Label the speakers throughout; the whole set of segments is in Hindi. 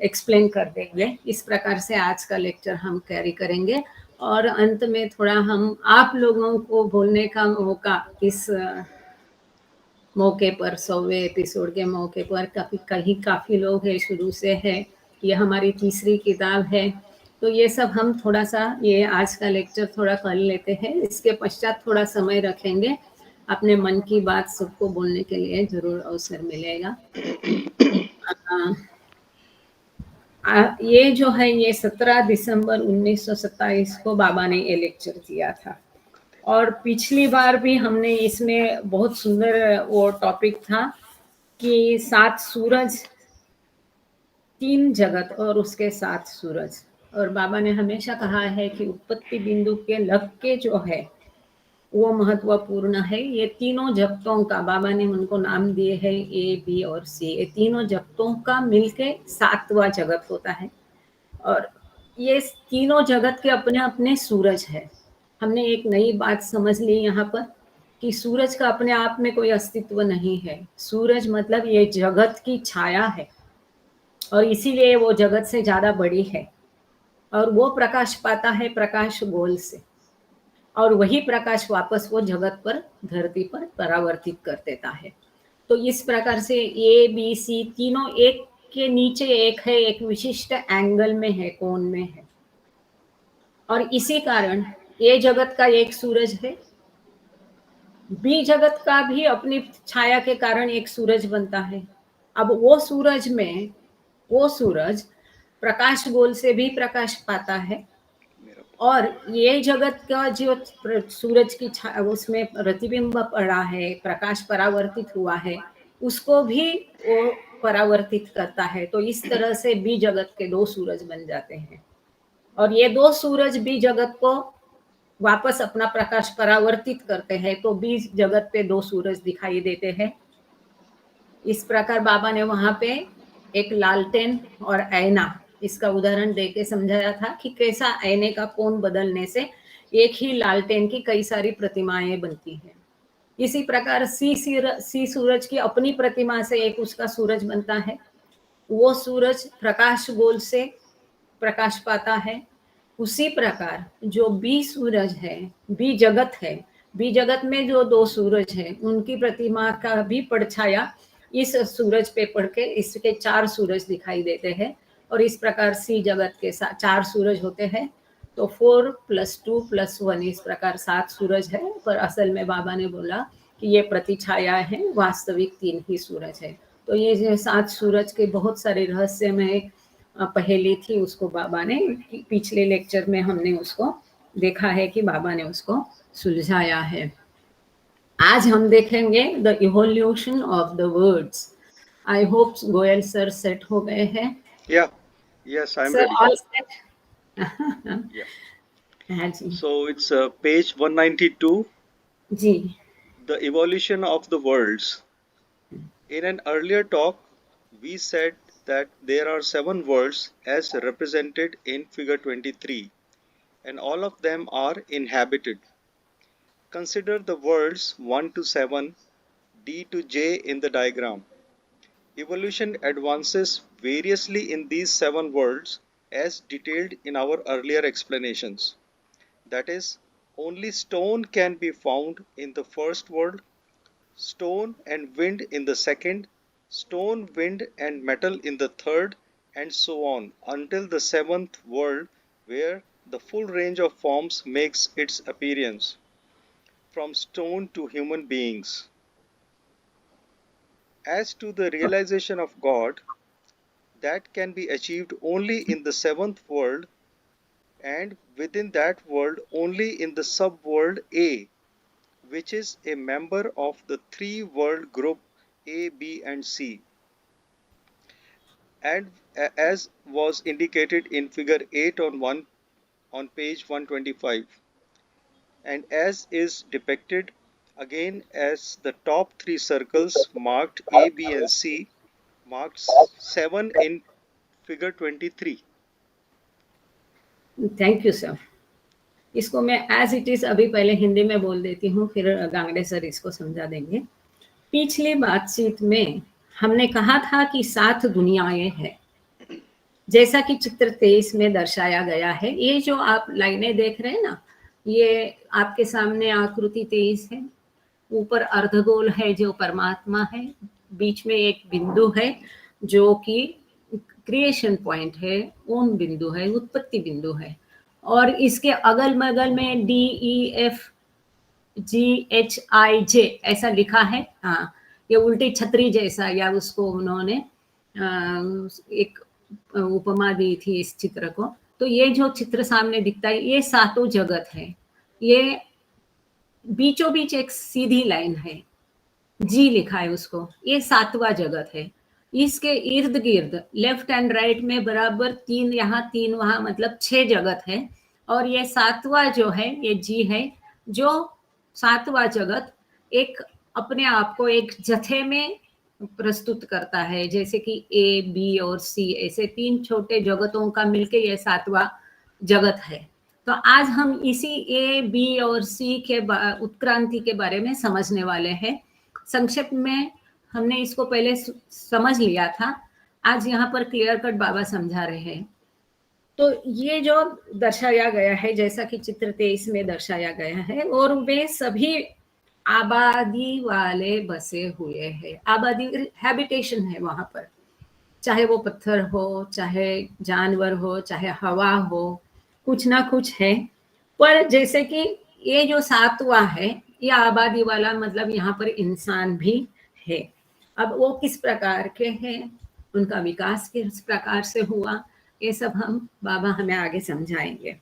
Speaker 1: एक्सप्लेन कर देंगे। इस प्रकार से आज का लेक्चर हम कैरी करेंगे और अंत में थोड़ा हम आप लोगों को बोलने का मौका इस मौके पर 100वें एपिसोड के मौके पर काफ़ी लोग हैं, शुरू से है, ये हमारी तीसरी किताब है, तो ये सब हम थोड़ा सा ये आज का लेक्चर थोड़ा कर लेते हैं। इसके पश्चात थोड़ा समय रखेंगे, अपने मन की बात सबको बोलने के लिए जरूर अवसर मिलेगा। ये जो है ये 17 दिसंबर 1927 को बाबा ने ये लेक्चर दिया था और पिछली बार भी हमने इसमें बहुत सुंदर वो टॉपिक था कि 7 सूरज, 3 जगत और उसके 7 सूरज। और बाबा ने हमेशा कहा है कि उत्पत्ति बिंदु के लग के जो है वो महत्वपूर्ण है। ये तीनों जगतों का बाबा ने उनको नाम दिए हैं A, B और C। ये तीनों जगतों का मिलके 7वां जगत होता है और ये तीनों जगत के अपने अपने सूरज है। हमने एक नई बात समझ ली यहाँ पर कि सूरज का अपने आप में कोई अस्तित्व नहीं है। सूरज मतलब ये जगत की छाया है और इसीलिए वो जगत से ज्यादा बड़ी है और वो प्रकाश पाता है प्रकाश गोल से और वही प्रकाश वापस वो जगत पर, धरती पर परावर्तित कर देता है। तो इस प्रकार से A, B, C तीनों एक के नीचे एक है, एक विशिष्ट एंगल में है, कोण में है और इसी कारण A जगत का एक सूरज है, B जगत का भी अपनी छाया के कारण एक सूरज बनता है। अब वो सूरज प्रकाश गोल से भी प्रकाश पाता है और ये जगत का जो सूरज की उसमें प्रतिबिंब पड़ा है, प्रकाश परावर्तित हुआ है, उसको भी वो परावर्तित करता है। तो इस तरह से बी जगत के 2 सूरज बन जाते हैं और ये 2 सूरज बी जगत को वापस अपना प्रकाश परावर्तित करते हैं, तो बी जगत पे 2 सूरज दिखाई देते हैं। इस प्रकार बाबा ने वहां पे एक लालटेन और आईना इसका उदाहरण देके समझाया था कि कैसा आईने का कोण बदलने से एक ही लालटेन की कई सारी प्रतिमाएं बनती हैं। इसी प्रकार सी सूरज की अपनी प्रतिमा से एक उसका सूरज बनता है। वो सूरज प्रकाश गोल से प्रकाश पाता है। उसी प्रकार जो बी सूरज है, बी जगत है, बी जगत में जो 2 सूरज है उनकी प्रतिमा का भी परछाया इस सूरज पे पड़ के इसके 4 सूरज दिखाई देते हैं और इस प्रकार सी जगत के 4 सूरज होते हैं। तो 4 + 2 + 1 इस प्रकार 7 सूरज है, पर असल में बाबा ने बोला कि ये प्रतिछाया है, वास्तविक 3 ही सूरज है। तो ये जो 7 सूरज के बहुत सारे रहस्यमय पहेली थी, उसको बाबा ने पिछले लेक्चर में हमने उसको देखा है कि बाबा ने उसको सुलझाया है। आज हम देखेंगे the evolution of the words. I hope Goyal sir set हो गए हैं।
Speaker 2: Yes, I'm
Speaker 1: sir
Speaker 2: ready.
Speaker 1: All set?
Speaker 2: Yeah.
Speaker 1: हाँ जी
Speaker 2: So it's page 192,
Speaker 1: जी
Speaker 2: the evolution of the worlds. In an earlier talk, we said that there are 7 worlds as represented in figure 23, and all of them are inhabited. Consider the worlds 1 to 7, D to J in the diagram. Evolution advances variously in these 7 worlds as detailed in our earlier explanations. That is, only stone can be found in the first world, stone and wind in the second, stone, wind and metal in the third, and so on until the 7th world, where the full range of forms makes its appearance, from stone to human beings. As to the realization of God, that can be achieved only in the 7th world, and within that world only in the subworld A, which is a member of the 3-world group A, B and C, and as was indicated in figure 8 on page 125, and as is depicted again as the top 3 circles marked A, B and C, marked 7 in figure 23.
Speaker 1: Thank you sir. इसको मैं एज इट इज अभी पहले हिंदी में बोल देती हूँ, फिर गांगड़े सर इसको समझा देंगे। पिछली बातचीत में हमने कहा था कि 7 दुनियाएं हैं, जैसा कि चित्र 23 में दर्शाया गया है। ये जो आप लाइनें देख रहे हैं ना, ये आपके सामने आकृति 23 है। ऊपर अर्धगोल है जो परमात्मा है, बीच में एक बिंदु है जो कि क्रिएशन पॉइंट है, ओम बिंदु है, उत्पत्ति बिंदु है, और इसके अगल बगल में DEFGHIJ ऐसा लिखा है। हाँ, ये उल्टी छतरी जैसा, या उसको उन्होंने एक उपमा दी थी इस चित्र को। तो ये जो चित्र सामने दिखता है, ये 7 जगत है। ये बीचों बीच एक सीधी लाइन है, जी लिखा है उसको, ये 7वां जगत है। इसके इर्द गिर्द लेफ्ट एंड राइट में बराबर 3 यहाँ 3 वहां, मतलब 6 जगत है। और ये 7वां जो है, ये जी है, जो 7वां जगत एक अपने आप को एक जत्थे में प्रस्तुत करता है, जैसे कि ए, बी और सी, ऐसे 3 छोटे जगतों का मिलके ये 7वां जगत है। तो आज हम इसी ए, बी और सी के उत्क्रांति के बारे में समझने वाले हैं। संक्षेप में हमने इसको पहले समझ लिया था, आज यहाँ पर क्लियर कट बाबा समझा रहे हैं। तो ये जो दर्शाया गया है, जैसा कि चित्र 23 में दर्शाया गया है, और वे सभी आबादी वाले बसे हुए हैं। आबादी हैबिटेशन है वहां पर, चाहे वो पत्थर हो, चाहे जानवर हो, चाहे हवा हो, कुछ ना कुछ है। पर जैसे कि ये जो 7वां है, ये आबादी वाला, मतलब यहाँ पर इंसान भी है। अब वो किस प्रकार के हैं, उनका विकास किस प्रकार से हुआ, ये सब हम बाबा हमें आगे समझाएंगे।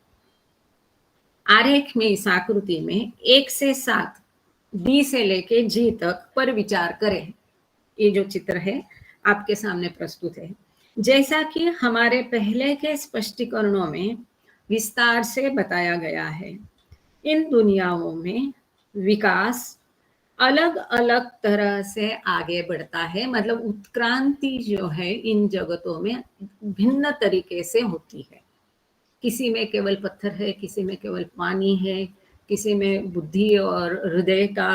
Speaker 1: आरेख में, इस आकृति में 1 से 7 बी से लेके जी तक पर विचार करें। ये जो चित्र है आपके सामने प्रस्तुत है। जैसा कि हमारे पहले के स्पष्टीकरणों में विस्तार से बताया गया है, इन दुनियाओं में विकास अलग अलग तरह से आगे बढ़ता है। मतलब उत्क्रांति जो है इन जगतों में भिन्न तरीके से होती है। किसी में केवल पत्थर है, किसी में केवल पानी है, किसी में बुद्धि और हृदय का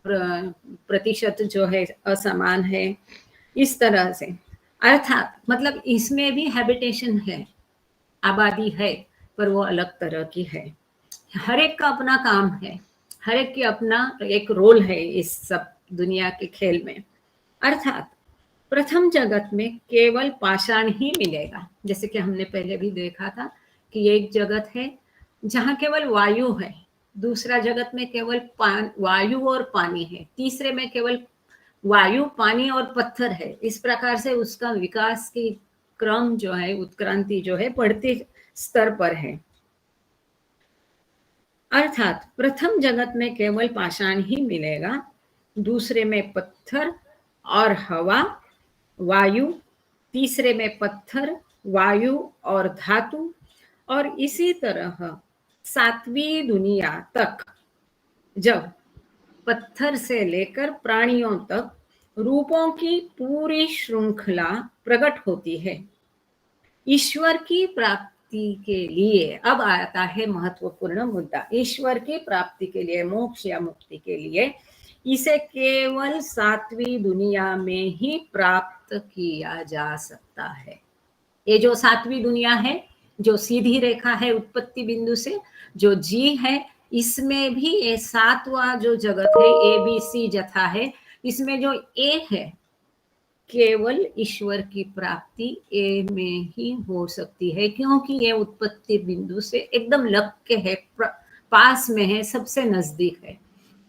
Speaker 1: प्रतिशत जो है असमान है, इस तरह से। अर्थात मतलब इसमें भी हैबिटेशन है, आबादी है, पर वो अलग तरह की है। हर एक का अपना काम है, हर एक की अपना एक रोल है इस सब दुनिया के खेल में। अर्थात प्रथम जगत में केवल पाषाण ही मिलेगा, जैसे कि हमने पहले भी देखा था कि एक जगत है जहाँ केवल वायु है, दूसरा जगत में केवल वायु और पानी है, तीसरे में केवल वायु, पानी और पत्थर है। इस प्रकार से उसका विकास की क्रम जो है, उत्क्रांति जो है, बढ़ते स्तर पर है। अर्थात प्रथम जगत में केवल पाषाण ही मिलेगा, दूसरे में पत्थर और हवा, वायु, तीसरे में पत्थर, वायु और धातु, और इसी तरह 7वीं दुनिया तक, जब पत्थर से लेकर प्राणियों तक रूपों की पूरी श्रृंखला प्रकट होती है। ईश्वर की प्राप्ति के लिए अब आता है महत्वपूर्ण मुद्दा। ईश्वर की प्राप्ति के लिए, मोक्ष या मुक्ति के लिए, इसे केवल 7वीं दुनिया में ही प्राप्त किया जा सकता है। ये जो 7वीं दुनिया है, जो सीधी रेखा है उत्पत्ति बिंदु से, जो जी है, इसमें भी ये 7वां जो जगत है, ABC जथा है, इसमें जो ए है, केवल ईश्वर की प्राप्ति ए में ही हो सकती है, क्योंकि ये उत्पत्ति बिंदु से एकदम लग के है, पास में है, सबसे नजदीक है।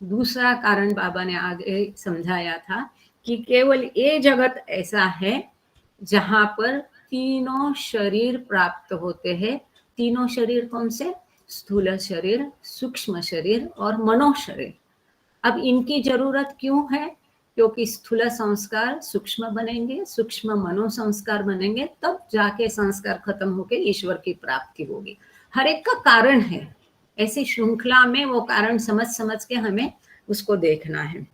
Speaker 1: दूसरा कारण बाबा ने आगे समझाया था कि केवल ये जगत ऐसा है जहां पर तीनों शरीर प्राप्त होते हैं। तीनों शरीर कौन से? स्थूल शरीर, सूक्ष्म शरीर और मनो शरीर। अब इनकी जरूरत क्यों है? क्योंकि स्थूल संस्कार सूक्ष्म बनेंगे, सूक्ष्म मनो संस्कार बनेंगे, तब जाके संस्कार खत्म होके ईश्वर की प्राप्ति होगी। हर एक का कारण है, ऐसी श्रृंखला में वो कारण समझ समझ के हमें उसको देखना है।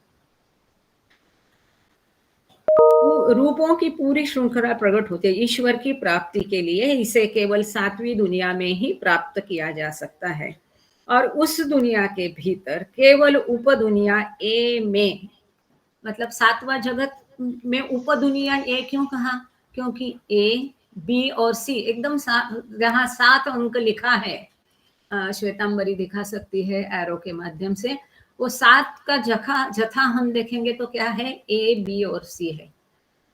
Speaker 1: रूपों की पूरी श्रृंखला प्रकट होती है ईश्वर की प्राप्ति के लिए। इसे केवल 7वीं दुनिया में ही प्राप्त किया जा सकता है, और उस दुनिया के भीतर केवल उप दुनिया ए में, मतलब 7वां जगत में उपदुनिया ए क्यों कहा? क्योंकि ए, बी और सी एकदम जहाँ 7 अंक लिखा है, श्वेतांबरी दिखा सकती है एरो के माध्यम से, वो 7 का जथा हम देखेंगे तो क्या है, ए, बी और सी है।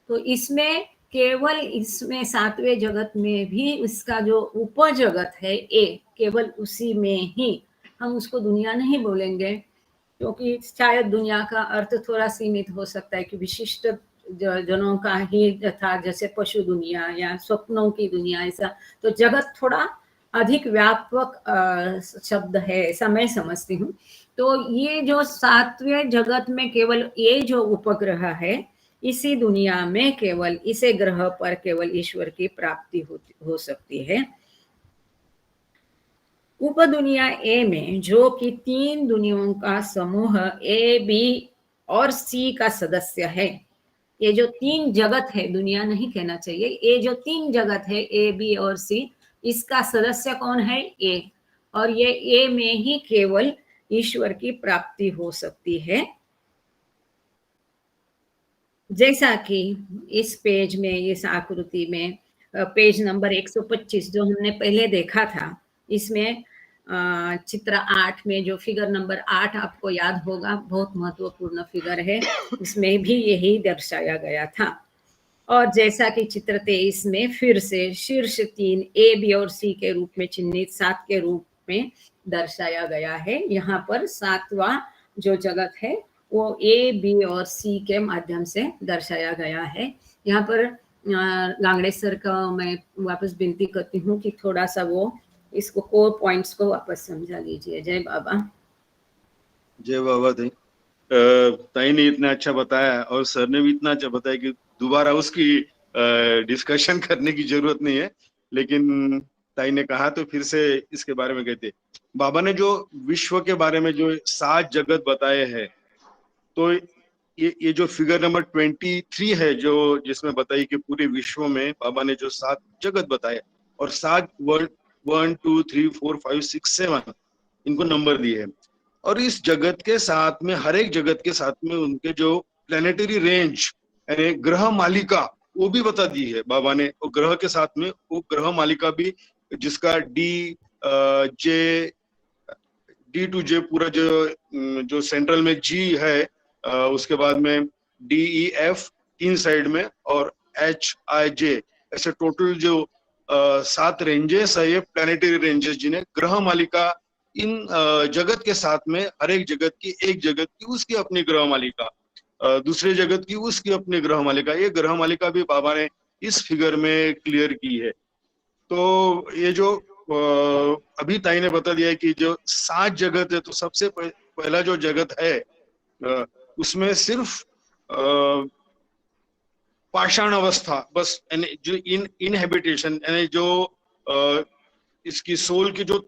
Speaker 1: तो इसमें केवल इसमें 7वें जगत में भी इसका जो उपजगत है ए, केवल उसी में ही, हम उसको दुनिया नहीं बोलेंगे, क्योंकि शायद दुनिया का अर्थ थोड़ा सीमित हो सकता है कि विशिष्ट जनों का ही था, जैसे पशु दुनिया या स्वप्नों की दुनिया, ऐसा। तो जगत थोड़ा अधिक व्यापक शब्द है, ऐसा मैं समझती हूँ। तो ये जो 7वें जगत में केवल ये जो उपग्रह है, इसी दुनिया में केवल इसे ग्रह पर केवल ईश्वर की प्राप्ति हो सकती है। उपदुनिया ए में जो कि 3 दुनियाओं का समूह ए, बी और सी का सदस्य है, ये जो 3 जगत है, दुनिया नहीं कहना चाहिए, ये जो 3 जगत है ए, बी और सी, इसका सदस्य कौन है, ए। और ये ए में ही केवल ईश्वर की प्राप्ति हो सकती है। जैसा कि इस पेज में, इस आकृति में, पेज नंबर 125 जो हमने पहले देखा था, इसमें चित्र 8 में जो फिगर नंबर 8 आपको याद होगा, बहुत महत्वपूर्ण फिगर है, इसमें भी यही दर्शाया गया था। और जैसा कि चित्र 23 में फिर से शीर्ष 3 ए, बी और सी के रूप में चिन्हित 7 के रूप में दर्शाया गया है। यहाँ पर 7वां जो जगत है वो ए, बी और सी के माध्यम से दर्शाया गया है। यहाँ पर लांगड़े सर का मैं वापस विनती करती हूँ कि थोड़ा सा वो इसको कोर पॉइंट्स को वापस समझा लीजिए। जय बाबा।
Speaker 3: जय बाबा। ताई ने इतना अच्छा बताया और सर ने भी इतना अच्छा बताया कि दोबारा उसकी डिस्कशन करने की जरूरत नहीं है, लेकिन ताई ने कहा तो फिर से इसके बारे में कहते। बाबा ने जो विश्व के बारे में जो 7 जगत बताए हैं, तो ये जो फिगर नंबर 23 है, जो जिसमें बताई कि पूरे विश्व में बाबा ने जो 7 जगत बताए और 7 वर्ल्ड 1 2 3 4 5 6 7 इनको नंबर दिए हैं। और इस जगत के साथ में, हर एक जगत के साथ में उनके जो प्लेनेटरी रेंज यानी ग्रह मालिका वो भी बता दी है बाबा ने। और ग्रह के साथ में वो ग्रह मालिका भी, जिसका डी टू जे पूरा जो सेंट्रल में जी है, उसके बाद में DEF 3 साइड में और HIJ, ऐसे टोटल जो 7 रेंजेस है, ये प्लेनेटरी रेंजेस जिन्हें ग्रह मालिका, इन जगत के साथ में हर एक जगत की, एक जगत की उसकी अपनी ग्रह मालिका, दूसरे जगत की उसकी अपनी ग्रह मालिका, ये ग्रह मालिका भी बाबा ने इस फिगर में क्लियर की है। तो ये जो अभी ताई ने बता दिया है कि जो 7 जगत है, तो सबसे पहला जो जगत है उसमें सिर्फ पाषाण अवस्था बस, जो इनहेबिटेशन यानी जो इसकी सोल की जो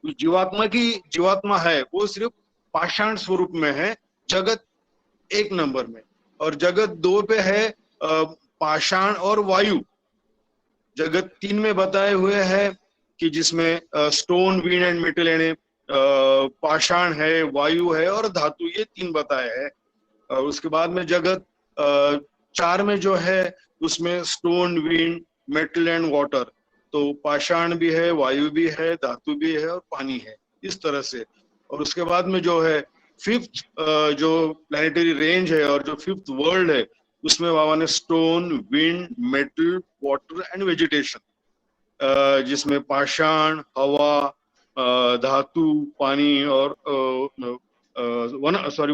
Speaker 3: जीवात्मा है वो सिर्फ पाषाण स्वरूप में है, जगत 1 नंबर में। और जगत 2 पे है पाषाण और वायु। जगत 3 में बताए हुए है कि जिसमें स्टोन, विंड एंड मेटल यानी पाषाण है, वायु है और धातु, ये 3 बताए हैं। उसके बाद में जगत 4 में जो है उसमें stone, wind, metal and water, तो पाषाण भी है, वायु भी है, धातु भी है और पानी है, इस तरह से। और उसके बाद में जो है 5th जो प्लैनेटरी रेंज है और जो 5th वर्ल्ड है, उसमें बाबा ने stone, wind, metal, water and vegetation, जिसमें पाषाण, हवा, धातु, पानी और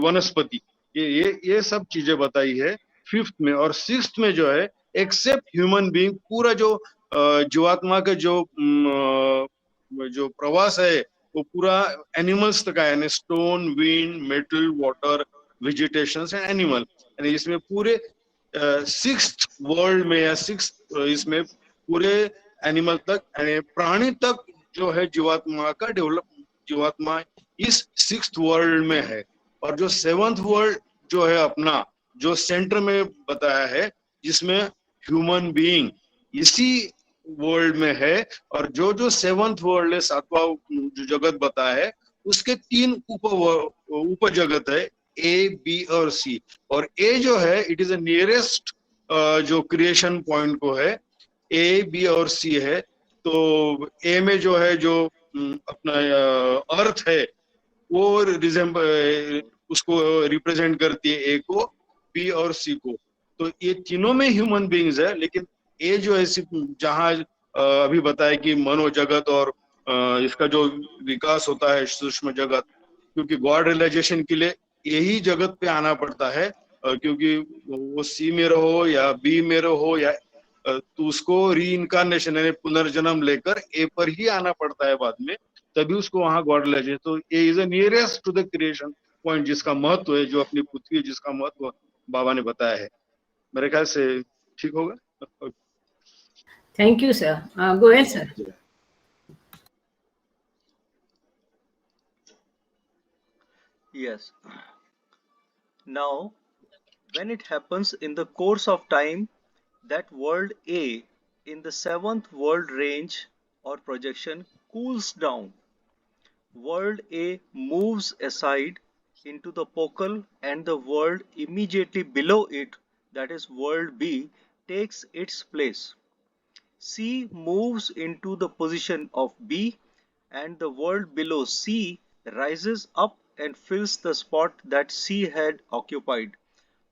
Speaker 3: वनस्पति, ये सब चीजें बताई है 5th में। और 6th में जो है एक्सेप्ट ह्यूमन बीइंग, पूरा जो जीवात्मा का जो प्रवास है वो पूरा एनिमल्स तक है, यानी stone, wind, metal, water, vegetations and animal, यानी इसमें पूरे 6th वर्ल्ड में या 6th इसमें पूरे एनिमल तक यानी प्राणी तक जो है जीवात्मा का जीवात्मा इस 6th वर्ल्ड में है। और जो 7th वर्ल्ड जो है अपना, जो सेंटर में बताया है, जिसमें ह्यूमन बीइंग इसी वर्ल्ड में है। और जो 7th वर्ल्ड है, 7वां जो जगत बताया है, उसके 3 उप जगत है। ए, बी और सी। और ए जो है इट इज द नियरेस्ट जो क्रिएशन पॉइंट को है, ए, बी और सी है। तो ए में जो है जो अपना अर्थ है वो उसको रिप्रेजेंट करती है ए को, बी और सी को। तो ये तीनों में ह्यूमन बीइंग्स है, लेकिन ए जो है जहाँ अभी बताया कि मनोजगत और इसका जो विकास होता है सूक्ष्म जगत, क्योंकि गॉड रियलाइजेशन के लिए यही जगत पे आना पड़ता है, क्योंकि वो सी में रहो या बी में रहो या तो उसको री इनकारनेशन यानी पुनर्जन्म लेकर ए पर ही आना पड़ता है बाद में, तभी उसको वहां गॉड रियलाइजेशन। तो A is nearest to the creation point, जिसका महत्व है, जो अपनी पृथ्वी जिसका महत्व बाबा ने बताया है। मेरे ख्याल से ठीक होगा।
Speaker 1: Thank you sir. Go ahead sir.
Speaker 2: Yes. Now, when it happens in the course of time that world A in the 7th world range or projection cools down, world A moves aside into the focal and the world immediately below it, that is world B, takes its place. C moves into the position of B and the world below C rises up and fills the spot that C had occupied.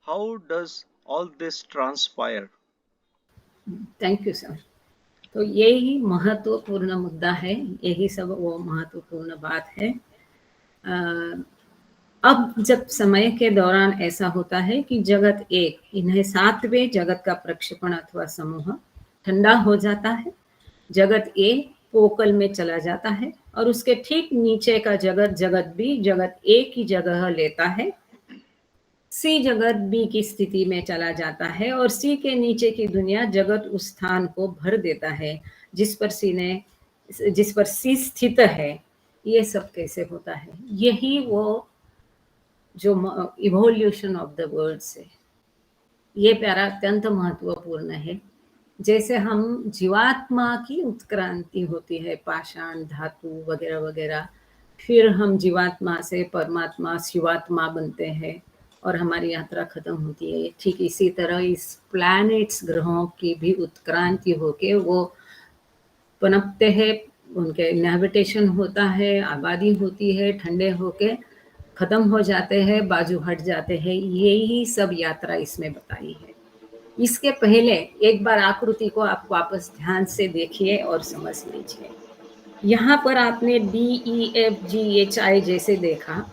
Speaker 2: How does all this transpire?
Speaker 1: Thank you sir. तो यही महत्वपूर्ण मुद्दा है, यही सब वो महत्वपूर्ण बात है। अब जब समय के दौरान ऐसा होता है कि जगत एक, इन्हें 7वें जगत का प्रक्षेपण अथवा समूह ठंडा हो जाता है, जगत ए पोकल में चला जाता है और उसके ठीक नीचे का जगत, जगत बी, जगत ए की जगह लेता है। सी जगत बी की स्थिति में चला जाता है और सी के नीचे की दुनिया जगत उस स्थान को भर देता है जिस पर सी स्थित है। ये सब कैसे होता है? यही वो जो इवोल्यूशन ऑफ द वर्ड्स है, ये प्यारा अत्यंत महत्वपूर्ण है। जैसे हम जीवात्मा की उत्क्रांति होती है, पाषाण धातु वगैरह वगैरह, फिर हम जीवात्मा से परमात्मा शिवात्मा बनते हैं और हमारी यात्रा खत्म होती है। ठीक इसी तरह इस प्लैनेट्स, ग्रहों की भी उत्क्रांति होके वो पनपते हैं, उनके इनहैबिटेशन होता है, आबादी होती है, ठंडे होके खत्म हो जाते हैं, बाजू हट जाते हैं। यही सब यात्रा इसमें बताई है। इसके पहले एक बार आकृति को आप वापस ध्यान से देखिए और समझ लीजिए। यहाँ पर आपने DEFGHI जैसे देखा,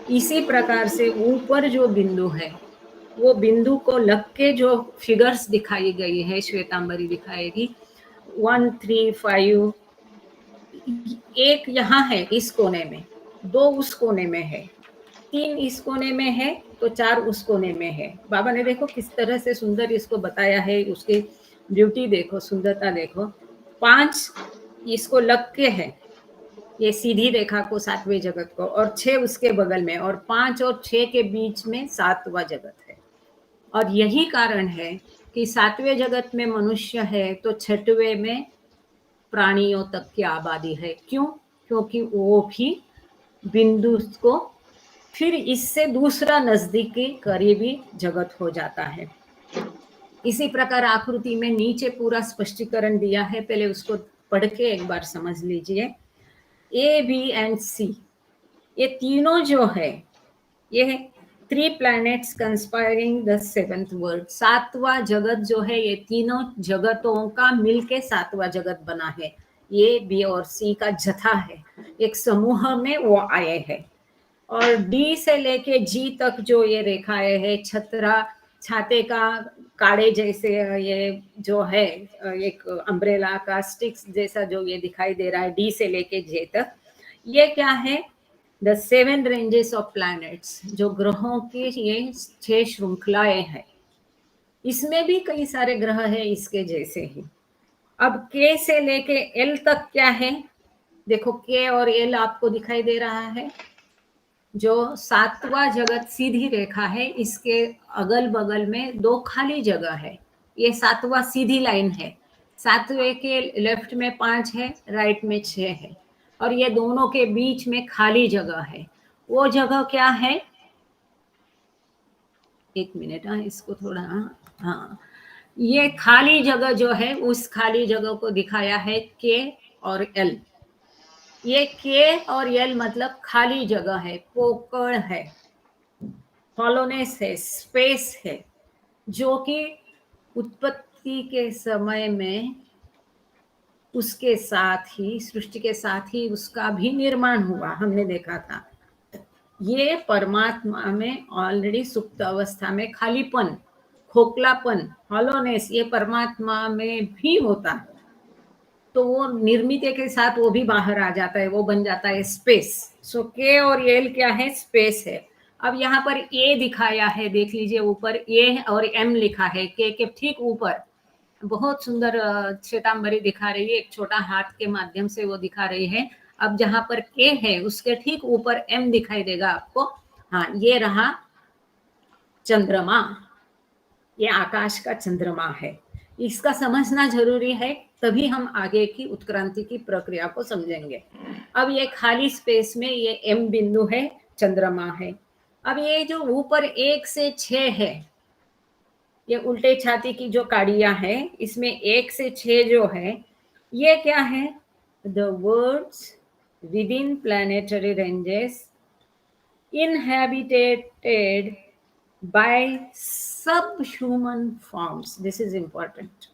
Speaker 1: इसी प्रकार से ऊपर जो बिंदु है, वो बिंदु को लग के जो फिगर्स दिखाई गई है, श्वेतांबरी दिखाएगी 1, 3, 5, एक यहाँ है इस कोने में, 2 उस कोने में है, 3 इस कोने में है, तो 4 उस कोने में है। बाबा ने देखो किस तरह से सुंदर इसको बताया है, उसकी ब्यूटी देखो, सुंदरता देखो। 5 इसको लग के है, ये सीधी रेखा को 7वें जगत को, और 6 उसके बगल में, और 5 और 6 के बीच में 7वां जगत है। और यही कारण है कि 7वें जगत में मनुष्य है तो 6वें में प्राणियों तक की आबादी है। क्यों? क्योंकि वो भी बिंदु को फिर इससे दूसरा नजदीकी करीबी जगत हो जाता है। इसी प्रकार आकृति में नीचे पूरा स्पष्टीकरण दिया है, पहले उसको पढ़ के एक बार समझ लीजिए। ए, बी एंड सी, ये तीनों जो है, ये 3 planets conspiring the 7th world, 7वां जगत जो है, ये तीनों जगतों का मिलके 7वां जगत बना है। ये बी और सी का जथा है, एक समूह में वो आए हैं। और डी से लेके जी तक जो ये रेखाएं है, छाते का काड़े जैसे ये जो है, एक अम्ब्रेला का स्टिक्स जैसा जो ये दिखाई दे रहा है, डी से लेके जे तक, ये क्या है? द 7 रेंजेस ऑफ प्लैनेट्स, जो ग्रहों की ये 6 श्रृंखलाएं हैं। इसमें भी कई सारे ग्रह है इसके जैसे ही। अब के से लेके एल तक क्या है? देखो के और एल आपको दिखाई दे रहा है। जो 7वां जगत सीधी रेखा है, इसके अगल बगल में 2 खाली जगह है। ये 7वां सीधी लाइन है। 7वें के लेफ्ट में 5 है, राइट में 6 है, और ये दोनों के बीच में खाली जगह है। वो जगह क्या है? एक मिनट, हाँ इसको थोड़ा, हाँ ये खाली जगह जो है उस खाली जगह को दिखाया है के और एल। ये के और एल मतलब खाली जगह है, पोकळ है, हॉलोनेस है, स्पेस है, जो कि उत्पत्ति के समय में उसके साथ ही, सृष्टि के साथ ही उसका भी निर्माण हुआ, हमने देखा था। ये परमात्मा में ऑलरेडी सुप्त अवस्था में खालीपन, खोखलापन, हॉलोनेस ये परमात्मा में भी होता है, तो वो निर्मित के साथ वो भी बाहर आ जाता है, वो बन जाता है स्पेस। सो के और एल क्या है? स्पेस है। अब यहाँ पर ए दिखाया है, देख लीजिए ऊपर ए और एम लिखा है, के ठीक ऊपर बहुत सुंदर श्वेतांबरी दिखा रही है, एक छोटा हाथ के माध्यम से वो दिखा रही है। अब जहां पर के है उसके ठीक ऊपर एम दिखाई देगा आपको। हाँ, ये रहा चंद्रमा, ये आकाश का चंद्रमा है। इसका समझना जरूरी है, तभी हम आगे की उत्क्रांति की प्रक्रिया को समझेंगे। अब ये खाली स्पेस में ये एम बिंदु है, चंद्रमा है। अब ये जो ऊपर 1 से 6 है, ये उल्टे छाती की जो काड़ियां है, इसमें 1 से 6 जो है, ये क्या है? The words within planetary ranges inhabited by subhuman forms. This is important.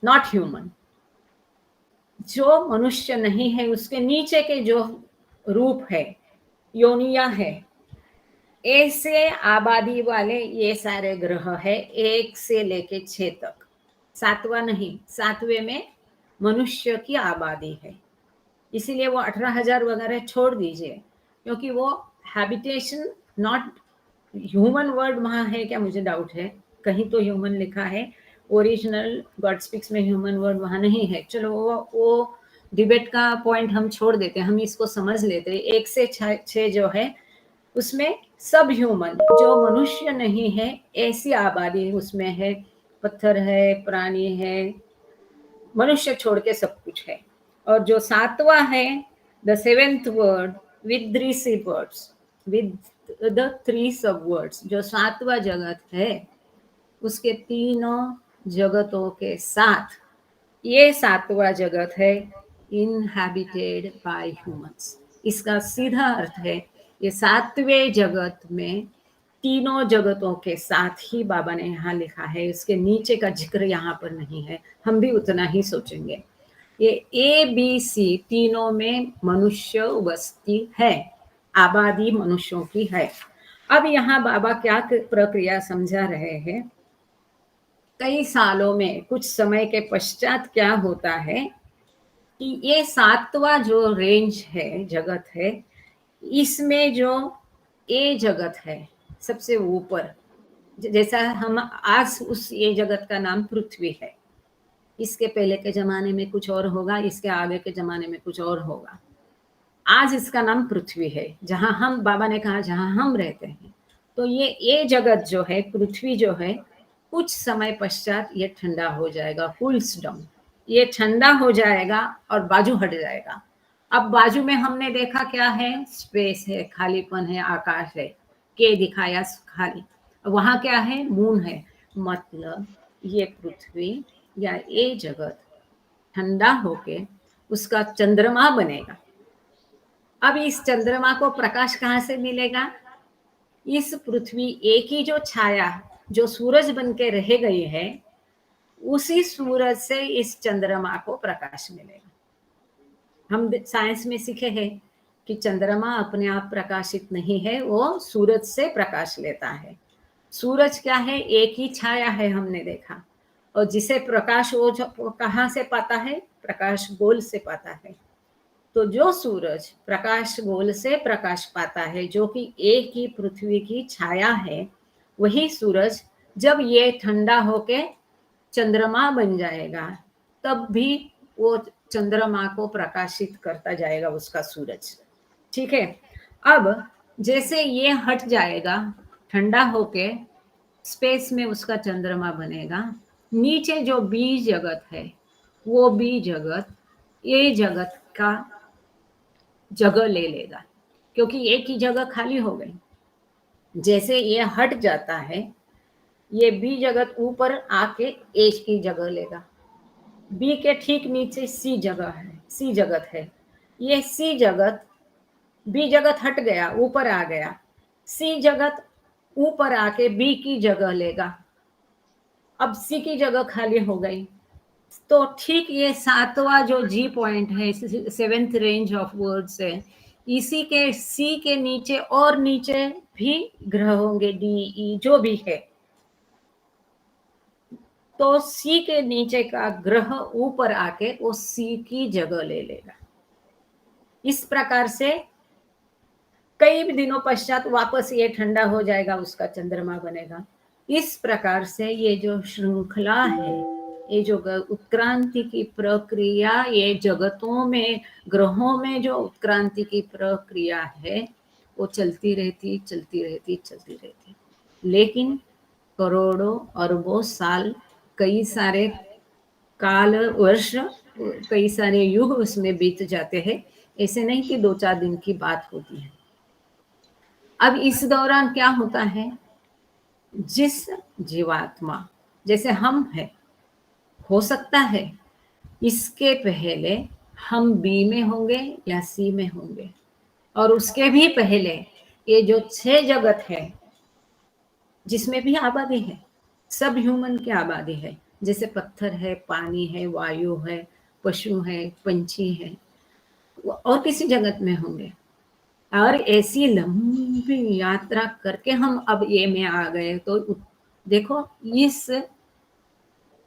Speaker 1: Not human. जो मनुष्य नहीं है उसके नीचे के जो रूप है, योनिया है, ऐसे आबादी वाले ये सारे ग्रह है 1 से लेके 6 तक। 7वां नहीं, 7वें में मनुष्य की आबादी है, इसीलिए वो 18,000 वगैरह छोड़ दीजिए, क्योंकि वो हैबिटेशन, नॉट ह्यूमन वर्ड वहाँ है क्या, मुझे डाउट है, कहीं तो ह्यूमन लिखा है, ओरिजिनल गॉड स्पीक्स में ह्यूमन वर्ड वहाँ नहीं है। चलो वो डिबेट का पॉइंट हम छोड़ देते हैं, हम इसको समझ लेते हैं। 1 से 6 जो है उसमें सब ह्यूमन, जो मनुष्य नहीं है ऐसी आबादी उसमें है, पत्थर है, प्राणी है, मनुष्य छोड़ के सब कुछ है। और जो 7वां है, द 7th वर्ड विद 3 सब वर्ड्स, विद द 3 सब वर्ड्स, जो 7वां जगत है उसके तीनों जगतों के साथ ये 7वां जगत है इनहैबिटेड बाय ह्यूमंस। इसका सीधा अर्थ है ये 7वें जगत में तीनों जगतों के साथ ही बाबा ने यहाँ लिखा है, इसके नीचे का जिक्र यहाँ पर नहीं है, हम भी उतना ही सोचेंगे। ये ए बी सी तीनों में मनुष्य बस्ती है, आबादी मनुष्यों की है। अब यहाँ बाबा क्या प्रक्रिया समझा रहे हैं, कई सालों में, कुछ समय के पश्चात क्या होता है कि ये 7वां जो रेंज है, जगत है, इसमें जो ए जगत है सबसे ऊपर, जैसा हम आज उस ये जगत का नाम पृथ्वी है, इसके पहले के जमाने में कुछ और होगा, इसके आगे के जमाने में कुछ और होगा। आज इसका नाम पृथ्वी है, जहां हम, बाबा ने कहा जहां हम रहते हैं। तो ये जगत जो है, पृथ्वी जो है, कुछ समय पश्चात ये ठंडा हो जाएगा, कूल्स डाउन, ये ठंडा हो जाएगा और बाजू हट जाएगा। अब बाजू में हमने देखा क्या है? स्पेस है, खालीपन है, आकाश है, के दिखाया खाली, वहां क्या है? मून है। मतलब ये पृथ्वी या ये जगत ठंडा होके उसका चंद्रमा बनेगा। अब इस चंद्रमा को प्रकाश कहाँ से मिलेगा? इस पृथ्वी एक ही जो छाया जो सूरज बन के रह गई है, उसी सूरज से इस चंद्रमा को प्रकाश मिलेगा। हम साइंस में सीखे हैं कि चंद्रमा अपने आप प्रकाशित नहीं है, वो सूरज से प्रकाश लेता है। सूरज क्या है? एक ही छाया है, हमने देखा। और जिसे प्रकाश वो कहाँ से पाता है? प्रकाश गोल से पाता है। तो जो सूरज प्रकाश गोल से प्रकाश पाता है, जो कि एक ही पृथ्वी की छाया है, वही सूरज जब ये ठंडा होके चंद्रमा बन जाएगा, तब भी वो चंद्रमा को प्रकाशित करता जाएगा उसका सूरज। ठीक है। अब जैसे ये हट जाएगा, ठंडा होके स्पेस में उसका चंद्रमा बनेगा, नीचे जो बी जगत है, वो बी जगत ये जगत का जगह ले लेगा, क्योंकि एक ही जगह खाली हो गई। जैसे ये हट जाता है, ये बी जगत ऊपर आके ए की जगह लेगा। बी के ठीक नीचे सी जगत है। ये सी जगत, बी जगत हट गया, ऊपर आ गया, सी जगत ऊपर आके बी की जगह लेगा। अब सी की जगह खाली हो गई, तो ठीक ये 7वां जो जी पॉइंट है, 7th रेंज ऑफ वर्ड्स है, इसी के सी के नीचे और नीचे भी ग्रह होंगे, डी ई जो भी है। तो सी के नीचे का ग्रह ऊपर आके वो सी की जगह ले लेगा। इस प्रकार से कई दिनों पश्चात वापस ये ठंडा हो जाएगा, उसका चंद्रमा बनेगा। इस प्रकार से ये जो श्रृंखला है, ये जो उत्क्रांति की प्रक्रिया, ये जगतों में, ग्रहों में जो उत्क्रांति की प्रक्रिया है, वो चलती रहती। लेकिन करोड़ों अरबों साल, कई सारे काल वर्ष, कई सारे युग उसमें बीत जाते हैं। ऐसे नहीं कि 2-4 दिन की बात होती है। अब इस दौरान क्या होता है, जिस जीवात्मा, जैसे हम हैं, हो सकता है इसके पहले हम बी में होंगे या सी में होंगे, और उसके भी पहले ये जो 6 जगत है जिसमें भी आबादी है, सब ह्यूमन की आबादी है, जैसे पत्थर है, पानी है, वायु है, पशु है, पंछी है, और किसी जगत में होंगे। और ऐसी लंबी यात्रा करके हम अब ये में आ गए। तो देखो इस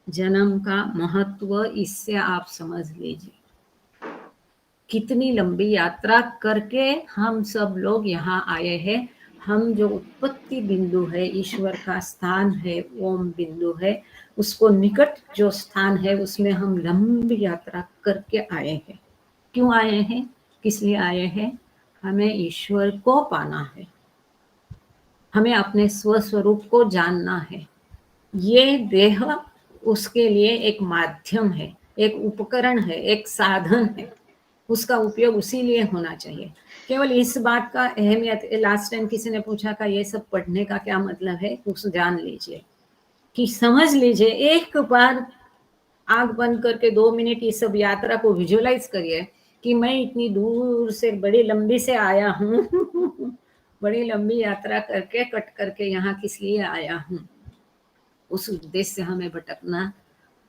Speaker 1: जन्म का महत्व इससे आप समझ लीजिए, कितनी लंबी यात्रा करके हम सब लोग यहाँ आए हैं। हम जो उत्पत्ति बिंदु है, ईश्वर का स्थान है, ओम बिंदु है, उसको निकट जो स्थान है, उसमें हम लंबी यात्रा करके आए हैं। क्यों आए हैं, किस लिए आए हैं? हमें ईश्वर को पाना है, हमें अपने स्वस्वरूप को जानना है। ये देह उसके लिए एक माध्यम है, एक उपकरण है, एक साधन है, उसका उपयोग उसी लिए होना चाहिए। केवल इस बात का अहमियत, लास्ट टाइम किसी ने पूछा था ये सब पढ़ने का क्या मतलब है, उस जान लीजिए कि समझ लीजिए, एक बार आंख बंद करके 2 मिनट ये सब यात्रा को विजुअलाइज करिए कि मैं इतनी दूर से बड़ी लंबी से आया हूँ बड़ी लंबी यात्रा करके कट करके यहाँ किस लिए आया हूँ। उस उद्देश्य से हमें भटकना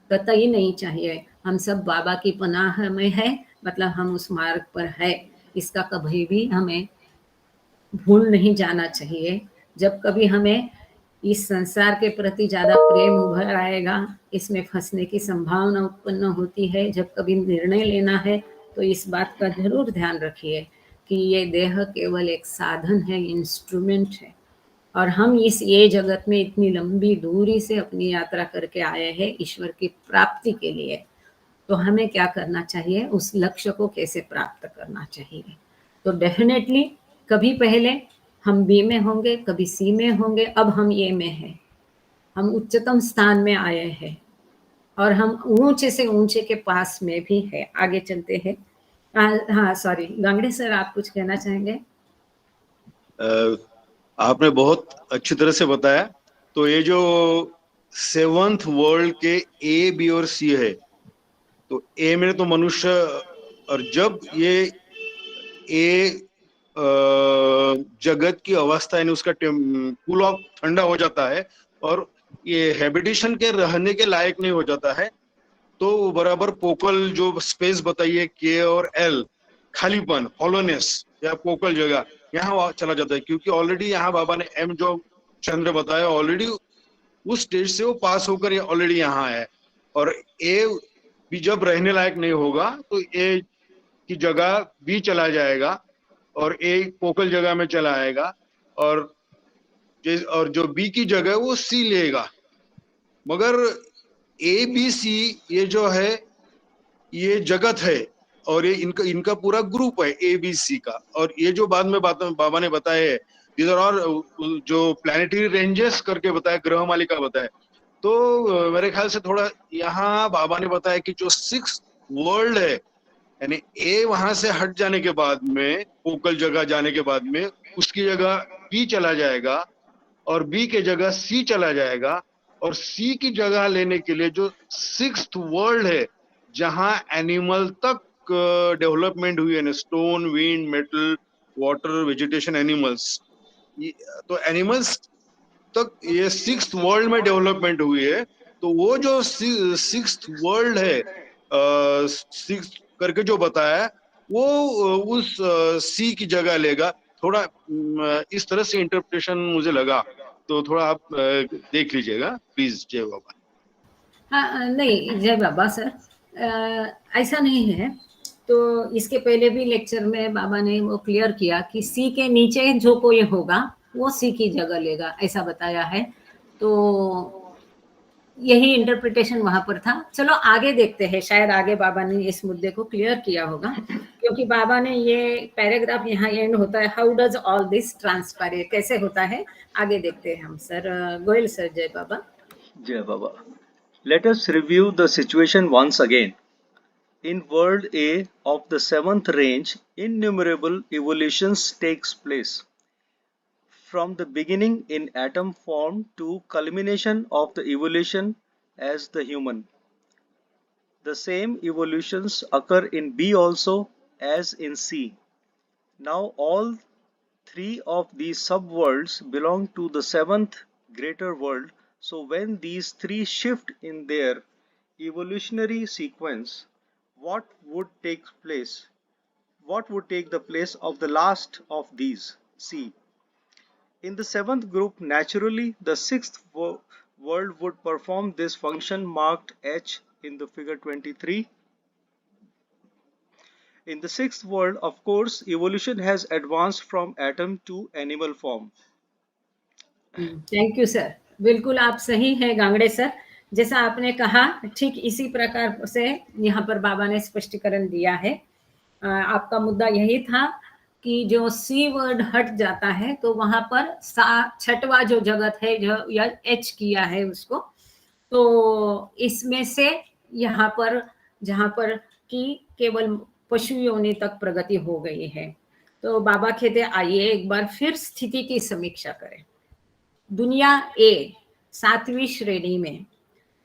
Speaker 1: कतई नहीं चाहिए। हम सब बाबा की पनाह में है, मतलब हम उस मार्ग पर है, इसका कभी भी हमें भूल नहीं जाना चाहिए। जब कभी हमें इस संसार के प्रति ज़्यादा प्रेम उभर आएगा, इसमें फंसने की संभावना उत्पन्न होती है, जब कभी निर्णय लेना है तो इस बात का जरूर ध्यान रखिए कि ये देह केवल एक साधन है, इंस्ट्रूमेंट है, और हम इस ये जगत में इतनी लंबी दूरी से अपनी यात्रा करके आए हैं ईश्वर की प्राप्ति के लिए। तो हमें क्या करना चाहिए, उस लक्ष्य को कैसे प्राप्त करना चाहिए। तो डेफिनेटली कभी पहले हम बी में होंगे, कभी सी में होंगे, अब हम ए में हैं, हम उच्चतम स्थान में आए हैं, और हम ऊंचे से ऊंचे के पास में भी है। आगे चलते हैं। हाँ सॉरी, गांगड़े सर आप कुछ कहना चाहेंगे?
Speaker 3: आपने बहुत अच्छी तरह से बताया। तो ये जो 7th वर्ल्ड के ए, बी और सी है, तो ए में तो मनुष्य, और जब ये ए जगत की अवस्था यानी उसका कूल ऑफ ठंडा हो जाता है और ये हैबिटेशन के रहने के लायक नहीं हो जाता है, तो बराबर पोकल जो स्पेस बताइए के और एल, खालीपन, हॉलोनेस या पोकल जगह, यहाँ चला जाता है। क्योंकि ऑलरेडी यहाँ बाबा ने एम जो चंद्र बताया, ऑलरेडी उस स्टेज से वो पास होकर ये ऑलरेडी यहाँ है। और ए भी जब रहने लायक नहीं होगा तो ए की जगह बी चला जाएगा और ए पोकल जगह में चला आएगा, और जो बी की जगह है वो सी लेगा। मगर ए बी सी ये जो है ये जगत है, और ये इनका पूरा ग्रुप है ए बी सी का। और ये जो बाद में बाबा ने बताया है, इधर और जो प्लैनेटरी रेंजेस करके बताया, ग्रह मालिका बताया, तो मेरे ख्याल से थोड़ा यहाँ बाबा ने बताया कि जो 6th वर्ल्ड है, यानी ए वहां से हट जाने के बाद में, पोकल जगह जाने के बाद में, उसकी जगह बी चला जाएगा और बी के जगह सी चला जाएगा और सी की जगह लेने के लिए जो 6th वर्ल्ड है जहां एनिमल तक डेवलपमेंट हुई है, stone, wind, metal, water, vegetation, animals, तो एनिमल्स तक ये 6th वर्ल्ड में डेवलपमेंट हुई है। तो वो जो 6th वर्ल्ड है, 6 करके जो बताया है, वो उस सी की जगह लेगा। थोड़ा इस तरह से इंटरप्रिटेशन मुझे लगा, तो थोड़ा आप देख लीजिएगा प्लीज। जय बाबा।
Speaker 1: हाँ, नहीं जय बाबा सर, ऐसा नहीं है। तो इसके पहले भी लेक्चर में बाबा ने वो क्लियर किया कि सी के नीचे जो कोई होगा वो सी की जगह लेगा, ऐसा बताया है। तो यही इंटरप्रिटेशन वहां पर था। चलो आगे देखते हैं, शायद आगे बाबा ने इस मुद्दे को क्लियर किया होगा, क्योंकि बाबा ने ये पैराग्राफ यहाँ एंड होता है, how does all this transfer, कैसे होता है, आगे देखते हैं हम। सर गोयल सर, जय बाबा।
Speaker 2: Jai Baba. Let us review the situation once again. In world A of the 7th range, innumerable evolutions takes place. From the beginning in atom form to culmination of the evolution as the human. The same evolutions occur in B also as in C. Now all three of these subworlds belong to the 7th greater world. So when these three shift in their evolutionary sequence, what would take place? What would take the place of the last of these? C. In the 7th group, naturally, the 6th world would perform this function marked H in the figure 23. In the 6th world, of course, evolution has advanced from atom to animal form.
Speaker 1: Thank you sir, बिल्कुल आप सही है गांगड़े सर। जैसा आपने कहा ठीक इसी प्रकार से यहाँ पर बाबा ने स्पष्टीकरण दिया है। आपका मुद्दा यही था कि जो सी वर्ड हट जाता है तो वहां पर 6वां जो जगत है, जो या एच किया है उसको, तो इसमें से यहाँ पर जहाँ पर कि केवल पशु योनि तक प्रगति हो गई है। तो बाबा कहते आइए एक बार फिर स्थिति की समीक्षा करें। दुनिया ए 7वीं श्रेणी में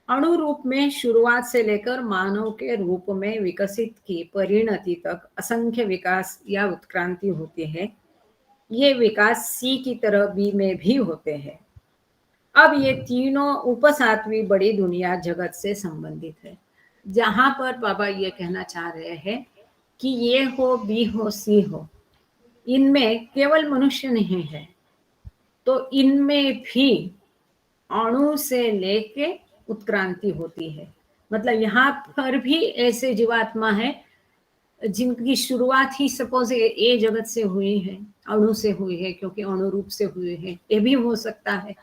Speaker 1: अणु रूप में शुरुआत से लेकर मानव के रूप में विकसित की परिणति तक असंख्य विकास या उत्क्रांति होती है। ये विकास सी की तरह बी में भी होते हैं। अब ये तीनों उप 7वीं बड़ी दुनिया जगत से संबंधित है, जहां पर बाबा ये कहना चाह रहे हैं कि ये हो, बी हो, सी हो, इनमें केवल मनुष्य नहीं है, तो इनमें भी अणु से लेके उत्क्रांति होती है। मतलब यहाँ पर भी ऐसे जीवात्मा है जिनकी शुरुआत ही सपोज ए जगत से हुई है, अणु से हुई है, क्योंकि अणु रूप से हुए हैं, ये भी हो सकता है।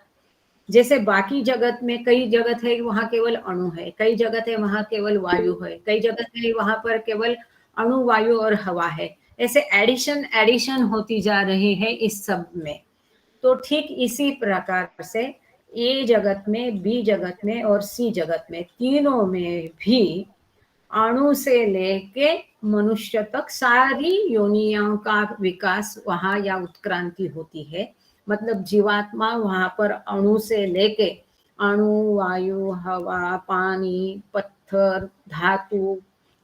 Speaker 1: जैसे बाकी जगत में कई जगत है वहां केवल अणु है, कई जगत है वहां केवल वायु है, कई जगत है वहां पर केवल अणु, वायु और हवा है। ऐसे एडिशन होती जा रही है इस सब में। तो ठीक इसी प्रकार से ए जगत में, बी जगत में और सी जगत में, तीनों में भी अणु से लेके मनुष्य तक सारी योनियों का विकास वहां या उत्क्रांति होती है। मतलब जीवात्मा वहां पर अणु से लेके अणु, वायु, हवा, पानी, पत्थर, धातु,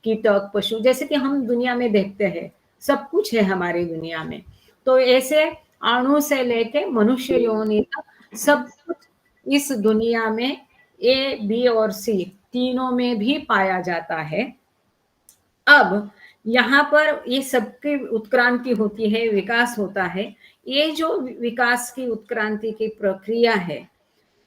Speaker 1: कीटक, पशु, जैसे कि हम दुनिया में देखते हैं, सब कुछ है हमारी दुनिया में। तो ऐसे अणु से लेके मनुष्य योनि तक सब कुछ इस दुनिया में ए, बी और सी तीनों में भी पाया जाता है। अब यहाँ पर ये सबकी उत्क्रांति होती है, विकास होता है। ये जो विकास की उत्क्रांति की प्रक्रिया है,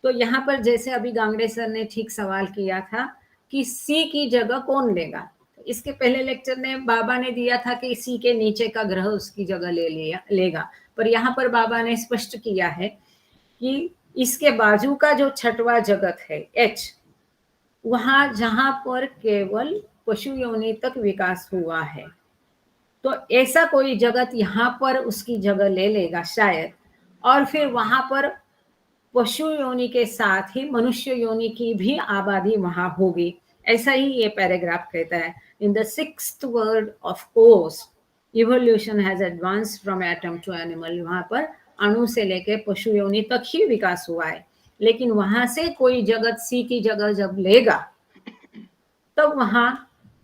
Speaker 1: तो यहाँ पर जैसे अभी गांगड़े सर ने ठीक सवाल किया था कि सी की जगह कौन लेगा। इसके पहले लेक्चर में बाबा ने दिया था कि सी के नीचे का ग्रह उसकी जगह लेगा, पर यहाँ पर बाबा ने स्पष्ट किया है कि इसके बाजू का जो 6वां जगत है एच, वहां जहां पर केवल पशु योनि तक विकास हुआ है, तो ऐसा कोई जगत यहाँ पर उसकी जगह ले लेगा शायद, और फिर वहां पर पशु योनि के साथ ही मनुष्य योनि की भी आबादी वहां होगी। ऐसा ही ये पैराग्राफ कहता है। In the 6th world of course evolution has advanced from atom to animal. वहां पर अणु से लेके पशु योनि तक ही विकास हुआ है, लेकिन वहां से कोई जगत सी की जगह जब लेगा तब वहां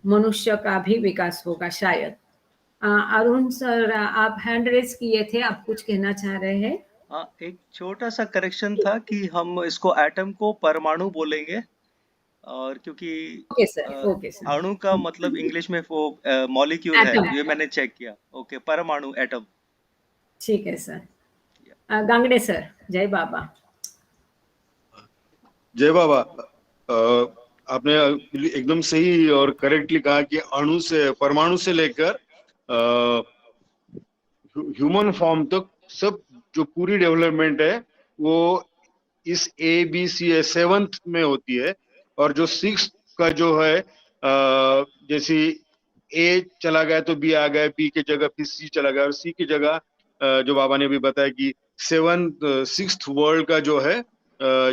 Speaker 1: मनुष्य का भी विकास होगा शायद। अरुण सर, आप हैंड रेज किए थे, आप कुछ कहना चाह रहे हैं?
Speaker 2: हाँ, एक छोटा सा करेक्शन था कि हम इसको एटम को परमाणु बोलेंगे, और क्योंकि
Speaker 1: ओके सर, ओके सर।
Speaker 2: अणु का मतलब इंग्लिश में वो मॉलिक्यूल है,
Speaker 1: एटम,
Speaker 2: ये मैंने चेक किया। ओके, परमाणु, एटम।
Speaker 1: ठीक है सर। गांगड़े सर, जय बाबा।
Speaker 3: जय बाबा। आपने एकदम सही और करेक्टली कहा कि अणु से, परमाणु से लेकर ह्यूमन फॉर्म तक सब जो पूरी डेवलपमेंट है वो इस ABCA 7th में होती है। और जो 6th का जो है जैसे A चला गया तो B आ गया, B की जगह फिर C चला गया, और C की जगह जो बाबा ने भी बताया कि 6th वर्ल्ड का जो है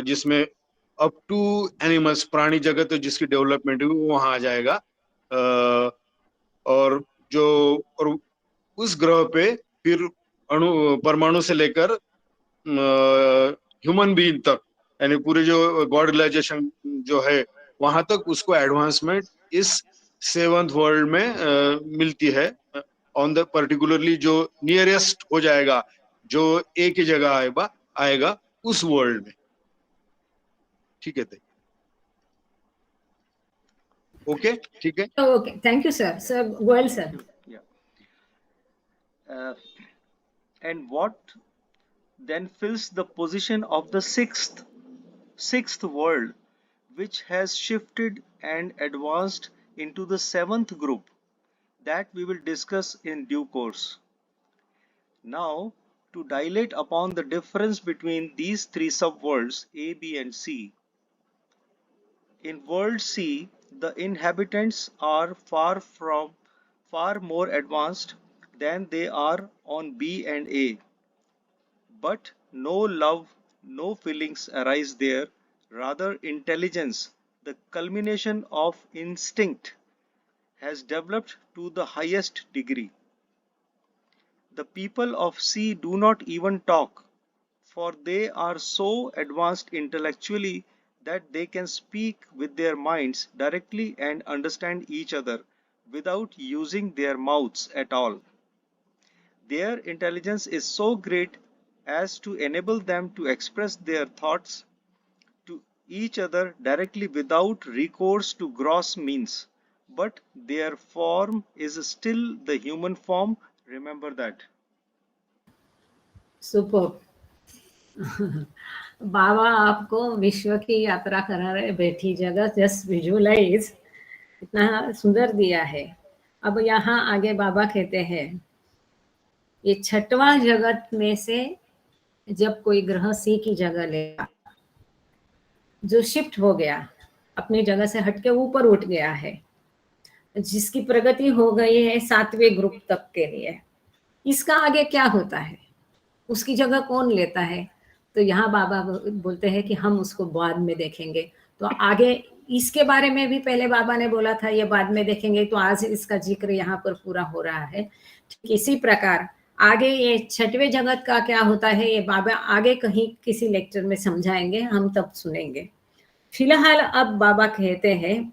Speaker 3: जिसमें अप टू एनिमल्स, प्राणी जगत जिसकी डेवलपमेंट है वो वहां आ जाएगा। और उस ग्रह पे फिर परमाणु से लेकर ह्यूमन बीइंग तक, यानी पूरे जो गॉड रियलाइजेशन जो है वहां तक उसको एडवांसमेंट इस 7th वर्ल्ड में मिलती है। ऑन द पर्टिकुलरली जो नियरेस्ट हो जाएगा, जो ए की जगह आएगा उस वर्ल्ड में। ठीक है, ओके, ठीक है।
Speaker 1: Okay, thank you sir. Sir Goyal sir.
Speaker 2: And what then fills the position of the sixth world, which has shifted and advanced into the 7th group, that we will discuss in due course. Now, to dilate upon the difference between these three subworlds A, B and C. In world C, the inhabitants are far more advanced than they are on B and A. But no love, no feelings arise there, rather intelligence, the culmination of instinct, has developed to the highest degree. The people of C do not even talk, for they are so advanced intellectually that they can speak with their minds directly and understand each other without using their mouths at all. Their intelligence is so great as to enable them to express their thoughts to each other directly without recourse to gross means. But their form is still the human form. Remember that.
Speaker 1: Super. बाबा आपको विश्व की यात्रा करा रहे, बैठी जगह जस्ट विजुअलाइज, इतना सुंदर दिया है। अब यहाँ आगे बाबा कहते हैं, ये 6वां जगत में से जब कोई ग्रह सी की जगह लेगा, जो शिफ्ट हो गया, अपनी जगह से हटके ऊपर उठ गया है, जिसकी प्रगति हो गई है 7वें ग्रुप तक के लिए, इसका आगे क्या होता है, उसकी जगह कौन लेता है? तो यहाँ बाबा बोलते हैं कि हम उसको बाद में देखेंगे। तो आगे इसके बारे में भी पहले बाबा ने बोला था ये बाद में देखेंगे, तो आज इसका जिक्र यहाँ पर पूरा हो रहा है। ठीक इसी प्रकार आगे ये 6वें जगत का क्या होता है, ये बाबा आगे कहीं किसी लेक्चर में समझाएंगे, हम तब सुनेंगे। फिलहाल अब बाबा कहते हैं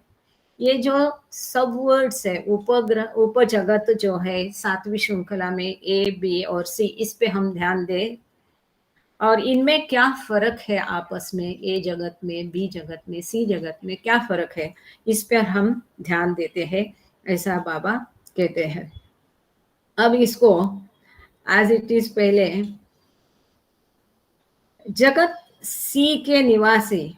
Speaker 1: ये जो सब वर्ड्स है, उपग्रह, उपजगत जो है 7वीं श्रृंखला में A, B और C, इस पे हम ध्यान दें और इनमें क्या फर्क है आपस में, A जगत में, B जगत में, C जगत में क्या फर्क है, इस पर हम ध्यान देते हैं, ऐसा बाबा कहते हैं। अब इसको एज इट इज, पहले जगत C के निवासी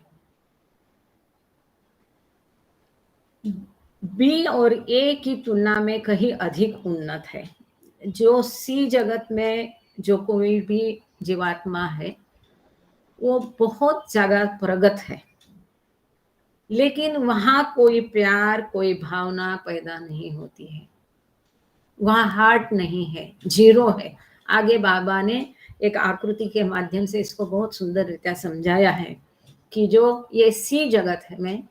Speaker 1: B और A की तुलना में कहीं अधिक उन्नत है। जो C जगत में जो कोई भी जीवात्मा है वो बहुत ज्यादा प्रगत है, लेकिन वहां कोई प्यार, कोई भावना पैदा नहीं होती है, वहां हार्ट नहीं है, जीरो है। आगे बाबा ने एक आकृति के माध्यम से इसको बहुत सुंदर रीत्या समझाया है कि जो ये C जगत है में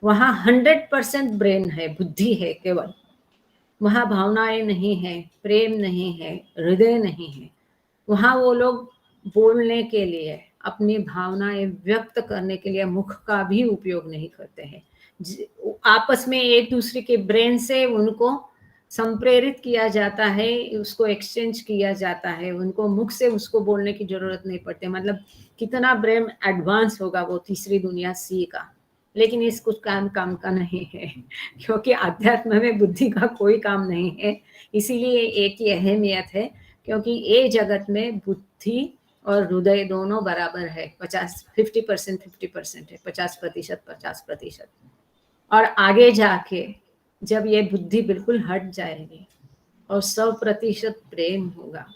Speaker 1: वहां 100% ब्रेन है, बुद्धि है केवल, वहां भावनाएं नहीं है, प्रेम नहीं है, हृदय नहीं है। वहां वो लोग बोलने के लिए, अपनी भावनाएं व्यक्त करने के लिए मुख का भी उपयोग नहीं करते हैं। आपस में एक दूसरे के ब्रेन से उनको संप्रेरित किया जाता है, उसको एक्सचेंज किया जाता है, उनको मुख से उसको बोलने की जरूरत नहीं पड़ती। मतलब कितना ब्रेन एडवांस होगा वो तीसरी दुनिया सी का, लेकिन इस कुछ काम का नहीं है, क्योंकि अध्यात्म में बुद्धि का कोई काम नहीं है। इसीलिए एक ही अहमियत है, क्योंकि ये जगत में बुद्धि और हृदय दोनों बराबर है। 50% है, 50%। और आगे जाके जब ये बुद्धि बिल्कुल हट जाएगी और 100% प्रेम होगा,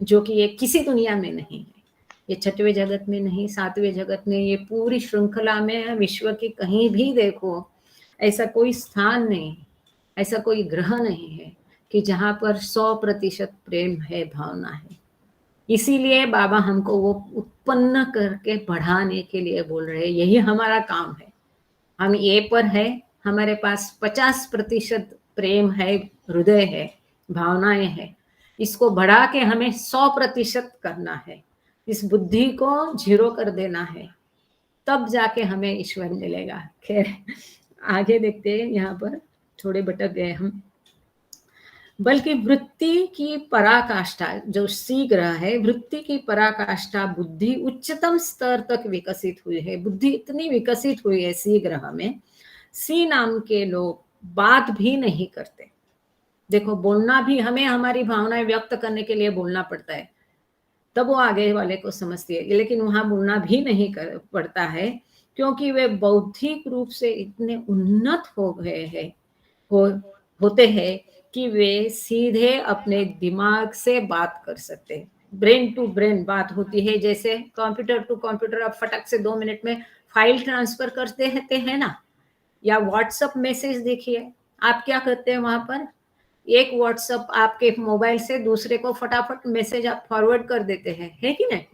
Speaker 1: जो कि ये किसी दुनिया में नहीं है, ये छठवें जगत में नहीं, सातवें जगत में, ये पूरी श्रृंखला में विश्व के कहीं भी देखो, ऐसा कोई स्थान नहीं, ऐसा कोई ग्रह नहीं है कि जहाँ पर 100% प्रेम है, भावना है। इसीलिए बाबा हमको वो उत्पन्न करके बढ़ाने के लिए बोल रहे हैं, यही हमारा काम है। हम ये पर है, हमारे पास 50% प्रेम है, हृदय है, भावनाएं है, इसको बढ़ा के हमें 100% करना है, इस बुद्धि को 0 कर देना है, तब जाके हमें ईश्वर मिलेगा। खैर आगे देखते हैं, यहाँ पर थोड़े भटक गए हम। बल्कि वृत्ति की पराकाष्ठा, जो सी ग्रह है, वृत्ति की पराकाष्ठा बुद्धि उच्चतम स्तर तक विकसित हुई है। बुद्धि इतनी विकसित हुई है सी ग्रह में, सी नाम के लोग बात भी नहीं करते। देखो, बोलना भी हमें हमारी भावनाएं व्यक्त करने के लिए बोलना पड़ता है, तब वो आगे वाले को समझती है, लेकिन वहां बोलना भी नहीं पड़ता है, क्योंकि वे बौद्धिक रूप से इतने उन्नत हो गए हैं, होते हैं कि वे सीधे अपने दिमाग से बात कर सकते हैं। ब्रेन टू ब्रेन बात होती है, जैसे कंप्यूटर टू कंप्यूटर आप फटक से 2 मिनट में फाइल ट्रांसफर करते हैं ना, या व्हाट्सएप मैसेज देखिए, आप क्या करते हैं वहां पर, एक व्हाट्सएप आपके मोबाइल से दूसरे को फटाफट मैसेज आप फॉरवर्ड कर देते हैं, है कि नहीं?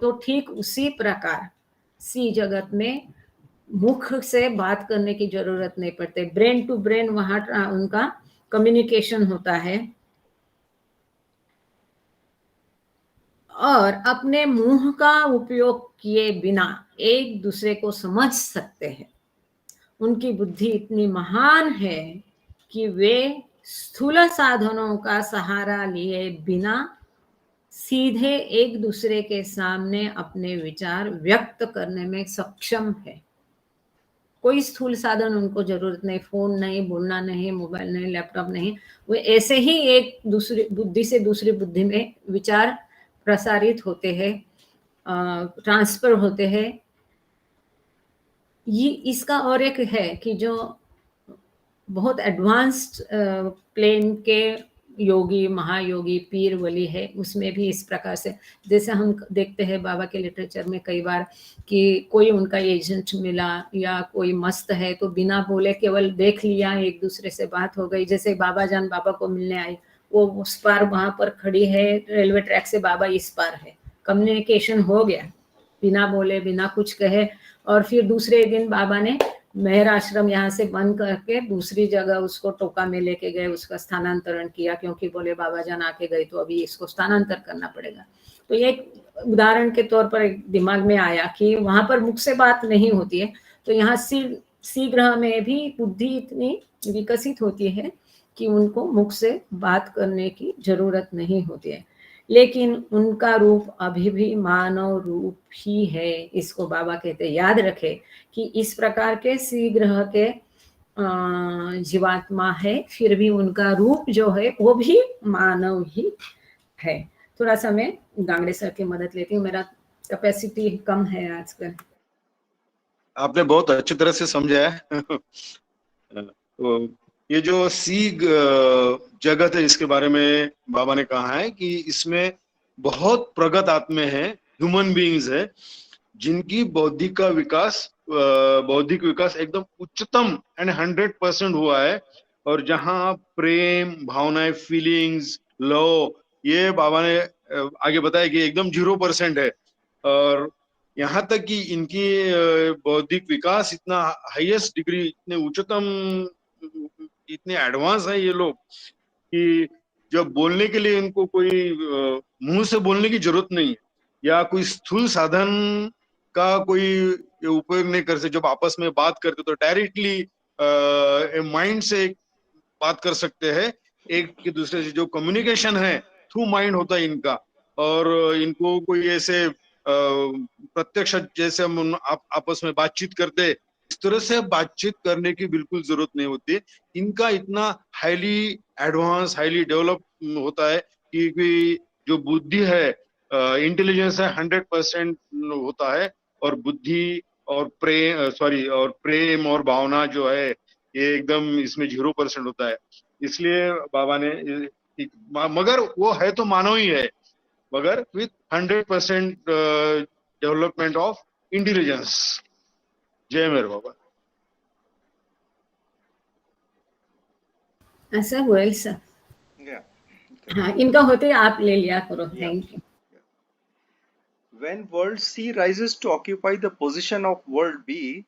Speaker 1: तो ठीक उसी प्रकार सी जगत में मुख से बात करने की जरूरत नहीं पड़ती, ब्रेन टू ब्रेन वहां उनका कम्युनिकेशन होता है, और अपने मुंह का उपयोग किए बिना एक दूसरे को समझ सकते हैं। उनकी बुद्धि इतनी महान है कि वे स्थूल साधनों का सहारा लिए बिना सीधे एक दूसरे के सामने अपने विचार व्यक्त करने में सक्षम है। कोई स्थूल साधन उनको जरूरत नहीं, फोन नहीं, बोलना नहीं, मोबाइल नहीं, लैपटॉप नहीं, वो ऐसे ही एक दूसरी बुद्धि से दूसरी बुद्धि में विचार प्रसारित होते हैं, ट्रांसफर होते हैं। ये इसका और एक है कि जो बहुत एडवांस्ड प्लेन के योगी, महायोगी, पीर वली है, उसमें भी इस प्रकार से, जैसे हम देखते हैं बाबा के लिटरेचर में कई बार कि कोई उनका एजेंट मिला या कोई मस्त है तो बिना बोले केवल देख लिया, एक दूसरे से बात हो गई। जैसे बाबा जान बाबा को मिलने आई, वो उस पार वहां पर खड़ी है रेलवे ट्रैक से, बाबा इस पार है, कम्युनिकेशन हो गया बिना बोले, बिना कुछ कहे। और फिर दूसरे दिन बाबा ने मेहर आश्रम यहाँ से बंद करके दूसरी जगह उसको टोका में लेके गए, उसका स्थानांतरण किया, क्योंकि बोले बाबा जान आके गए तो अभी इसको स्थानांतर करना पड़ेगा। तो ये उदाहरण के तौर पर एक दिमाग में आया कि वहां पर मुख से बात नहीं होती है, तो यहाँ सी ग्रह में भी बुद्धि इतनी विकसित होती है कि उनको मुख से बात करने की जरूरत नहीं होती है, लेकिन उनका रूप अभी भी मानव रूप ही है। इसको बाबा कहते हैं, याद रखे कि इस प्रकार के सी ग्रह के जीवात्मा है, फिर भी उनका रूप जो है वो भी मानव ही है। थोड़ा सा मैं गांगड़े सर की मदद लेती हूँ, मेरा कैपेसिटी कम है आजकल।
Speaker 3: आपने बहुत अच्छी तरह से समझा है। तो ये जो सी जगत है, इसके बारे में बाबा ने कहा है कि इसमें बहुत प्रगत आत्मे हैं, ह्यूमन बीइंग्स है, जिनकी बौद्धिक विकास एकदम उच्चतम एंड 100% हुआ है। और जहां प्रेम, भावनाएं, फीलिंग्स, लव, ये बाबा ने आगे बताया कि एकदम 0% है। और यहाँ तक कि इनकी बौद्धिक विकास इतना हाईएस्ट डिग्री, इतने उच्चतम, इतने एडवांस है ये लोग कि जब बोलने के लिए इनको कोई मुंह से बोलने की जरूरत नहीं है, या कोई स्थूल साधन का कोई उपयोग नहीं कर सकते। जब आपस में बात करते तो डायरेक्टली माइंड से बात कर सकते हैं, एक के दूसरे से जो कम्युनिकेशन है थ्रू माइंड होता है इनका। और इनको कोई ऐसे प्रत्यक्ष जैसे हम आपस में बातचीत करते, इस तरह से बातचीत करने की बिल्कुल जरूरत नहीं होती। इनका इतना हाईली एडवांस, हाईली डेवलप होता है कि जो बुद्धि है, इंटेलिजेंस है 100% होता है। और बुद्धि और प्रेम और भावना जो है ये एकदम इसमें 0% होता है। इसलिए बाबा ने मगर वो है तो मानव ही है, मगर विथ 100% डेवलपमेंट ऑफ इंटेलिजेंस। जय मेरे बाबा।
Speaker 1: ऐसा हुआ सर।
Speaker 2: Yeah.
Speaker 1: हाँ, इनका होते आप ले लिया करो। Thank you.
Speaker 2: When world C rises to occupy the position of world B,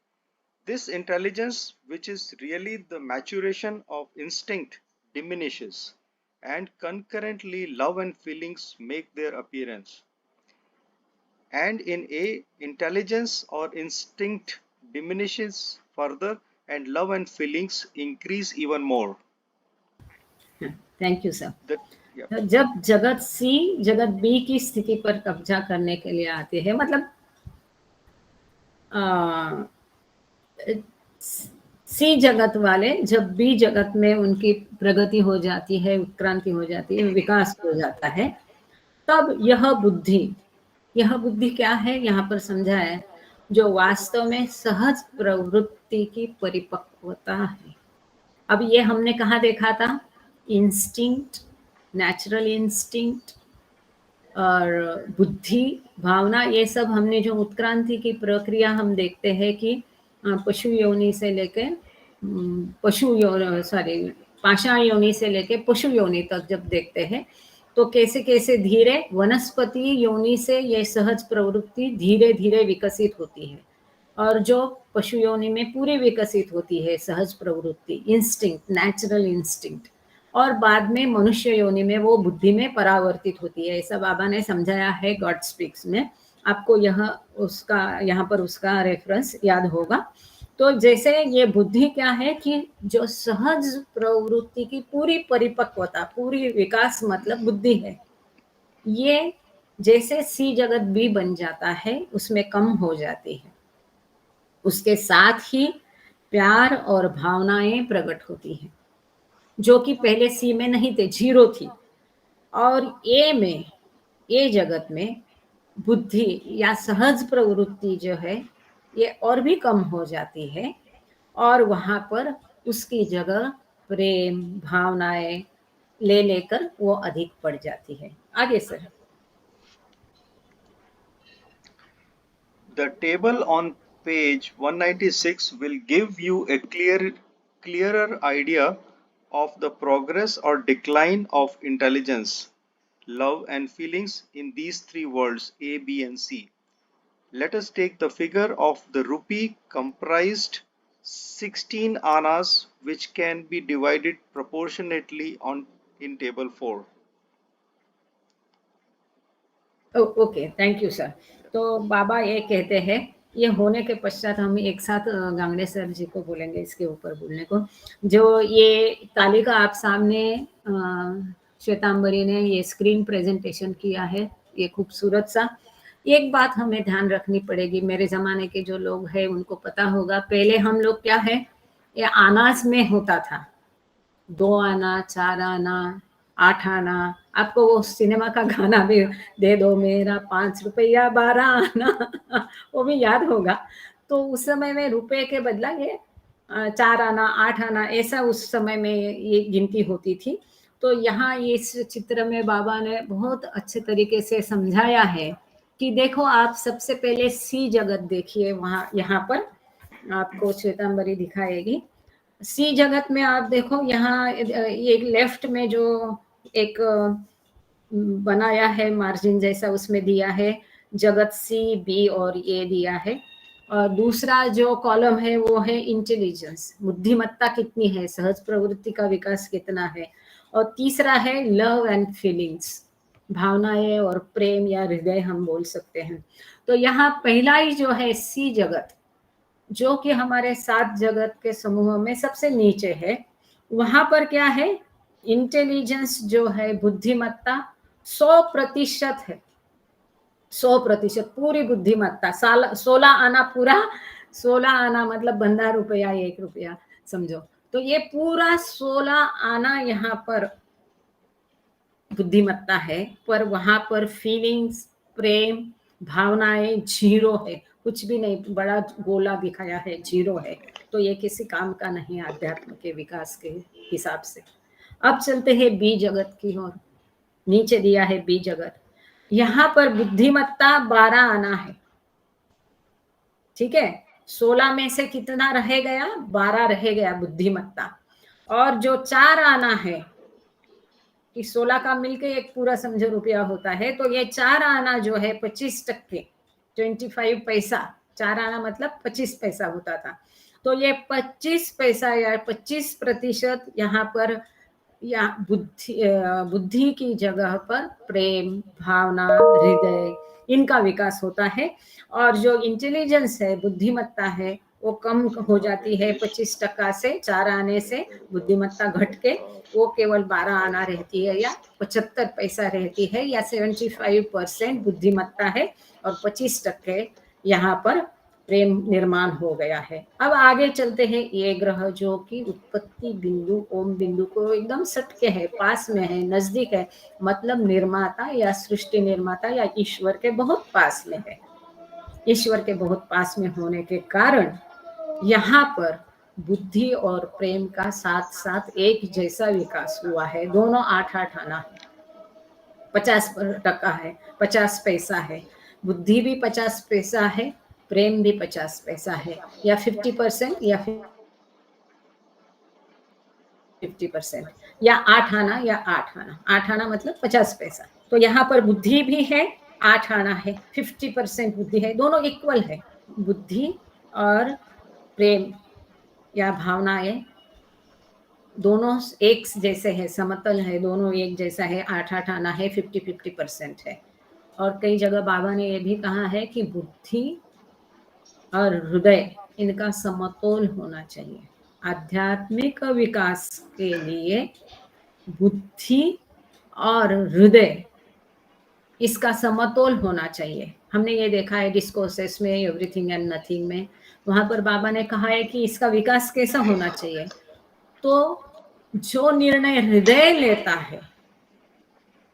Speaker 2: this intelligence, which is really the maturation of instinct, diminishes, and concurrently love and feelings make their appearance. And in A, intelligence or instinct diminishes further and love and feelings increase even more.
Speaker 1: Thank you sir.
Speaker 2: Yeah.
Speaker 1: जब जगत सी जगत बी की स्थिति पर कब्जा करने के लिए आते हैं, मतलब सी जगत वाले जब बी जगत में उनकी प्रगति हो जाती है, उत्क्रांति हो जाती है, विकास हो जाता है, तब यह बुद्धि क्या है यहाँ पर समझा है, जो वास्तव में सहज प्रवृत्ति की परिपक्वता है। अब ये हमने कहाँ देखा था? इंस्टिंक्ट, नेचुरल इंस्टिंक्ट और बुद्धि, भावना, ये सब हमने जो उत्क्रांति की प्रक्रिया हम देखते हैं कि पशु योनि से लेके पाषाण योनि से लेके पशु योनि तक जब देखते हैं तो कैसे कैसे धीरे वनस्पति योनि से ये सहज प्रवृत्ति धीरे धीरे विकसित होती है, और जो पशु योनि में पूरी विकसित होती है सहज प्रवृत्ति, इंस्टिंक्ट, नेचुरल इंस्टिंक्ट, और बाद में मनुष्य योनि में वो बुद्धि में परावर्तित होती है। ऐसा बाबा ने समझाया है गॉड स्पीक्स में। आपको यहाँ पर उसका रेफरेंस याद होगा। तो जैसे ये बुद्धि क्या है कि जो सहज प्रवृत्ति की पूरी परिपक्वता, पूरी विकास मतलब बुद्धि है, ये जैसे सी जगत बी बन जाता है उसमें कम हो जाती है। उसके साथ ही प्यार और भावनाएं प्रकट होती हैं जो कि पहले सी में नहीं थे, 0 थी। और ए जगत में बुद्धि या सहज प्रवृत्ति जो है ये और भी कम हो जाती है, और वहां पर उसकी जगह प्रेम, भावनाएं लेकर वो अधिक बढ़ जाती है। आगे sir.
Speaker 2: The table on page 196 will give you a clearer idea of the progress or decline of intelligence, love and feelings in these three worlds A, B and C. Let us take the figure of the rupee comprised 16 annas which can be divided proportionately in table 4.
Speaker 1: Okay, thank you sir. तो बाबा ये कहते हैं, ये होने के पश्चात हम एक साथ गांगड़े सर जी को बोलेंगे इसके ऊपर बोलने को। जो ये तालिका आप सामने श्वेतांबरी ने ये स्क्रीन प्रेजेंटेशन किया है, ये खूबसूरत सा। एक बात हमें ध्यान रखनी पड़ेगी, मेरे ज़माने के जो लोग हैं उनको पता होगा, पहले हम लोग क्या है, ये आनास में होता था, 2 आना, 4 आना, 8 आना। आपको वो सिनेमा का गाना भी, दे दो मेरा 5 रुपया 12 आना, वो भी याद होगा। तो उस समय में रुपए के बदला ये 4 आना, 8 आना, ऐसा उस समय में ये गिनती होती थी। तो यहाँ इस चित्र में बाबा ने बहुत अच्छे तरीके से समझाया है कि देखो, आप सबसे पहले सी जगत देखिए, वहाँ यहाँ पर आपको श्वेतांबरी दिखाएगी। सी जगत में आप देखो, यहाँ एक लेफ्ट में जो एक बनाया है मार्जिन जैसा, उसमें दिया है जगत सी, बी और ए दिया है। और दूसरा जो कॉलम है वो है इंटेलिजेंस, बुद्धिमत्ता कितनी है, सहज प्रवृत्ति का विकास कितना है। और तीसरा है लव एंड फीलिंग्स, भावनाएं और प्रेम या हृदय हम बोल सकते हैं। तो यहाँ पहला ही जो है सी जगत, जो कि हमारे 7 जगत के समूह में सबसे नीचे है, वहां पर क्या है, इंटेलिजेंस जो है, बुद्धिमत्ता 100% है। 100% पूरी बुद्धिमत्ता, 16 आना पूरा, 16 आना मतलब बंधा रुपया 1 रुपया समझो। तो ये पूरा 16 आना यहाँ पर बुद्धिमत्ता है, पर वहां पर फीलिंग्स, प्रेम, भावनाएं जीरो है, कुछ भी नहीं, बड़ा गोला दिखाया है, जीरो है। तो ये किसी काम का नहीं आध्यात्म के विकास के हिसाब से। अब चलते हैं बी जगत की ओर। नीचे दिया है बी जगत, यहाँ पर बुद्धिमत्ता 12 आना है, ठीक है। 16 में से कितना रह गया, 12 रह गया बुद्धिमत्ता। और जो 4 आना है कि 16 का मिलके एक पूरा समझो रुपया होता है, तो ये 4 आना जो है 25%, 25 पैसा, 4 आना मतलब 25 पैसा होता था। तो ये 25 पैसा या 25% यहाँ पर या बुद्धि की जगह पर प्रेम, भावना, हृदय, इनका विकास होता है। और जो इंटेलिजेंस है, बुद्धिमत्ता है, वो कम हो जाती है 25% से, 4 आने से बुद्धिमत्ता घट के वो केवल 12 आना रहती है या 75 पैसा रहती है, या 75% बुद्धिमत्ता है और 25% यहाँ पर प्रेम निर्माण हो गया है। अब आगे चलते हैं, ये ग्रह जो कि उत्पत्ति बिंदु ओम बिंदु को एकदम सटके है, पास में है, नजदीक है, मतलब निर्माता या सृष्टि निर्माता या ईश्वर के बहुत पास में है। ईश्वर के बहुत पास में होने के कारण यहाँ पर बुद्धि और प्रेम का साथ साथ एक जैसा विकास हुआ है। दोनों 8-8 आना है, 50% है, 50 पैसा है, बुद्धि भी 50 पैसा है, प्रेम भी 50 पैसा है, या 50% या 50%, या 8 आना या 8 आना, 8 आना मतलब 50 पैसा। तो यहाँ पर बुद्धि भी है, 8 आना है, 50% बुद्धि है, दोनों इक्वल है। बुद्धि और प्रेम या भावनाएं दोनों एक जैसे है, समतल है, दोनों एक जैसा है, 8-8 आना है, 50-50% है। और कई जगह बाबा ने ये भी कहा है कि बुद्धि और हृदय इनका समतोल होना चाहिए। आध्यात्मिक विकास के लिए बुद्धि और हृदय इसका समतोल होना चाहिए। हमने ये देखा है डिस्कोर्सेस में, एवरीथिंग एंड नथिंग में, वहां पर बाबा ने कहा है कि इसका विकास कैसा होना चाहिए। तो जो निर्णय हृदय लेता है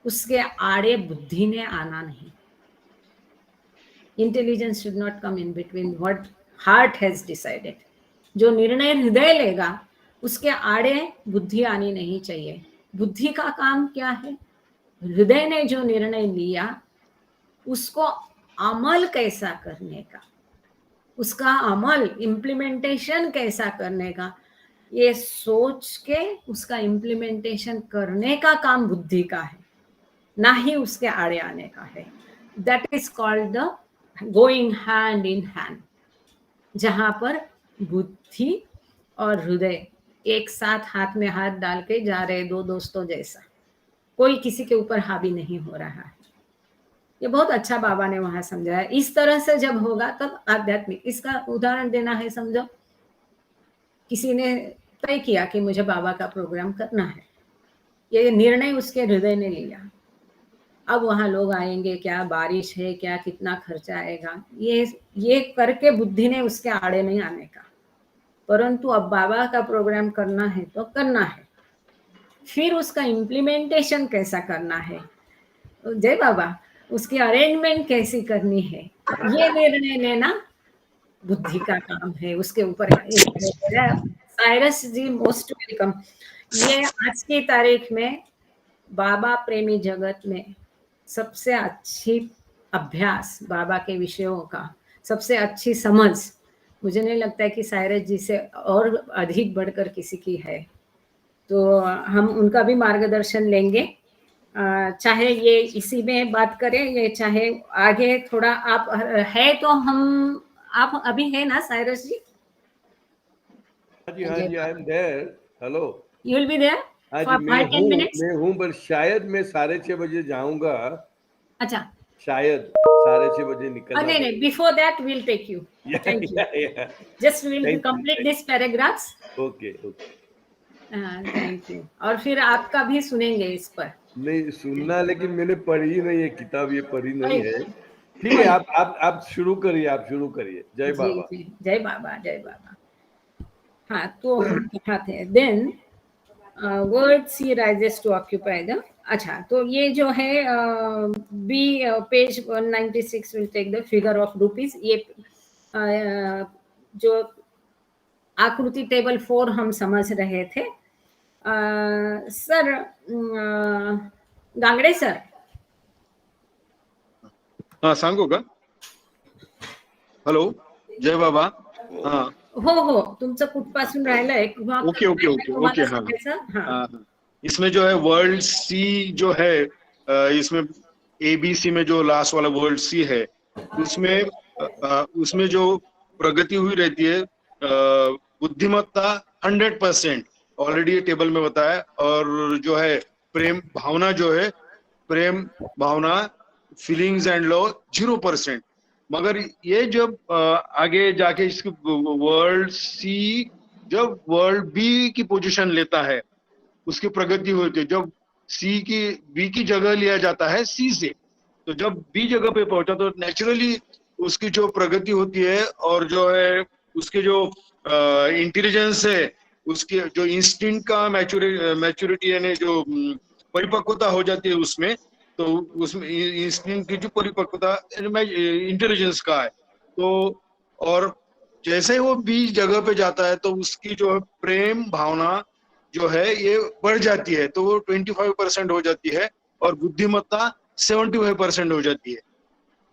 Speaker 1: उसके आड़े बुद्धि ने आना नहीं। Intelligence should not come in between what heart has decided. जो निर्णय हृदय लेगा उसके आड़े बुद्धि आनी नहीं चाहिए। बुद्धि का काम क्या है, हृदय ने जो निर्णय लिया उसको अमल कैसा करने का, उसका अमल इम्प्लीमेंटेशन कैसा करने का, ये सोच के उसका इम्प्लीमेंटेशन करने का काम बुद्धि का है, ना ही उसके आड़े आने का है। That is called the going hand in hand, जहां पर बुद्धि और हृदय एक साथ हाथ में हाथ डाल के जा रहे, दो दोस्तों जैसा, कोई किसी के ऊपर हावी नहीं हो रहा है। ये बहुत अच्छा बाबा ने वहां समझाया। इस तरह से जब होगा तब आध्यात्मिक। इसका उदाहरण देना है, समझो किसी ने तय किया कि मुझे बाबा का प्रोग्राम करना है, ये निर्णय उसके हृदय ने लिया। अब वहां लोग आएंगे क्या, बारिश है क्या, कितना खर्चा आएगा, ये करके बुद्धि ने उसके आड़े नहीं आने का। परंतु अब बाबा का प्रोग्राम करना है तो करना है, फिर उसका इम्प्लीमेंटेशन कैसा करना है, जय बाबा, उसकी अरेंजमेंट कैसी करनी है, ये निर्णय लेना बुद्धि का काम है। उसके ऊपर साइरस जी मोस्ट वेलकम। ये आज की तारीख में बाबा प्रेमी जगत में सबसे अच्छी अभ्यास बाबा के विषयों का, सबसे अच्छी समझ मुझे नहीं लगता है कि साइरस जी से और अधिक बढ़कर किसी की है। तो हम उनका भी मार्गदर्शन लेंगे, चाहे ये इसी में बात करें, ये चाहे आगे थोड़ा आप है तो हम, आप अभी है ना साइरस जी?
Speaker 4: हाँ जी, I am there. Hello,
Speaker 1: you will be there?
Speaker 4: आज
Speaker 1: For 5-10 minutes?
Speaker 4: मैं हूँ पर शायद मैं 6:30 बजे जाऊंगा,
Speaker 1: अच्छा,
Speaker 4: शायद 6:30 बजे निकलना
Speaker 1: नहीं,
Speaker 4: पड़ेगा।
Speaker 1: before that we'll take you.
Speaker 4: Yeah,
Speaker 1: Thank you.
Speaker 4: yeah, yeah.
Speaker 1: Just we'll
Speaker 4: Thank you,
Speaker 1: complete
Speaker 4: thank
Speaker 1: this paragraphs.
Speaker 4: Okay okay.
Speaker 1: Thank you. और फिर आपका भी सुनेंगे इस पर।
Speaker 4: नहीं सुनना, लेकिन मैंने पढ़ी नहीं है किताब, ये पढ़ी नहीं है। ठीक है,
Speaker 1: कोई-
Speaker 4: आप शुरू करिए, आप शुरू करिए। जय
Speaker 1: जी
Speaker 4: बाबा।
Speaker 1: जी, जय बाबा, जय बाबा। हाँ, तो हम कहा थे then word sea rises to occupy the. अच्छा, तो ये जो है be page 196 will take the figure of rupees. ये जो आकृति टेबल 4 हम समझ रहे थे। सर गांगडे सर,
Speaker 3: हा सांगू का? हॅलो, जय बाबा. हा,
Speaker 1: हो तुमचं कुठपासून राहिलंय किंवा
Speaker 3: ओके ओके ओके ओके.
Speaker 1: तुम्हाला
Speaker 3: हाँ
Speaker 1: सांगायचं? हाँ,
Speaker 3: हाँ, इसमें जो है वर्ल्ड सी जो है, इसमें ABC में जो लास्ट वाला वर्ल्ड सी है, उसमें जो प्रगति हुई रहती है, बुद्धिमत्ता 100% ऑलरेडी ये टेबल में बताया, और जो है प्रेम भावना, जो है प्रेम भावना, फीलिंग्स एंड लव 0%. मगर ये जब आगे जाके इसकी वर्ल्ड सी जब वर्ल्ड बी की पोजीशन लेता है, उसकी प्रगति होती है। जब बी की जगह लिया जाता है सी से, तो जब बी जगह पे पहुंचा तो नेचुरली उसकी जो प्रगति होती है, और जो है उसके जो इंटेलिजेंस है, उसके जो इंस्टिंक्ट का मैच्योरिटी यानी जो परिपक्वता हो जाती है उसमें, तो उसमें इंस्टिंक्ट की जो परिपक्वता इंटेलिजेंस का है, तो और जैसे ही वो बी जगह पे जाता है तो उसकी जो है प्रेम भावना जो है ये बढ़ जाती है, तो वो 25% हो जाती है, और बुद्धिमत्ता 75% हो जाती है।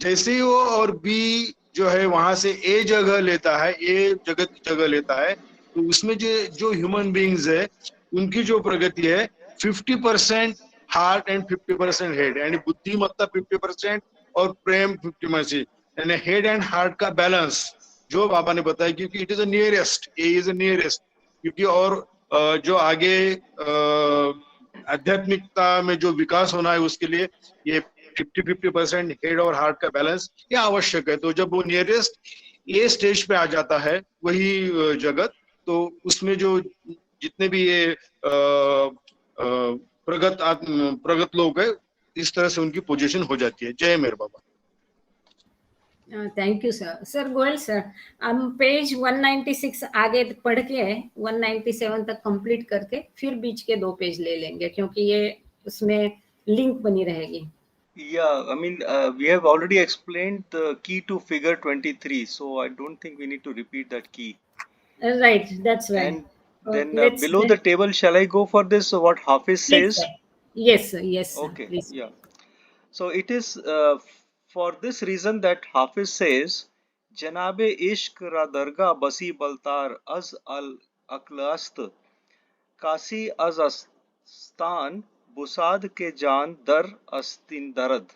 Speaker 3: जैसे ही वो और बी जो है वहां से ए जगह लेता है, ए जगह लेता है, तो उसमें जो ह्यूमन बीइंग्स है उनकी जो प्रगति है 50% हार्ट एंड 50% हेड, यानी बुद्धिमत्ता 50% और प्रेम 50%, यानी हेड एंड हार्ट का बैलेंस जो बाबा ने बताया, क्योंकि it is a nearest, A is a nearest, क्योंकि और जो आगे आध्यात्मिकता में जो विकास होना है उसके लिए ये 50-50% हेड और हार्ट का बैलेंस ये आवश्यक है। तो जब वो नियरेस्ट ये स्टेज पे आ जाता है वही जगत, तो उसमें जो जितने भी ये प्रगत लोग है, इस तरह से उनकी पोजीशन हो जाती है। जय मेरे बाबा।
Speaker 1: Thank you sir. Sir Goyal sir, हम पेज 196 आगे पढ़ के 197 तक कंप्लीट करके फिर बीच के 2 पेज ले लेंगे, क्योंकि ये उसमें लिंक बनी रहेगी।
Speaker 2: Yeah, I mean, we have already explained the key to figure 23, so I don't think we need to repeat that key.
Speaker 1: Right, that's right.
Speaker 2: And then
Speaker 1: Let's
Speaker 2: below the table, shall I go for this, what Hafiz
Speaker 1: please,
Speaker 2: says?
Speaker 1: sir. Yes sir, yes sir,
Speaker 2: Okay,
Speaker 1: please.
Speaker 2: yeah. So it is for this reason that Hafiz says, Janabe ishq ra darga basi baltar az al aklast kasi az astan busad ke jaan dar astin darad.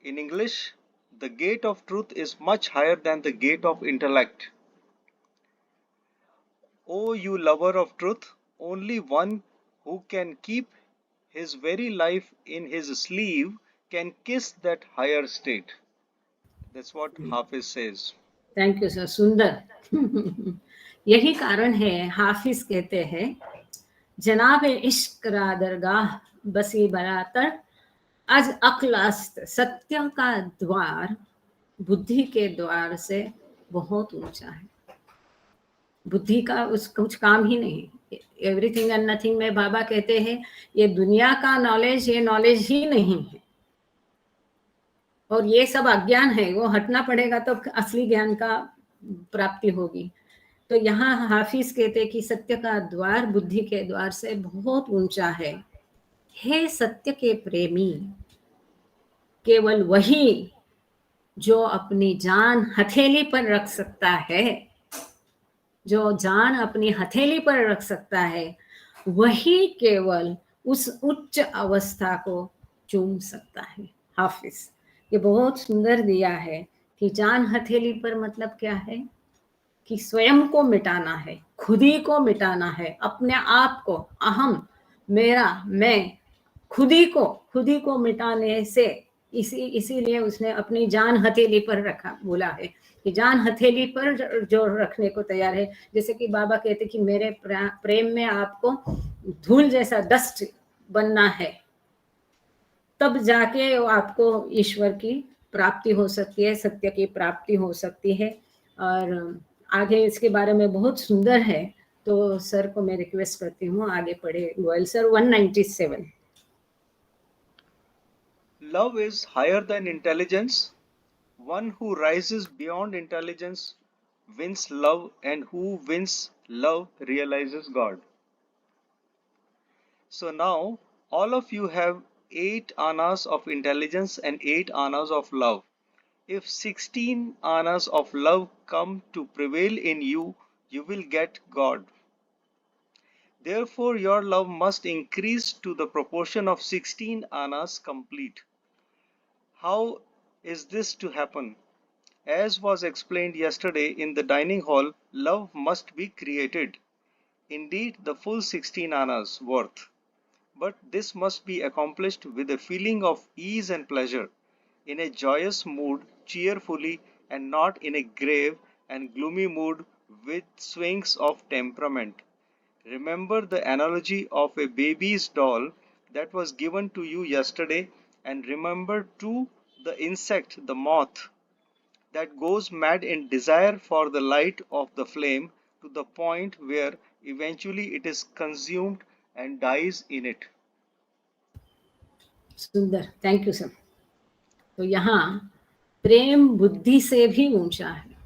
Speaker 2: In English, the gate of truth is much higher than the gate of intellect. O you lover of truth, only one who can keep his very life in his sleeve can kiss that higher state. That's what Hafiz says.
Speaker 1: Thank you sir, सुंदर। यही कारण है हाफिज कहते हैं, जनाब इश्क रा दरगाह बसी बरातर आज अक्लास्त, सत्य का द्वार बुद्धि के द्वार से बहुत ऊंचा है। बुद्धि का उस कुछ काम ही नहीं। एवरीथिंग एंड नथिंग में बाबा कहते हैं ये दुनिया का नॉलेज, ये नॉलेज ही नहीं है, और ये सब अज्ञान है, वो हटना पड़ेगा तो असली ज्ञान का प्राप्ति होगी। तो यहाँ हाफिज कहते कि सत्य का द्वार बुद्धि के द्वार से बहुत ऊंचा है। हे सत्य के प्रेमी, केवल वही जो अपनी जान हथेली पर रख सकता है, जो जान अपनी हथेली पर रख सकता है, वही केवल उस उच्च अवस्था को चूम सकता है। हाफिज ये बहुत सुंदर दिया है कि जान हथेली पर मतलब क्या है कि स्वयं को मिटाना है, खुद ही को मिटाना है, अपने आप को, अहम मैं खुद ही को मिटाने से, इसीलिए उसने अपनी जान हथेली पर रखा, बोला है कि जान हथेली पर जो रखने को तैयार है। जैसे कि बाबा कहते कि मेरे प्रेम में आपको धूल जैसा डस्ट बनना है, तब जाके आपको ईश्वर की प्राप्ति हो सकती है, सत्य की प्राप्ति हो सकती है। और आगे इसके बारे में बहुत सुंदर है, तो सर को मैं रिक्वेस्ट करती हूँ आगे पढ़े। Goyal sir 197।
Speaker 2: Love is higher than intelligence. One who rises beyond intelligence wins love, and who wins love realizes God. So now all of you have 8 annas of intelligence and 8 annas of love. If 16 annas of love come to prevail in you, you will get God. Therefore your love must increase to the proportion of 16 annas complete. How is this to happen? As was explained yesterday in the dining hall, love must be created. Indeed, the full 16 annas worth. But this must be accomplished with a feeling of ease and pleasure, in a joyous mood, cheerfully, and not in a grave and gloomy mood with swings of temperament. Remember the analogy of a baby's doll that was given to you yesterday, and remember too the insect, the moth, that goes mad in desire for the light of the flame to the point where eventually it is consumed and dies in it.
Speaker 1: सुंदर, थैंक यू सर। तो यहाँ प्रेम बुद्धि से भी ऊंचा है।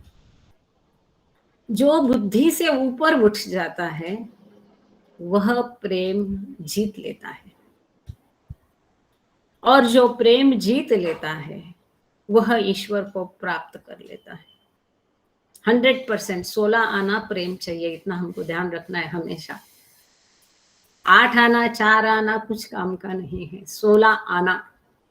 Speaker 1: जो बुद्धि से ऊपर उठ जाता है वह प्रेम जीत लेता है, और जो प्रेम जीत लेता है वह ईश्वर को प्राप्त कर लेता है। 100%। 16 आना प्रेम चाहिए, इतना हमको ध्यान रखना है हमेशा। 8 आना 4 आना कुछ काम का नहीं है। 16 आना,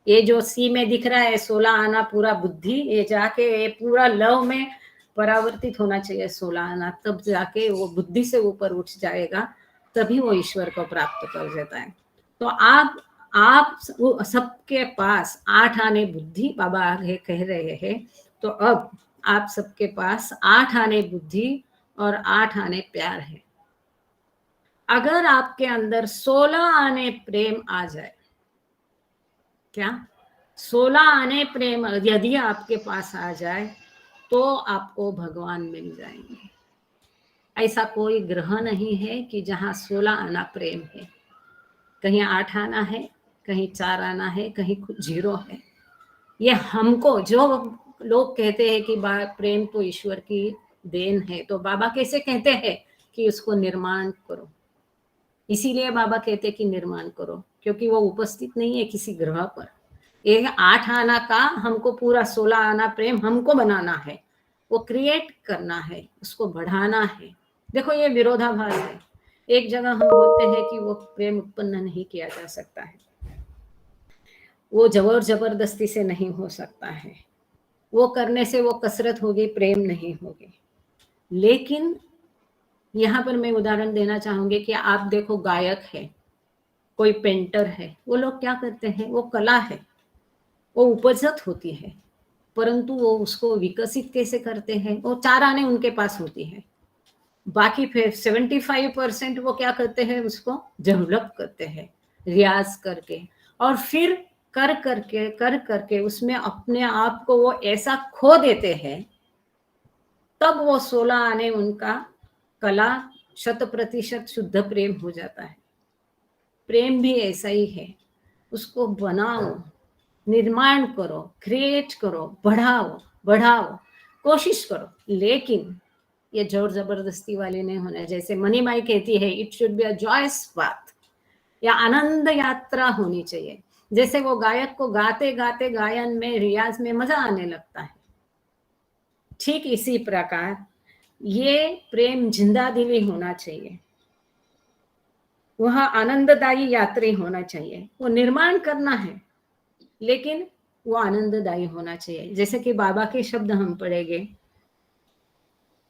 Speaker 1: ये जो सी में दिख रहा है 16 आना पूरा बुद्धि, ये जाके ये पूरा लव में परावर्तित होना चाहिए 16 आना, तब जाके वो बुद्धि से ऊपर उठ जाएगा, तभी वो ईश्वर को प्राप्त कर देता है। तो आप सबके पास 8 आने बुद्धि, बाबा आगे कह रहे हैं, तो अब आप सबके पास 8 आने बुद्धि और 8 आने प्यार है। अगर आपके अंदर 16 आने प्रेम आ जाए, क्या 16 आने प्रेम यदि आपके पास आ जाए तो आपको भगवान मिल जाएंगे। ऐसा कोई ग्रह नहीं है कि जहाँ 16 आना प्रेम है। कहीं 8 आना है, कहीं 4 आना है, कहीं कुछ 0 है। ये हमको, जो लोग कहते हैं कि प्रेम तो ईश्वर की देन है, तो बाबा कैसे कहते हैं कि उसको निर्माण करो। इसीलिए बाबा कहते कि निर्माण करो, क्योंकि वो उपस्थित नहीं है किसी ग्रह पर। ये 8 आना का हमको पूरा 16 आना प्रेम हमको बनाना है, वो क्रिएट करना है, उसको बढ़ाना है। देखो ये विरोधाभास है। एक जगह हम बोलते हैं कि वो प्रेम उत्पन्न नहीं किया जा सकता है, वो जबरदस्ती से नहीं हो सकता है, वो करने से वो कसरत होगी, प्रेम नहीं होगी। लेकिन यहाँ पर मैं उदाहरण देना चाहूंगी कि आप देखो गायक है, कोई पेंटर है, वो लोग क्या करते हैं, वो कला है, वो उपजत होती है, परंतु वो उसको विकसित कैसे करते हैं, वो 4 आने उनके पास होती है। बाकी फिर 75% वो क्या करते हैं, उसको डेवलप करते हैं रियाज करके, और फिर कर करके उसमें अपने आप को वो ऐसा खो देते हैं, तब वो 16 आने उनका कला 100% शुद्ध प्रेम हो जाता है। प्रेम भी ऐसा ही है, उसको बनाओ, निर्माण करो, क्रिएट करो, बढ़ाओ, कोशिश करो, लेकिन ये जोर जबरदस्ती वाली नहीं होना। जैसे मनी माई कहती है, it should be a joyous path, या आनंद यात्रा होनी चाहिए। जैसे वो गायक को गाते गाते गायन में, रियाज में मजा आने लगता है, ठीक इसी प्रकार ये प्रेम जिंदादिली होना चाहिए, वह आनंददायी यात्री होना चाहिए। वो निर्माण करना है, लेकिन वो आनंददायी होना चाहिए। जैसे कि बाबा के शब्द हम पढ़ेंगे,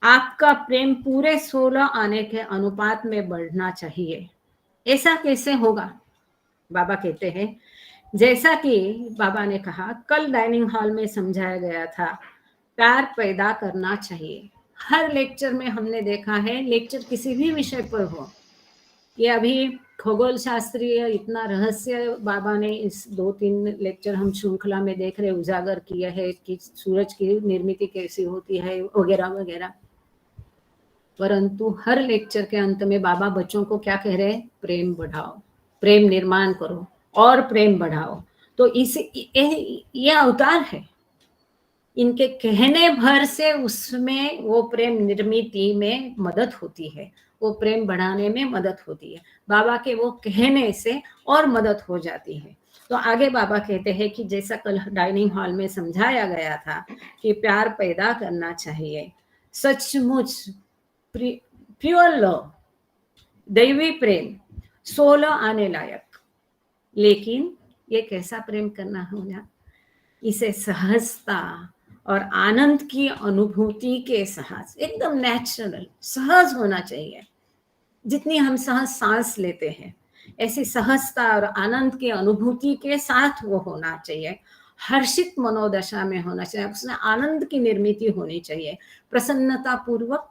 Speaker 1: आपका प्रेम पूरे 16 आने के अनुपात में बढ़ना चाहिए। ऐसा कैसे होगा? बाबा कहते हैं, जैसा कि बाबा ने कहा कल डाइनिंग हॉल में समझाया गया था, प्यार पैदा करना चाहिए। हर लेक्चर में हमने देखा है, लेक्चर किसी भी विषय पर हो, ये अभी खगोल शास्त्रीय इतना रहस्य बाबा ने इस 2-3 लेक्चर हम श्रृंखला में देख रहे, उजागर किया है कि सूरज की निर्मिति कैसी होती है वगैरह वगैरह। परंतु हर लेक्चर के अंत में बाबा बच्चों को क्या कह रहे हैं? प्रेम बढ़ाओ, प्रेम निर्माण करो और प्रेम बढ़ाओ। तो ये अवतार है, इनके कहने भर से उसमें वो प्रेम निर्मिति में मदद होती है, वो प्रेम बढ़ाने में मदद होती है। बाबा के वो कहने से और मदद हो जाती है। तो आगे बाबा कहते हैं कि जैसा कल डाइनिंग हॉल में समझाया गया था कि प्यार पैदा करना चाहिए, सचमुच प्योर लव, दैवी प्रेम, 16 आने लायक। लेकिन ये कैसा प्रेम करना होगा? इसे सहजता और आनंद की अनुभूति के साथ एकदम नेचुरल सहज होना चाहिए। जितनी हम सहज सांस लेते हैं, ऐसी सहजता और आनंद की अनुभूति के साथ वो होना चाहिए। हर्षित मनोदशा में होना चाहिए, उसमें आनंद की निर्मिति होनी चाहिए। प्रसन्नता पूर्वक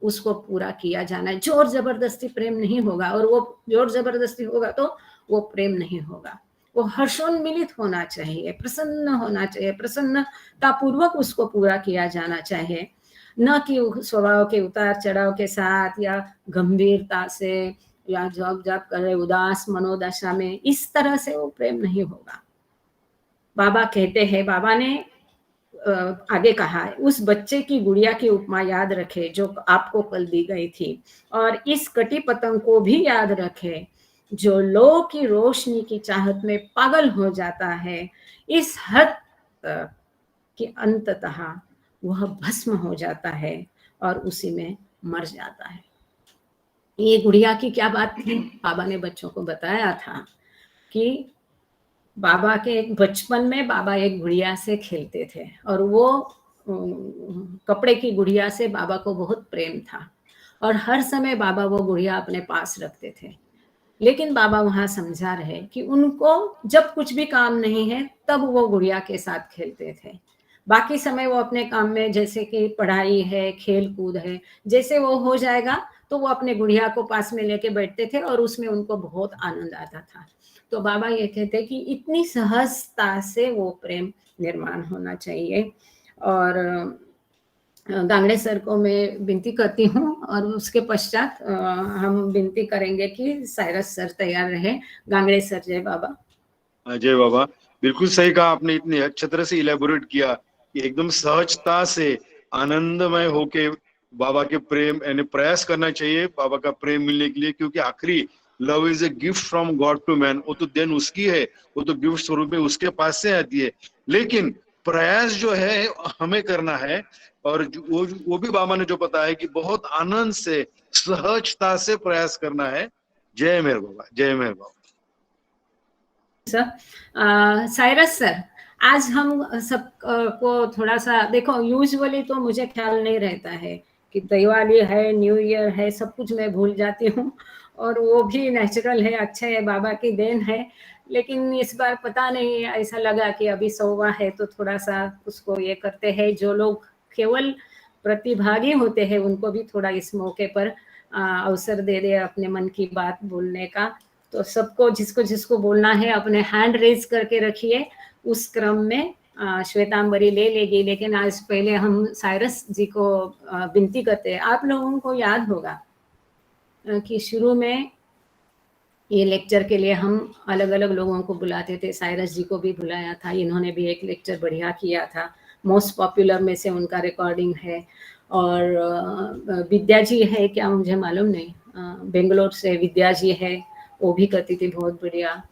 Speaker 1: उसको पूरा किया जाना है। जोर जबरदस्ती प्रेम नहीं होगा, और वो जोर जबरदस्ती होगा तो वो प्रेम नहीं होगा। वो हर्षोन्मिलित होना चाहिए, प्रसन्न होना चाहिए, प्रसन्नता पूर्वक उसको पूरा किया जाना चाहिए, न कि स्वभाव के उतार चढ़ाव के साथ या गंभीरता से या जब जब करे उदास मनोदशा में, इस तरह से वो प्रेम नहीं होगा। बाबा कहते हैं, बाबा ने आगे कहा है, उस बच्चे की गुड़िया की उपमा याद रखे जो आपको कल दी गई थी, और इस कटी पतंग को भी याद रखे जो लो की रोशनी की चाहत में पागल हो जाता है, इस हद तक कि अंततः वह भस्म हो जाता है और उसी में मर जाता है। ये गुड़िया की क्या बात थी? बाबा ने बच्चों को बताया था कि बाबा के बचपन में बाबा एक गुड़िया से खेलते थे, और वो कपड़े की गुड़िया से बाबा को बहुत प्रेम था, और हर समय बाबा वो गुड़िया अपने पास रखते थे। लेकिन बाबा वहाँ समझा रहे कि उनको जब कुछ भी काम नहीं है तब वो गुड़िया के साथ खेलते थे, बाकी समय वो अपने काम में, जैसे कि पढ़ाई है, खेल कूद है, जैसे वो हो जाएगा तो वो अपने गुड़िया को पास में लेके बैठते थे और उसमें उनको बहुत आनंद आता था। तो बाबा ये कहते कि इतनी सहजता से वो प्रेम निर्माण होना चाहिए। और गांगड़े सर को मैं विनती करती हूँ, और उसके पश्चात हम विनती करेंगे कि साइरस सर तैयार रहे। गांगड़े सर, जय बाबा।
Speaker 3: जय बाबा। बिल्कुल सही कहा आपने, इतनी अच्छी तरह से इलेबोरेट किया कि एकदम सहजता से आनंदमय होके बाबा के प्रेम यानी प्रयास करना चाहिए बाबा का प्रेम मिलने के लिए, क्योंकि आखिरी love is a gift from God to man, वो तो देन उसकी है, वो तो गिफ्ट स्वरूप में उसके पास से आती है, लेकिन प्रयास जो है हमें करना है। और वो भी बाबा ने जो बताया कि बहुत आनंद से सहजता से प्रयास करना है। जय मेहर बाबा, जय मेहर बाबा।
Speaker 1: साइरस सर, आज हम सब को थोड़ा सा देखो, यूजुअली तो मुझे ख्याल नहीं रहता है कि दिवाली है, न्यू ईयर है, सब कुछ मैं भूल जाती हूँ, और वो भी नेचुरल है, अच्छा है, बाबा की देन है। लेकिन इस बार पता नहीं, ऐसा लगा कि अभी 100वां है तो थोड़ा सा उसको ये करते हैं। जो लोग केवल प्रतिभागी होते हैं उनको भी थोड़ा इस मौके पर अवसर दे दे अपने मन की बात बोलने का। तो सबको जिसको जिसको बोलना है अपने हैंड रेज करके रखिए, उस क्रम में श्वेतांबरी ले लेगी। लेकिन आज पहले हम साइरस जी को विनती करते हैं। आप लोगों को याद होगा कि शुरू में ये लेक्चर के लिए हम अलग अलग लोगों को बुलाते थे, साइरस जी को भी बुलाया था, इन्होंने भी एक लेक्चर बढ़िया किया था, मोस्ट पॉपुलर में से उनका रिकॉर्डिंग है। और विद्या जी है क्या मुझे मालूम नहीं, बेंगलोर से विद्या जी है, वो भी करती थी बहुत बढ़िया।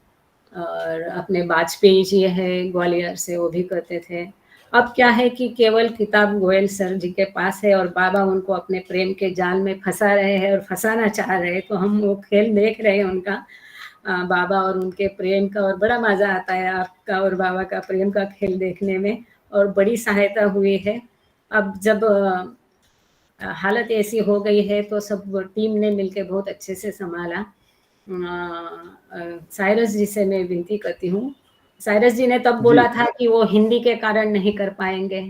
Speaker 1: और अपने वाजपेयी जी है ग्वालियर से, वो भी करते थे। अब क्या है कि केवल किताब गोयल सर जी के पास है, और बाबा उनको अपने प्रेम के जाल में फंसा रहे हैं और फंसाना चाह रहे हैं। तो हम वो खेल देख रहे हैं उनका, बाबा और उनके प्रेम का, और बड़ा मज़ा आता है आपका और बाबा का प्रेम का खेल देखने में, और बड़ी सहायता हुई है। अब जब हालत ऐसी हो गई है तो सब टीम ने मिलकर बहुत अच्छे से संभाला। साइरस जी से मैं विनती करती हूँ। साइरस जी ने तब बोला था कि वो हिंदी के कारण नहीं कर पाएंगे,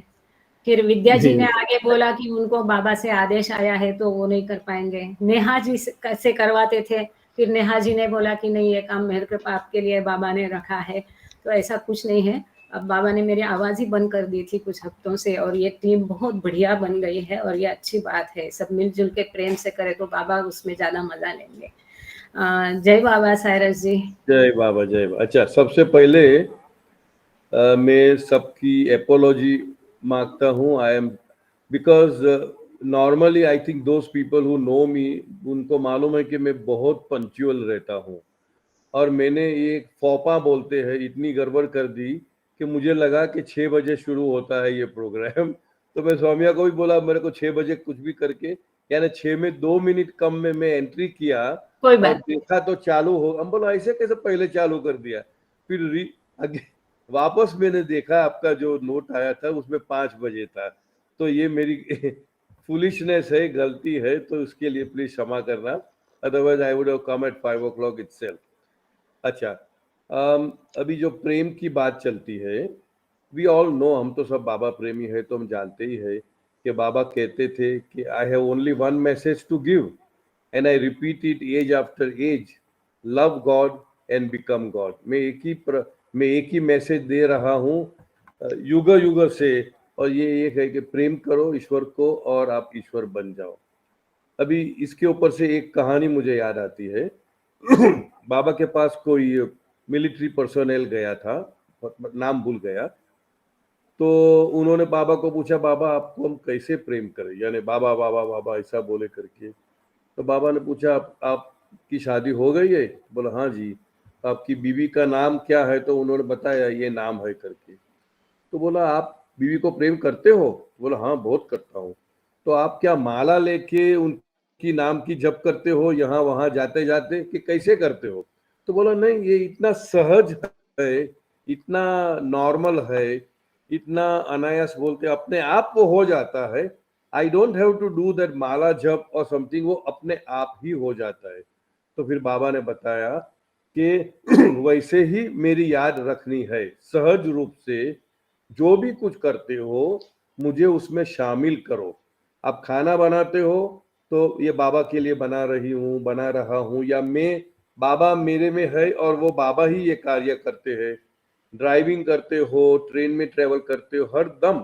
Speaker 1: फिर विद्या जी ने आगे बोला कि उनको बाबा से आदेश आया है तो वो नहीं कर पाएंगे। नेहा जी से करवाते थे, फिर नेहा जी ने बोला कि नहीं, ये काम मेरे कृपा आपके लिए बाबा ने रखा है। तो ऐसा कुछ नहीं है, अब बाबा ने मेरी आवाज़ ही बंद कर दी थी कुछ हफ्तों से, और ये टीम बहुत बढ़िया बन गई है और ये अच्छी बात है। सब मिलजुल के प्रेम से करे तो बाबा उसमें ज़्यादा मज़ा लेंगे। जय बाबा साइरस जी।
Speaker 4: जय बाबा, जय बाबा। अच्छा, सबसे पहले मैं सबकी एपोलॉजी मांगता हूँ। I am because normally I think those people who know me, उनको मालूम है कि मैं बहुत पंक्चुअल रहता हूँ, और मैंने ये फौपा बोलते हैं इतनी गड़बड़ कर दी कि मुझे लगा कि 6 बजे शुरू होता है ये प्रोग्राम। तो मैं स्वामिया को भी बोला मेरे को 6 बजे कुछ भी करके, यानी 6 में 2 मिनट कम में मैं एंट्री किया
Speaker 1: कोई
Speaker 4: और
Speaker 1: बात
Speaker 4: देखा तो चालू हो। हम बोला ऐसे कैसे पहले चालू कर दिया। फिर वापस मैंने देखा आपका जो नोट आया था उसमें 5 बजे था। तो ये मेरी फुलिशनेस है, गलती है, तो उसके लिए प्लीज क्षमा करना। Otherwise I would have come at 5 o'clock itself। अच्छा, अभी जो प्रेम की बात चलती है, वी ऑल नो, हम तो सब बाबा प्रेमी है तो हम जानते ही है कि बाबा कहते थे कि I have only one message to give and I repeat it age after age, love God and become God. मैं एक ही मैसेज दे रहा हूँ युग युग से, और ये एक है कि प्रेम करो ईश्वर को और आप ईश्वर बन जाओ। अभी इसके ऊपर से एक कहानी मुझे याद आती है। बाबा के पास कोई मिलिट्री पर्सोनेल गया था, नाम भूल गया, तो उन्होंने बाबा को पूछा बाबा आपको हम कैसे प्रेम करें, यानी बाबा बाबा बाबा ऐसा बोले करके। तो बाबा ने पूछा आपकी शादी हो गई है? बोला हाँ जी। आपकी बीवी का नाम क्या है? तो उन्होंने बताया ये नाम है करके। तो बोला आप बीवी को प्रेम करते हो? बोला हाँ बहुत करता हूँ। तो आप क्या माला लेके उनकी नाम की जप करते हो यहाँ वहां जाते जाते, कि कैसे करते हो? तो बोला नहीं, ये इतना सहज है, इतना नॉर्मल है, इतना अनायास बोलते अपने आप वो हो जाता है। I don't have to do that माला जप और समथिंग, वो अपने आप ही हो जाता है। तो फिर बाबा ने बताया कि वैसे ही मेरी याद रखनी है, सहज रूप से जो भी कुछ करते हो मुझे उसमें शामिल करो। आप खाना बनाते हो तो ये बाबा के लिए बना रहा हूँ, या मैं, बाबा मेरे में है और वो बाबा ही ये कार्य करते हैं। ड्राइविंग करते हो, ट्रेन में ट्रेवल करते हो, हर दम,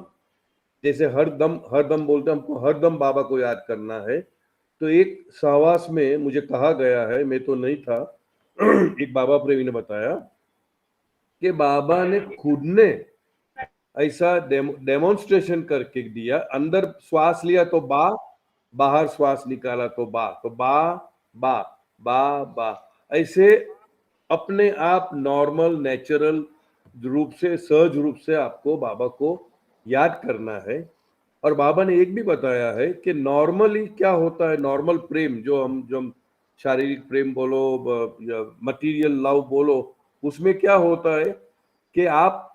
Speaker 4: जैसे हर दम बोलते हैं, हमको हर दम बाबा को याद करना है। तो एक सहवास में मुझे कहा गया है, मैं तो नहीं था, एक बाबा प्रेमी ने बताया कि बाबा ने खुद ने ऐसा डेमोन्स्ट्रेशन करके दिया। अंदर श्वास लिया तो बा, बाहर श्वास निकाला तो बा, तो बा बा बा बा, ऐसे अपने आप नॉर्मल नेचुरल रूप से, सहज रूप से आपको बाबा को याद करना है। और बाबा ने एक भी बताया है कि नॉर्मली क्या होता है, नॉर्मल प्रेम जो हम शारीरिक प्रेम बोलो या मटेरियल लव बोलो, उसमें क्या होता है कि आप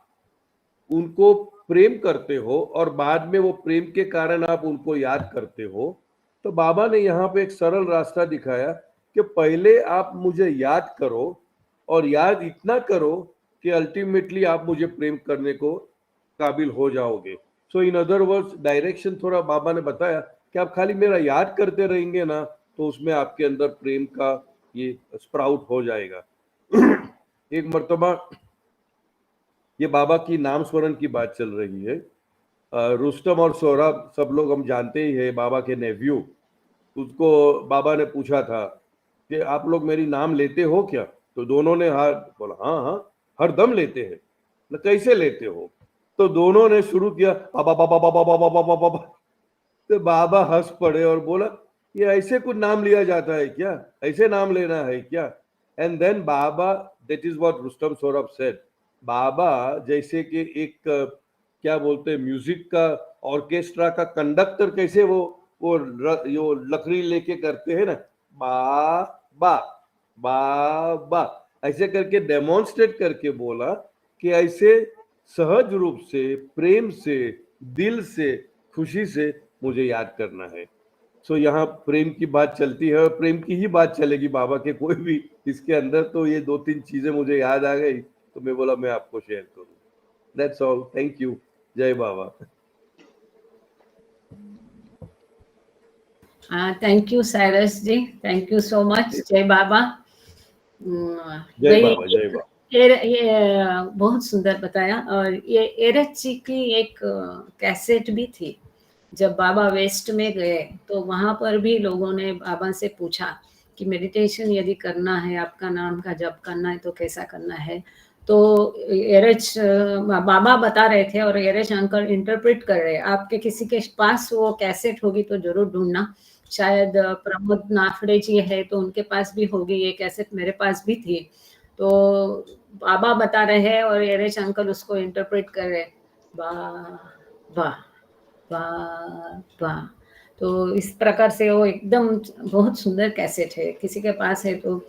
Speaker 4: उनको प्रेम करते हो और बाद में वो प्रेम के कारण आप उनको याद करते हो। तो बाबा ने यहाँ पे एक सरल रास्ता दिखाया कि पहले आप मुझे याद करो, और याद इतना करो कि अल्टीमेटली आप मुझे प्रेम करने को काबिल हो जाओगे। सो इन अदर वर्ड्स, डायरेक्शन थोड़ा बाबा ने बताया कि आप खाली मेरा याद करते रहेंगे ना, तो उसमें आपके अंदर प्रेम का ये स्प्राउट हो जाएगा। एक मर्तबा ये बाबा की नाम स्मरण की बात चल रही है। रुस्तम और सौरभ सब लोग हम जानते ही है, बाबा के नेव्यू। उसको बाबा ने पूछा था कि आप लोग मेरी नाम लेते हो क्या? तो दोनों ने हाँ बोला, हाँ हाँ हर दम लेते हैं। न कैसे लेते हो? तो दोनों ने शुरू किया बाबा बाबा बाबा बाबा बाबा बाबा। तो बाबा हंस पड़े और बोला ये ऐसे कुछ नाम लिया जाता है क्या? ऐसे नाम लेना है क्या? एंड देन बाबा, that is what Rustam Saurabh said, बाबा जैसे कि एक क्या बोलते हैं, म्यूजिक का ऑर्केस्ट्रा का कंडक्टर कैसे वो लकड़ी लेके करते हैं ना, बा बा बा बा, ऐसे करके डेमोन्स्ट्रेट करके बोला कि ऐसे सहज रूप से, प्रेम से, दिल से, खुशी से मुझे याद करना है। सो यहाँ प्रेम की बात चलती है और प्रेम की ही बात चलेगी बाबा के कोई भी इसके अंदर। तो ये 2-3 चीजें मुझे याद आ गई तो मैं बोला मैं आपको शेयर करूँ। दैट्स ऑल, थैंक यू, जय बाबा।
Speaker 1: Thank you Cyrus ji, thank you so much. जय बाबा।
Speaker 4: जय बाबा, जय बाबा।
Speaker 1: ये बहुत सुंदर बताया। और ये एरच जी की एक कैसेट भी थी। जब बाबा वेस्ट में गए तो वहां पर भी लोगों ने बाबा से पूछा कि मेडिटेशन यदि करना है, आपका नाम का जप करना है तो कैसा करना है। तो एरच बाबा बता रहे थे और एरच अंकल इंटरप्रेट कर रहे। आपके किसी के पास वो कैसेट होगी तो जरूर ढूंढना। शायद प्रमोद नाफड़े जी है तो उनके पास भी होगी ये कैसेट, मेरे पास भी थी। तो बाबा बता रहे हैं और एरच अंकल उसको इंटरप्रेट कर रहे। वाह वाह वाह वाह। तो इस प्रकार से वो एकदम बहुत सुंदर कैसेट है। किसी के पास है तो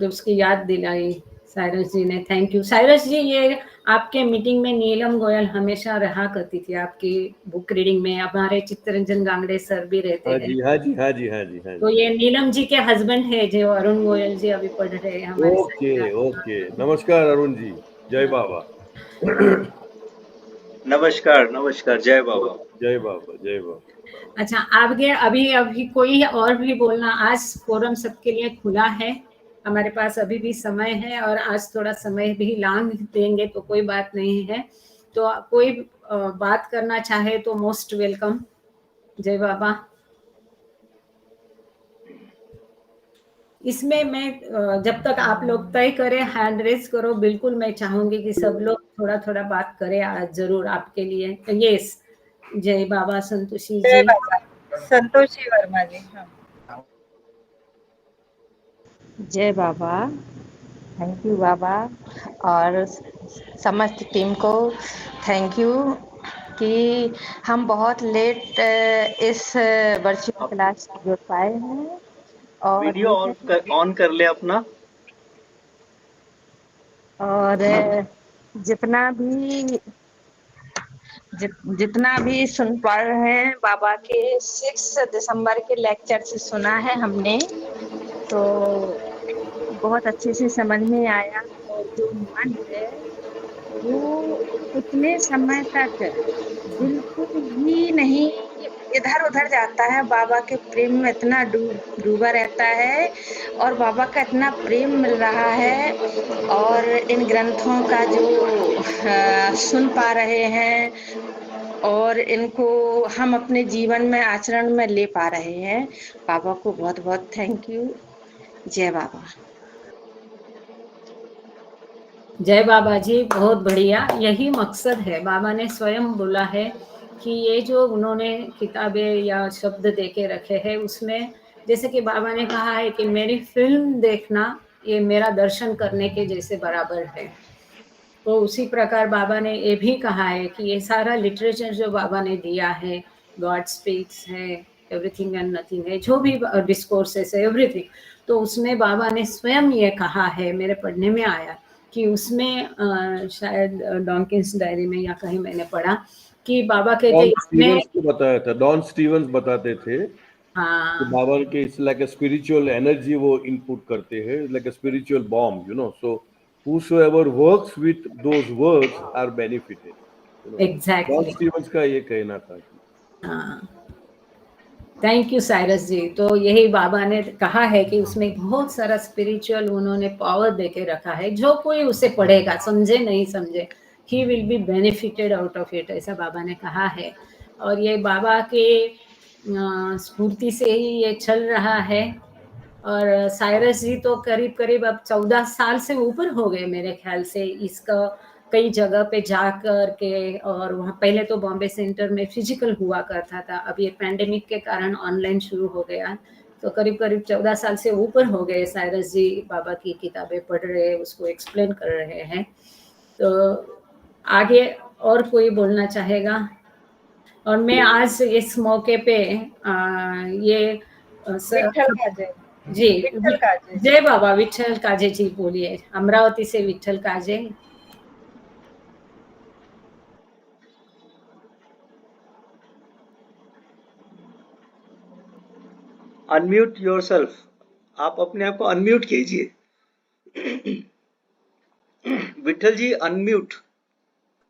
Speaker 1: उसकी याद दिलाई साइरस जी ने। थैंक यू साइरस जी। ये आपके मीटिंग में नीलम गोयल हमेशा रहा करती थी, आपकी बुक रीडिंग में। हमारे चित्तरंजन गांगड़े सर भी रहते
Speaker 4: हाँ
Speaker 1: हैं।
Speaker 4: जी, हाँ जी, हाँ जी, हाँ जी, हाँ
Speaker 1: तो
Speaker 4: जी।
Speaker 1: ये नीलम जी के हस्बैंड है जो अरुण गोयल जी अभी पढ़ रहे हैं हमारे
Speaker 4: ओके,
Speaker 1: साथ।
Speaker 4: ओके, नमस्कार अरुण जी, जय बाबा।
Speaker 2: नमस्कार नमस्कार, जय बाबा।
Speaker 4: जय बाबा, जय बाबा।
Speaker 1: अच्छा, आगे अभी अभी कोई और भी बोलना? आज फोरम सबके लिए खुला है, हमारे पास अभी भी समय है और आज थोड़ा समय भी लांग देंगे तो कोई बात नहीं है। तो कोई बात करना चाहे तो मोस्ट वेलकम। जय बाबा। इसमें मैं जब तक आप लोग तय करें, हैंड रेज करो, बिल्कुल मैं चाहूंगी कि सब लोग थोड़ा थोड़ा बात करें आज जरूर आपके लिए। यस, जय बाबा संतोषी
Speaker 5: जय
Speaker 1: जी।
Speaker 5: बाबा। संतोषी वर्मा जी। हाँ।
Speaker 6: जय बाबा, थैंक यू बाबा। और समस्त टीम को थैंक यू कि हम बहुत लेट इस वर्चुअल
Speaker 2: आप
Speaker 6: क्लास से जुड़ पाए हैं। और
Speaker 2: वीडियो ऑन कर ले अपना।
Speaker 6: और जितना भी जितना भी सुन पा रहे हैं बाबा के 6 दिसंबर के लेक्चर से सुना है हमने, तो बहुत अच्छे से समझ में आया। और जो मन है वो उतने समय तक बिल्कुल ही नहीं इधर उधर जाता है, बाबा के प्रेम में इतना डूबा रहता है और बाबा का इतना प्रेम मिल रहा है। और इन ग्रंथों का जो सुन पा रहे हैं और इनको हम अपने जीवन में आचरण में ले पा रहे हैं। बाबा को बहुत बहुत थैंक यू। जय बाबा।
Speaker 1: जय बाबा जी, बहुत बढ़िया। यही मकसद है, बाबा ने स्वयं बोला है कि ये जो उन्होंने किताबें या शब्द देके रखे हैं उसमें, जैसे कि बाबा ने कहा है कि मेरी फिल्म देखना ये मेरा दर्शन करने के जैसे बराबर है। तो उसी प्रकार बाबा ने ये भी कहा है कि ये सारा लिटरेचर जो बाबा ने दिया है, गॉड स्पीक्स है, एवरीथिंग एंड नथिंग है, जो भी डिस्कोर्सेस है, एवरीथिंग, तो उसमें बाबा ने स्वयं ये कहा है, मेरे पढ़ने में आया कि उसमें शायद डॉकिंस डायरी में या कहीं मैंने पढ़ा कि बाबा कहते
Speaker 4: डॉन
Speaker 1: इसमें।
Speaker 4: स्टीवंस को बताया था, डॉन स्टीवंस बताते थे कि
Speaker 1: हाँ,
Speaker 4: बाबा के it's like a spiritual energy वो इनपुट करते हैं, like a spiritual bomb, you know. So whosoever works with those words are benefited, you know. Don
Speaker 1: exactly.
Speaker 4: Stevens का ये कहना था कि
Speaker 1: हाँ, थैंक यू साइरस जी। तो यही बाबा ने कहा है कि उसमें बहुत सारा स्पिरिचुअल उन्होंने पावर देके रखा है, जो कोई उसे पढ़ेगा, समझे नहीं समझे, he will be benefited out of it, ऐसा बाबा ने कहा है। और ये बाबा के स्फूर्ति से ही ये चल रहा है। और साइरस जी तो करीब करीब अब 14 साल से ऊपर हो गए मेरे ख्याल से इसका, कई जगह पे जा कर के। और वहाँ पहले तो बॉम्बे सेंटर में फिजिकल हुआ करता था, अब ये पैंडेमिक के कारण ऑनलाइन शुरू हो गया। तो करीब करीब 14 साल से ऊपर हो गए साइरस जी बाबा की किताबें पढ़ रहे हैं, उसको एक्सप्लेन कर रहे हैं। तो आगे और कोई बोलना चाहेगा? और मैं आज इस मौके पे ये
Speaker 5: विठ्ठल काजे।
Speaker 1: जी,
Speaker 5: विठ्ठल काजे।
Speaker 1: जय बाबा। विठ्ठल काजे जी बोलिए, अमरावती से विठ्ठल काजे।
Speaker 2: अनम्यूट योरसेल्फ, आप अपने आप को अनम्यूट कीजिए। विठल जी अनम्यूट।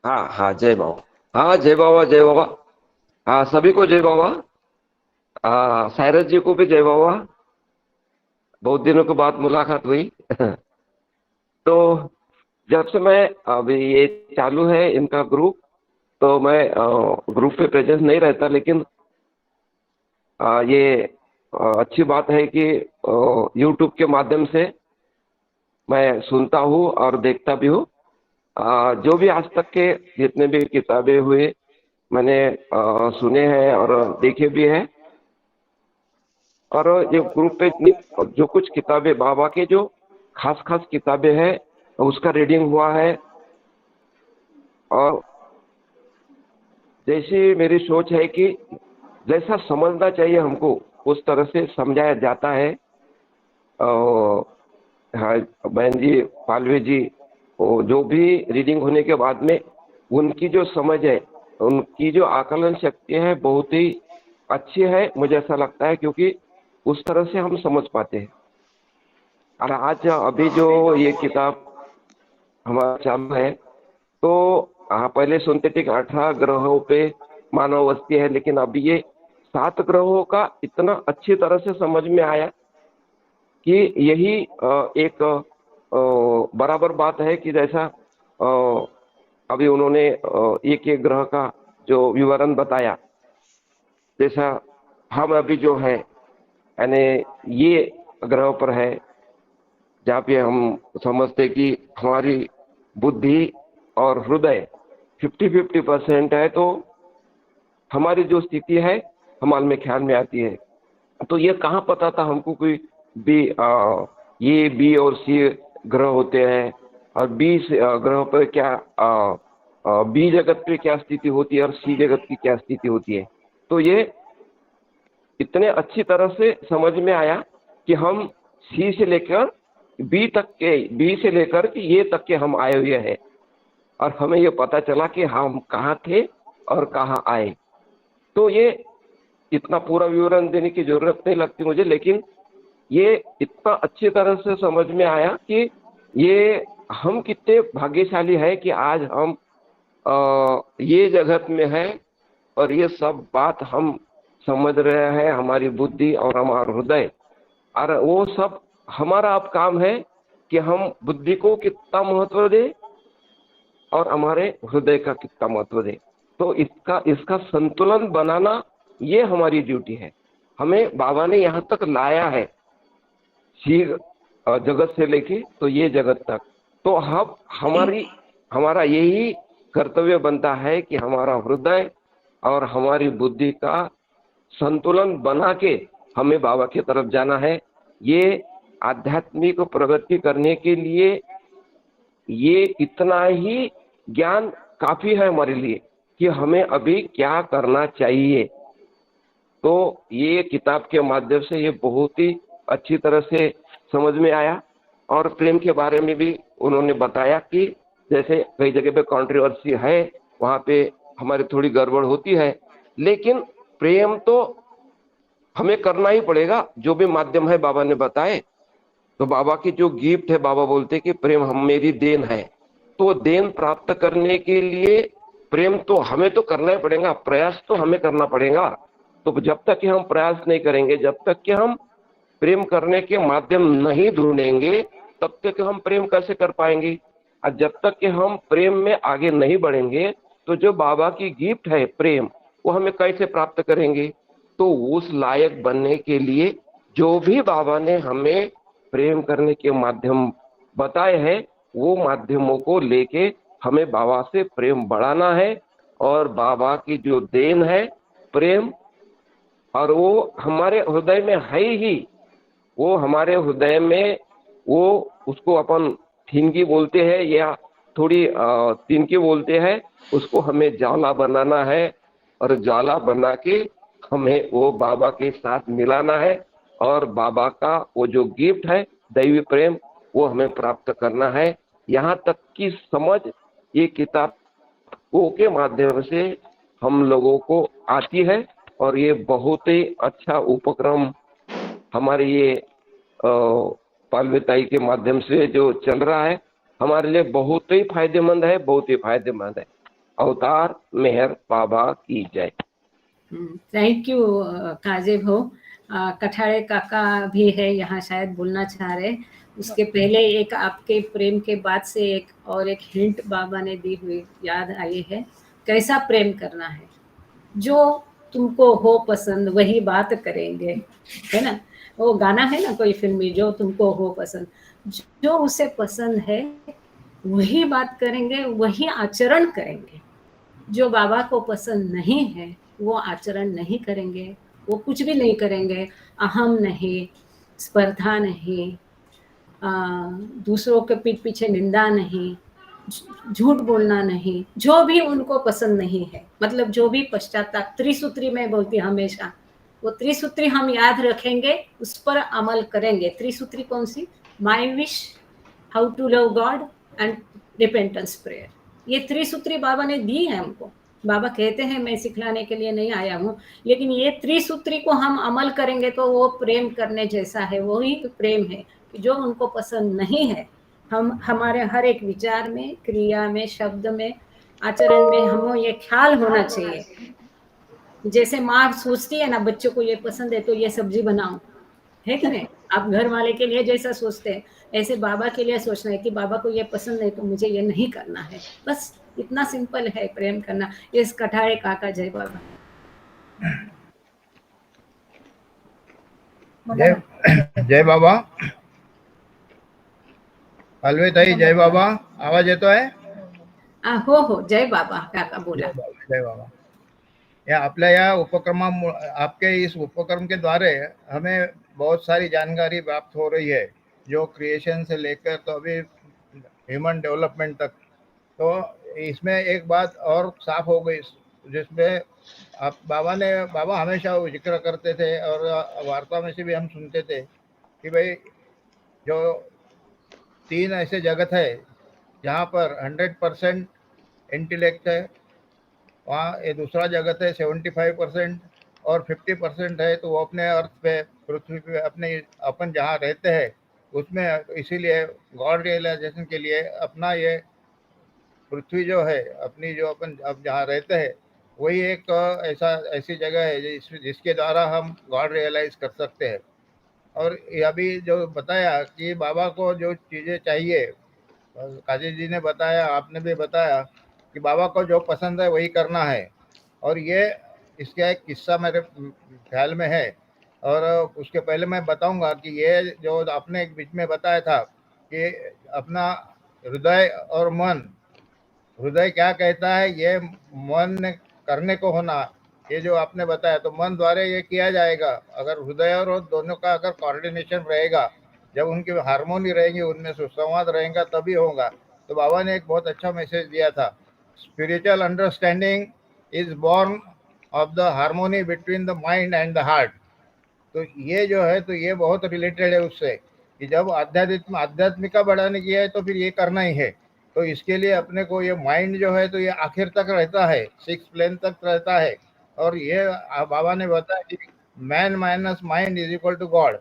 Speaker 7: हाँ हाँ, जय बाबा। हाँ जय बाबा, जय बाबा। हाँ सभी को जय बाबा। सायरस जी को भी जय बाबा। बहुत दिनों के बाद मुलाकात हुई। तो जब से मैं अभी ये चालू है इनका ग्रुप, तो मैं ग्रुप पे प्रेजेंस नहीं रहता, लेकिन ये अच्छी बात है कि यूट्यूब के माध्यम से मैं सुनता हूँ और देखता भी हूँ। जो भी आज तक के जितने भी किताबें हुए मैंने सुने हैं और देखे भी हैं। और ये ग्रुप पे जो कुछ किताबें बाबा के जो खास खास किताबें हैं उसका रीडिंग हुआ है, और जैसी मेरी सोच है कि जैसा समझना चाहिए हमको उस तरह से समझाया जाता है। हाँ बहन जी, पालवे जी, जो भी रीडिंग होने के बाद में उनकी जो समझ है, उनकी जो आकलन शक्ति है बहुत ही अच्छी है, मुझे ऐसा लगता है, क्योंकि उस तरह से हम समझ पाते हैं। और आज अभी जो ये किताब हमारा चालू है, तो पहले सुनते थे कि 18 ग्रहों पे मानव बस्ती है, लेकिन अभी ये 7 ग्रहों का इतना अच्छी तरह से समझ में आया कि यही एक बराबर बात है कि जैसा अभी उन्होंने एक एक ग्रह का जो विवरण बताया, जैसा हम अभी जो है यानी ये ग्रह पर है जहाँ पे हम समझते कि हमारी बुद्धि और हृदय 50-50% है, तो हमारी जो स्थिति है हमारे में ख्याल में आती है। तो ये कहाँ पता था हमको कोई बी ये बी और सी ग्रह होते हैं, और बी ग्रह पर क्या बी जगत पे क्या स्थिति होती है और सी जगत की क्या स्थिति होती है। तो ये इतने अच्छी तरह से समझ में आया कि हम सी से लेकर बी से लेकर कि ये तक के हम आए हुए हैं, और हमें ये पता चला कि हम कहाँ थे और कहाँ आए। तो ये इतना पूरा विवरण देने की जरूरत नहीं लगती मुझे, लेकिन ये इतना अच्छी तरह से समझ में आया कि ये हम कितने भाग्यशाली है कि आज हम ये जगत में है और ये सब बात हम समझ रहे हैं, हमारी बुद्धि और हमारा हृदय। और वो सब हमारा अब काम है कि हम बुद्धि को कितना महत्व दें और हमारे हृदय का कितना महत्व दें। तो इसका संतुलन बनाना ये हमारी ड्यूटी है। हमें बाबा ने यहाँ तक लाया है, सी जगत से लेके तो ये जगत तक। तो हम हमारा यही कर्तव्य बनता है कि हमारा हृदय और हमारी बुद्धि का संतुलन बना के हमें बाबा की तरफ जाना है। ये आध्यात्मिक प्रगति करने के लिए ये इतना ही ज्ञान काफी है हमारे लिए कि हमें अभी क्या करना चाहिए। तो ये किताब के माध्यम से ये बहुत ही अच्छी तरह से समझ में आया। और प्रेम के बारे में भी उन्होंने बताया कि जैसे कई जगह पे कंट्रोवर्सी है, वहाँ पे हमारी थोड़ी गड़बड़ होती है, लेकिन प्रेम तो हमें करना ही पड़ेगा। जो भी माध्यम है बाबा ने बताए, तो बाबा की जो गिफ्ट है, बाबा बोलते कि प्रेम हम मेरी देन है। तो देन प्राप्त करने के लिए प्रेम तो हमें तो करना ही पड़ेगा, प्रयास तो हमें करना पड़ेगा। तो जब तक कि हम प्रयास नहीं करेंगे, जब तक कि हम प्रेम करने के माध्यम नहीं ढूंढेंगे, तब तक हम प्रेम कैसे कर पाएंगे। और जब तक कि हम प्रेम में आगे नहीं बढ़ेंगे, तो जो बाबा की गिफ्ट है प्रेम, वो हमें कैसे प्राप्त करेंगे। तो उस लायक बनने के लिए जो भी बाबा ने हमें प्रेम करने के माध्यम बताए हैं, वो माध्यमों को लेके हमें बाबा से प्रेम बढ़ाना है। और बाबा की जो देन है प्रेम, और वो हमारे हृदय में है ही, वो हमारे हृदय में, वो उसको अपन थिनकी बोलते हैं या थोड़ी तिनकी बोलते हैं, उसको हमें ज्वाला बनाना है। और ज्वाला बना के हमें वो बाबा के साथ मिलाना है, और बाबा का वो जो गिफ्ट है दैवी प्रेम, वो हमें प्राप्त करना है। यहाँ तक की समझ ये किताब के माध्यम से हम लोगों को आती है, और ये बहुत ही अच्छा उपक्रम हमारे ये पालवेताई के माध्यम से जो चल रहा है हमारे लिए बहुत ही फायदेमंद है, बहुत ही फायदेमंद है। अवतार मेहर बाबा की जय।
Speaker 1: थैंक यू काजे भो। कठारे काका भी है यहाँ, शायद बोलना चाह रहे। उसके पहले एक आपके प्रेम के बाद से एक हिंट बाबा ने दी हुई याद आई है। कैसा प्रेम करना है, जो तुमको हो पसंद वही बात करेंगे, है ना। वो गाना है ना कोई फिल्मी, जो तुमको हो पसंद, जो उसे पसंद है वही बात करेंगे, वही आचरण करेंगे। जो बाबा को पसंद नहीं है वो आचरण नहीं करेंगे, वो कुछ भी नहीं करेंगे। अहम नहीं, स्पर्धा नहीं, दूसरों के पीठ पीछे निंदा नहीं, झूठ बोलना नहीं, जो भी उनको पसंद नहीं है, मतलब जो भी पश्चाताप, त्रिसूत्री में बोलती हमेशा, वो त्रिसूत्री हम याद रखेंगे, उस पर अमल करेंगे। त्रिसूत्री कौन सी? My wish, how to love God and repentance prayer. ये त्रिसूत्री बाबा ने दी है हमको। बाबा कहते हैं मैं सिखलाने के लिए नहीं आया हूँ, लेकिन ये त्रिसूत्री को हम अमल करेंगे तो वो प्रेम करने जैसा है, वही प्रेम है कि जो उनको पसंद नहीं है, हम हमारे हर एक विचार में, क्रिया में, शब्द में, आचरण में हमें ये ख्याल होना चाहिए। जैसे माँ सोचती है ना बच्चों को ये पसंद है तो ये सब्जी बनाओ, है कि नहीं। आप घर वाले के लिए जैसा सोचते हैं ऐसे बाबा के लिए सोचना है कि बाबा को ये पसंद है तो मुझे ये नहीं करना है। बस इतना सिंपल है प्रेम करना। इस कठारे काका जय बाबा।
Speaker 8: जय बाबा। पालवेताई जय बाबा। आवाज येतो आहे?
Speaker 1: हो जय बाबा काका बोला।
Speaker 8: जय बाबा। या आपल्या या उपक्रमामुळे, आपके इस उपक्रम के द्वारे हमें बहुत सारी जानकारी प्राप्त हो रही है, जो क्रिएशन से लेकर तो अभी ह्यूमन डेवलपमेंट तक। तो इसमें एक बात और साफ हो गई, जिसमें आप बाबा हमेशा जिक्र करते थे और वार्ता में से भी हम सुनते थे कि भाई जो 3 ऐसे जगत है जहाँ पर 100% इंटेलेक्ट है, वहाँ ये दूसरा जगत है 75% और 50% है, तो वो अपने अर्थ पे, पृथ्वी पे, अपने अपन जहाँ रहते हैं उसमें। तो इसीलिए गॉड रियलाइजेशन के लिए अपना ये पृथ्वी जो है, अपनी जो अपन अब जहाँ रहते हैं, वही एक ऐसी जगह है जिसके द्वारा हम गॉड रियलाइज कर सकते हैं। और ये अभी जो बताया कि बाबा को जो चीज़ें चाहिए, काजी जी ने बताया, आपने भी बताया कि बाबा को जो पसंद है वही करना है। और ये इसका एक किस्सा मेरे ख्याल में है, और उसके पहले मैं बताऊंगा कि ये जो आपने एक बीच में बताया था कि अपना हृदय और मन, हृदय क्या कहता है, ये मन ने करने को होना, ये जो आपने बताया, तो मन द्वारा ये किया जाएगा। अगर हृदय और दोनों का अगर कोऑर्डिनेशन रहेगा, जब उनकी हार्मोनी रहेगी, उनमें सुसंवाद रहेगा, तभी होगा। तो बाबा ने एक बहुत अच्छा मैसेज दिया था, spiritual understanding is born of the harmony between the mind and the heart. तो ये जो है, तो ये बहुत रिलेटेड है उससे कि जब आध्यात्मिका बढ़ाने की है तो फिर ये करना ही है। तो इसके लिए अपने को ये माइंड जो है तो ये आखिर तक रहता है, 6 प्लेन तक रहता है। और ये बाबा ने बताया कि man minus mind is equal to God.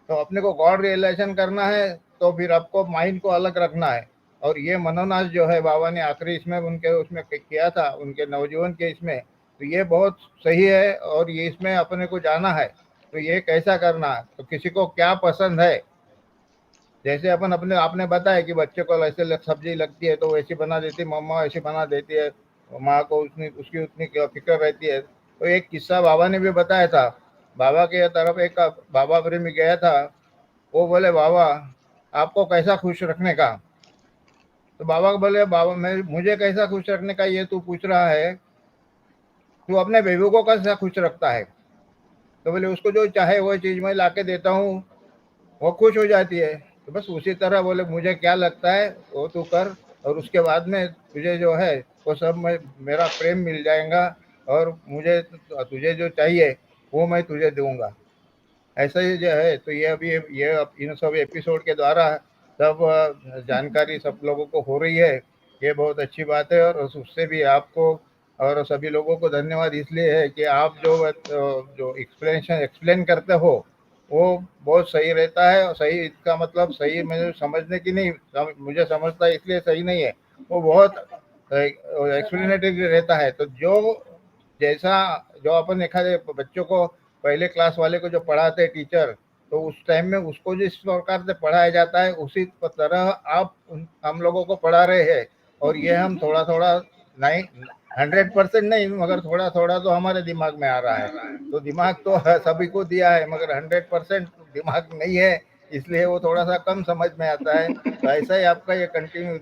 Speaker 8: तो अपने को गॉड रियलाइजेशन करना है तो फिर आपको माइंड को अलग रखना है। और ये मनोनाश जो है बाबा ने आखिरी इसमें उनके उसमें किया था, उनके नवजीवन के इसमें, तो ये बहुत सही है। और ये इसमें अपने को जाना है तो ये कैसा करना है, तो किसी को क्या पसंद है, जैसे अपन अपने आपने बताया कि बच्चे को ऐसे सब्जी लगती है तो वैसी बना देती, मम्मा ऐसी बना देती है, माँ को उसकी उतनी फिक्र रहती है। तो एक किस्सा बाबा ने भी बताया था। बाबा के तरफ एक बाबा प्रेमी गया था, वो बोले बाबा आपको कैसा खुश रखने का। तो बाबा बोले बाबा मुझे कैसा खुश रखने का ये तू पूछ रहा है, तू अपने बेबी को कैसा खुश रखता है। तो बोले उसको जो चाहे वो चीज़ मैं ला के देता हूँ, वो खुश हो जाती है। तो बस उसी तरह बोले मुझे क्या लगता है वो तू कर, और उसके बाद में तुझे जो है वो सब मेरा प्रेम मिल जाएगा, और मुझे तुझे जो चाहिए वो मैं तुझे दूंगा। ऐसा ही जो है, तो ये अभी ये इन सब एपिसोड के द्वारा सब जानकारी सब लोगों को हो रही है, ये बहुत अच्छी बात है। और उससे भी आपको और सभी लोगों को धन्यवाद इसलिए है कि आप जो एक्सप्लेन करते हो वो बहुत सही रहता है। और सही इसका मतलब सही मुझे समझने की नहीं, मुझे समझता है इसलिए सही नहीं है, वो बहुत एक्सप्लेनेटरी रहता है। तो जो जैसा जो अपन देखा जाए बच्चों को पहले क्लास वाले को जो पढ़ाते टीचर, तो उस टाइम में उसको जिस प्रकार से पढ़ाया जाता है उसी तरह आप हम लोगों को पढ़ा रहे हैं। और ये हम थोड़ा थोड़ा नहीं 100% नहीं मगर थोड़ा थोड़ा तो हमारे दिमाग में आ रहा है। तो दिमाग तो सभी को दिया है मगर 100% दिमाग नहीं है, इसलिए वो थोड़ा सा कम समझ में आता है। तो ऐसा ही आपका ये कंटिन्यू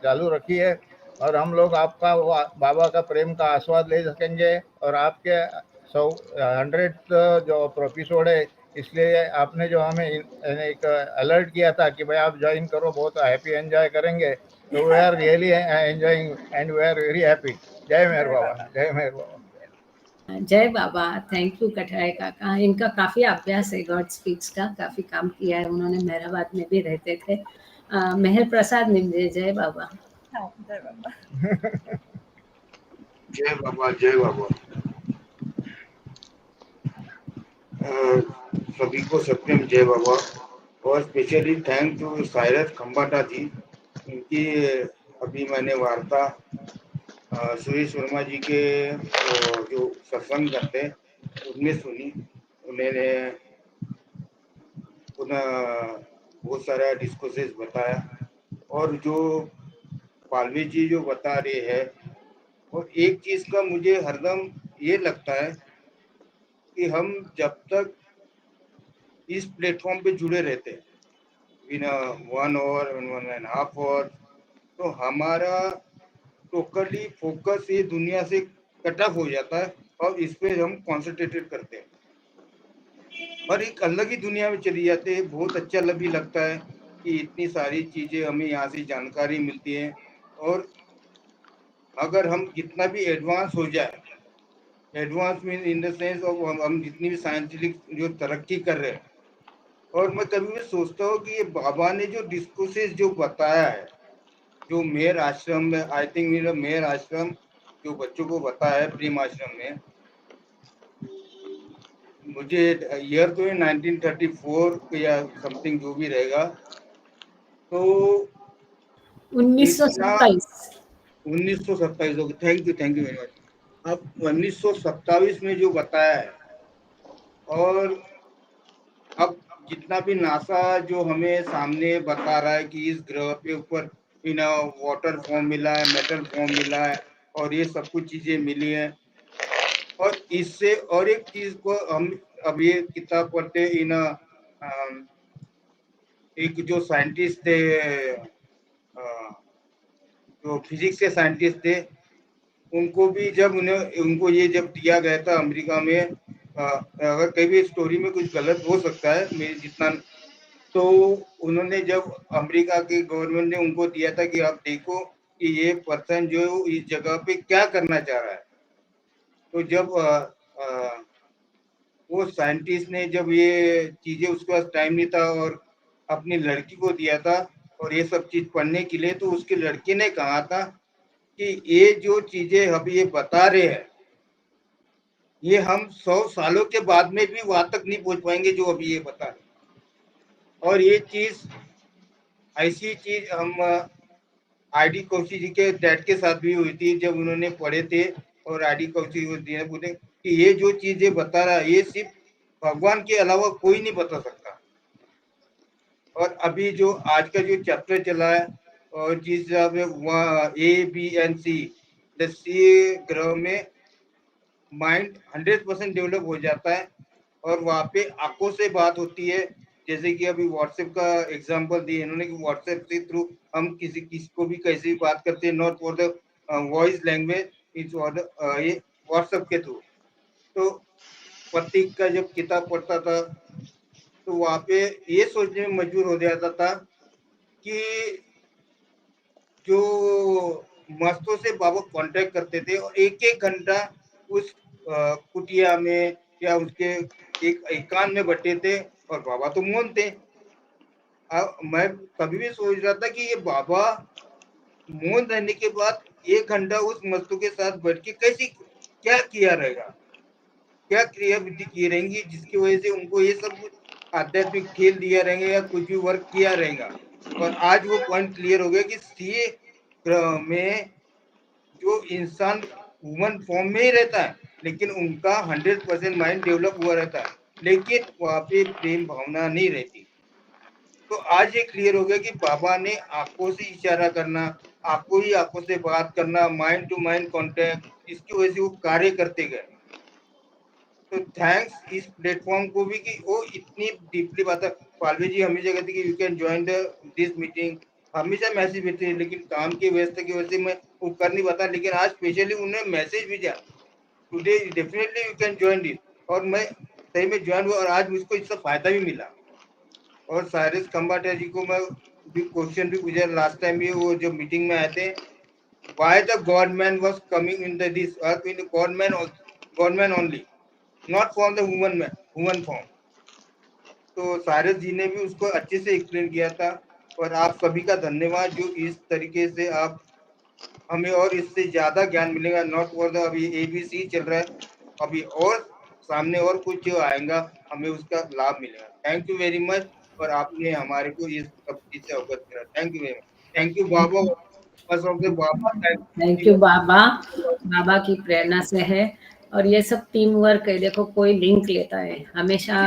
Speaker 8: चालू रखिए और हम लोग आपका बाबा का प्रेम का आस्वाद ले सकेंगे। और आपके 100 जो एपिसोड है, इसलिए आपने जो हमें एक अलर्ट किया था कि भाई आप ज्वाइन करो, बहुत हैप्पी एंजॉय करेंगे। तो we are really enjoying and we are very happy. जय मेहर बाबा, जय मेहर बाबा।
Speaker 1: जय बाबा। थैंक यू कठारे काका, इनका काफ़ी अभ्यास है गॉड स्पीक्स का, काफ़ी काम किया है उन्होंने, मेहराबाद में भी रहते थे। मेहर प्रसाद निमजे, जय बाबा।
Speaker 5: हाँ, जय बाबा।
Speaker 3: जय बाबा, जय बाबा। सभी को सत्यम जय बाबा। और specially thank to Cyrus Khambata जी, उनकी अभी मैंने वार्ता सुरेश वर्मा जी के जो सत्संग करते उनमें सुनी। उन्होंने पुनः बहुत सारा डिस्कोसेस बताया और जो पालवी जी जो बता रहे हैं, और एक चीज का मुझे हरदम ये लगता है कि हम जब तक इस प्लेटफॉर्म पे जुड़े रहते हैं बिना 1 आवर 1.5 आवर, तो हमारा टोटली फोकस ये दुनिया से कट ऑफ हो जाता है और इस पे हम कॉन्सेंट्रेटेड करते हैं और एक अलग ही दुनिया में चली जाते हैं। बहुत अच्छा भी लगता है कि इतनी सारी चीजें हमें यहाँ से जानकारी मिलती है। और अगर हम जितना भी एडवांस हो जाए, advance mean in the sense of हम जितनी भी साइंटिफिक जो तरक्की कर रहे हैं, और मैं कभी भी सोचता हूँ कि ये बाबा ने जो डिस्कोर्सेस जो बताया है, जो मेहर आश्रम में, आई थिंक मेरा मेहर आश्रम जो बच्चों को बताया है प्रेम आश्रम में, मुझे ईयर तो 1934 या समथिंग जो भी रहेगा, तो 1927 हो। Thank you very much. अब 1927 में जो बताया है, और अब जितना भी नासा जो हमें सामने बता रहा है कि इस ग्रह पे ऊपर वाटर फॉर्म मिला है, मेटल फॉर्म मिला है और ये सब कुछ चीजें मिली है। और इससे और एक चीज को हम अब ये किताब पढ़ते इन एक जो साइंटिस्ट थे, जो फिजिक्स के साइंटिस्ट थे, उनको भी जब उनको ये जब दिया गया था अमेरिका में, अगर कहीं भी स्टोरी में कुछ गलत हो सकता है मेरे जितना, तो उन्होंने जब अमेरिका के गवर्नमेंट ने उनको दिया था कि आप देखो कि ये पर्सन जो इस जगह पे क्या करना चाह रहा है। तो जब वो साइंटिस्ट ने जब ये चीजें, उसके पास टाइम नहीं था और अपनी लड़की को दिया था और ये सब चीज पढ़ने के लिए, तो उसकी लड़की ने कहा था कि ये जो चीजें अभी ये बता रहे हैं, ये हम 100 सालों के बाद में भी वहां तक नहीं पहुंच पाएंगे जो अभी ये बता रहे। और ये चीज, ऐसी चीज हम आईडी कौशी जी के डैड के साथ भी हुई थी जब उन्होंने पढ़े थे। और आईडी कौशी बोले कि ये जो चीजें बता रहा है ये सिर्फ भगवान के अलावा कोई नहीं बता सकता। और अभी जो आज का जो चैप्टर चला है, और जिस ए बी एंड सी, सी ग्रह में माइंड 100% डेवलप हो जाता है और वहाँ पे आंखों से बात होती है। जैसे कि अभी व्हाट्सएप का एग्जांपल दिए इन्होंने कि व्हाट्सएप के थ्रू हम किसी को भी कैसे भी बात करते हैं, not for the voice language, it's for ये व्हाट्सएप के थ्रू। तो प्रतीक का जब किताब पढ़ता था तो वहाँ पे ये सोचने में मजबूर हो जाता था कि जो मस्तों से बाबा कांटेक्ट करते थे और एक एक घंटा उस कुटिया में या उसके एक एकांत में बैठे थे, और बाबा तो मौन थे। मैं कभी भी सोच रहा था कि ये बाबा मौन रहने के बाद 1 घंटा उस मस्तों के साथ बैठ के कैसे क्या किया रहेगा।
Speaker 9: क्या क्रियाविधि की रहेंगी जिसकी वजह से उनको ये सब कुछ आध्यात्मिक खेल दिया रहेंगे या कुछ भी वर्क किया रहेगा। और आज वो पॉइंट क्लियर हो गया कि सीए ग्रह में जो इंसान ह्यूमन फॉर्म में ही रहता है, लेकिन उनका 100% माइंड डेवलप हुआ रहता है, लेकिन वहाँ पे प्रेम भावना नहीं रहती। तो आज ये क्लियर हो गया कि बाबा ने आंखों से इशारा करना, आंखों ही आंखों से बात करना, माइंड टू माइंड कांटेक्ट, इसकी वजह से वो कार्य करते गए। तो थैंक्स इस प्लेटफॉर्म को भी कि वो इतनी डीपली बात है। पालवी जी हमेशा कहते कि you can join this meeting, हमेशा मैसेज भेजते हैं, लेकिन काम की व्यवस्था की वजह से मैं वो कर नहीं पाता, लेकिन आज स्पेशली उन्हें मैसेज भेजा today definitely you can join this, और मैं सही में ज्वाइन हुआ और आज मुझको इससे फायदा भी मिला। और साइरस खंबाटा जी को मैं भी क्वेश्चन भी पूछा लास्ट टाइम भी, वो जब मीटिंग में आए थे, why the God man was coming in the this earth in God man only, not for the human form. तो साइरस जी ने भी उसको अच्छे से एक्सप्लेन किया था। और आप सभी का धन्यवाद जो इस तरीके से आप हमें, और इससे ज्यादा ज्ञान मिलेगा, नॉट फॉर द अभी ABC चल रहा है, अभी और सामने और कुछ जो आएगा हमें उसका लाभ मिलेगा। Thank you very much. और आपने हमारे को इस सब चीज से अवगत करा, thank you very much. Thank you बाबा, बाबा
Speaker 1: थैंक यू बाबा। बाबा की प्रेरणा से है और ये सब टीम वर्क है। देखो कोई लिंक लेता है, हमेशा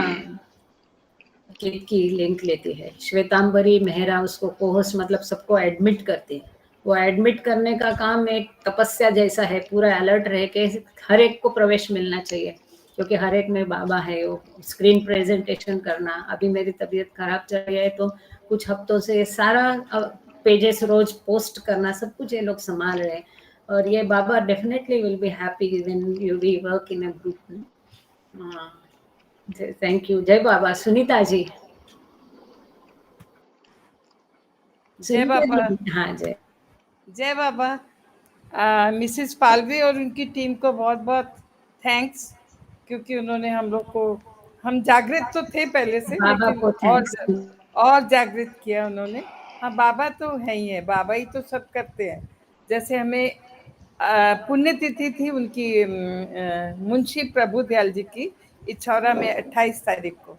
Speaker 1: की लिंक लेती है। श्वेतांबरी मेहरा उसको कोहोस्ट मतलब सबको एडमिट करती है। वो एडमिट करने का काम एक तपस्या जैसा है, पूरा अलर्ट रह के हर एक को प्रवेश मिलना चाहिए, क्योंकि हर एक में बाबा है। वो स्क्रीन प्रेजेंटेशन करना, अभी मेरी तबीयत खराब चल रही है तो कुछ हफ्तों से सारा पेजेस रोज पोस्ट करना, सब कुछ ये लोग संभाल रहे हैं। और ये बाबा definitely will be happy when you we work in a group. Thank you. जय बाबा। सुनीता जी।
Speaker 10: जय बाबा।
Speaker 1: हाँ जय
Speaker 10: जय बाबा। मिसेस पालवी और उनकी टीम को बहुत बहुत थैंक्स, क्योंकि उन्होंने हम लोग को, हम जागृत तो थे पहले से,
Speaker 1: बाबा
Speaker 10: लेकिन
Speaker 1: को
Speaker 10: और जागृत किया उन्होंने। हाँ, बाबा तो है ही है, बाबा ही तो सब करते हैं। जैसे हमें पुण्यतिथि थी उनकी, मुंशी प्रभु दयाल जी की इछौरा में 28 तारीख को।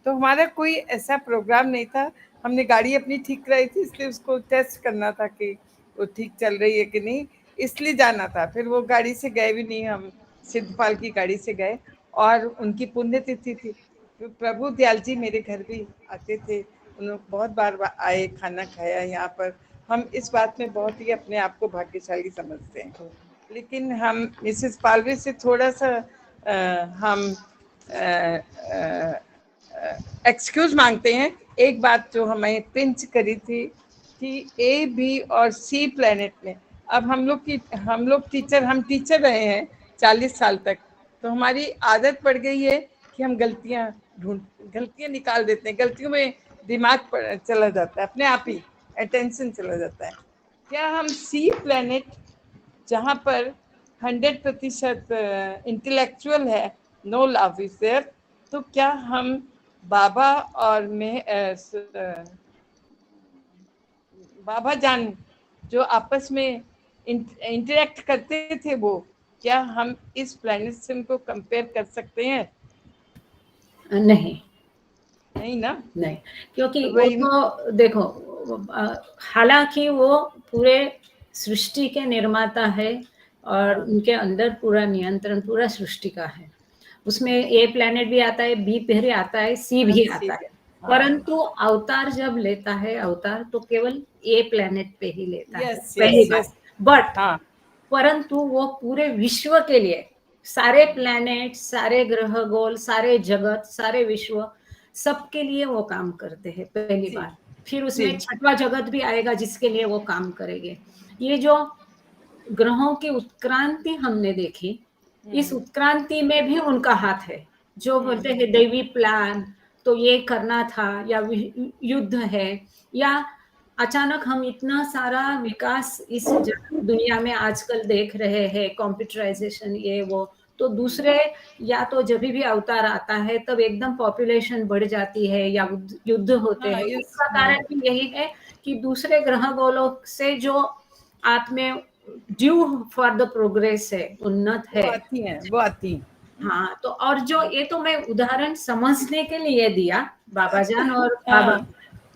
Speaker 10: तो हमारा कोई ऐसा प्रोग्राम नहीं था, हमने गाड़ी अपनी ठीक कराई थी, इसलिए उसको टेस्ट करना था कि वो ठीक चल रही है कि नहीं, इसलिए जाना था। फिर वो गाड़ी से गए भी नहीं, हम सिद्धपाल की गाड़ी से गए और उनकी पुण्यतिथि थी। तो प्रभु दयाल जी मेरे घर भी आते थे, उन्होंने बहुत बार आए, खाना खाया यहाँ पर। हम इस बात में बहुत ही अपने आप को भाग्यशाली समझते हैं। लेकिन हम मिसेस पालवी से थोड़ा सा हम एक्सक्यूज मांगते हैं। एक बात जो हमें पिंच करी थी कि A, B और C प्लेनेट में, अब हम लोग टीचर रहे हैं 40 साल तक, तो हमारी आदत पड़ गई है कि हम गलतियां निकाल देते हैं, गलतियों में दिमाग चला जाता है, अपने आप ही अटेंशन चला जाता है। क्या हम C प्लेनेट, जहाँ पर 100% इंटेलेक्चुअल है, नो लव इज देयर, तो क्या हम बाबा और बाबा जान जो आपस में इंटरेक्ट करते थे, वो क्या हम इस प्लैनेट से उनको कंपेयर कर सकते हैं? नहीं ना,
Speaker 1: नहीं, क्योंकि वो देखो, हालांकि वो पूरे सृष्टि के निर्माता है और उनके अंदर पूरा नियंत्रण पूरा सृष्टि का है। उसमें A प्लैनेट भी आता है, B भी आता है, C भी आता है, परंतु अवतार जब लेता है अवतार तो केवल A प्लैनेट पे ही लेता है, पहली बात। बट परंतु वो पूरे विश्व के लिए, सारे प्लैनेट, सारे ग्रह गोल, सारे जगत, सारे विश्व, सबके लिए वो काम करते हैं, पहली बात। फिर उसमें छठवां जगत भी आएगा जिसके लिए वो काम करेंगे। ये जो ग्रहों की उत्क्रांति हमने देखी, इस उत्क्रांति में भी उनका हाथ है। जो बोलते हैं दैवी प्लान, तो ये करना था, या युद्ध है, या अचानक हम इतना सारा विकास इस दुनिया में आजकल देख रहे हैं, कंप्यूटराइजेशन, ये वो, तो दूसरे, या तो जब भी अवतार आता है तब एकदम पॉपुलेशन बढ़ जाती है या युद्ध होते हैं। इसका कारण भी यही है कि दूसरे ग्रह गोलों से जो आत्मा ड्यू फॉर द प्रोग्रेस है, उन्नत है,
Speaker 10: वो आती हैं।
Speaker 1: हाँ, तो और जो ये तो मैं उदाहरण समझने के लिए दिया बाबा जान और बाबा,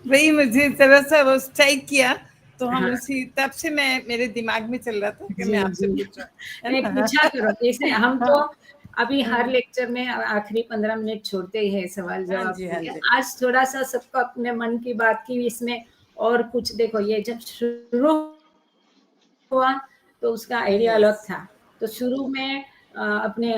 Speaker 10: वही मुझे थोड़ा सा वो स्ट्राइक किया, तो हम
Speaker 1: हाँ।
Speaker 10: उसी तब से मैं मेरे दिमाग में चल रहा था कि
Speaker 1: जी,
Speaker 10: मैं आपसे
Speaker 1: जी।
Speaker 10: पूछूं, है
Speaker 1: नहीं,
Speaker 10: ना?
Speaker 1: पूछा करो, जैसे हम तो अभी हर
Speaker 10: हाँ।
Speaker 1: लेक्चर में आखिरी 15 मिनट छोड़ते ही है सवाल
Speaker 10: हाँ
Speaker 1: जवाब
Speaker 10: जी,
Speaker 1: के
Speaker 10: हाँ
Speaker 1: लिए।
Speaker 10: जी।
Speaker 1: आज थोड़ा सा सबको अपने मन की बात की, इसमें और कुछ देखो, ये जब शुरू हुआ तो उसका आइडिया अलग था। तो शुरू में अपने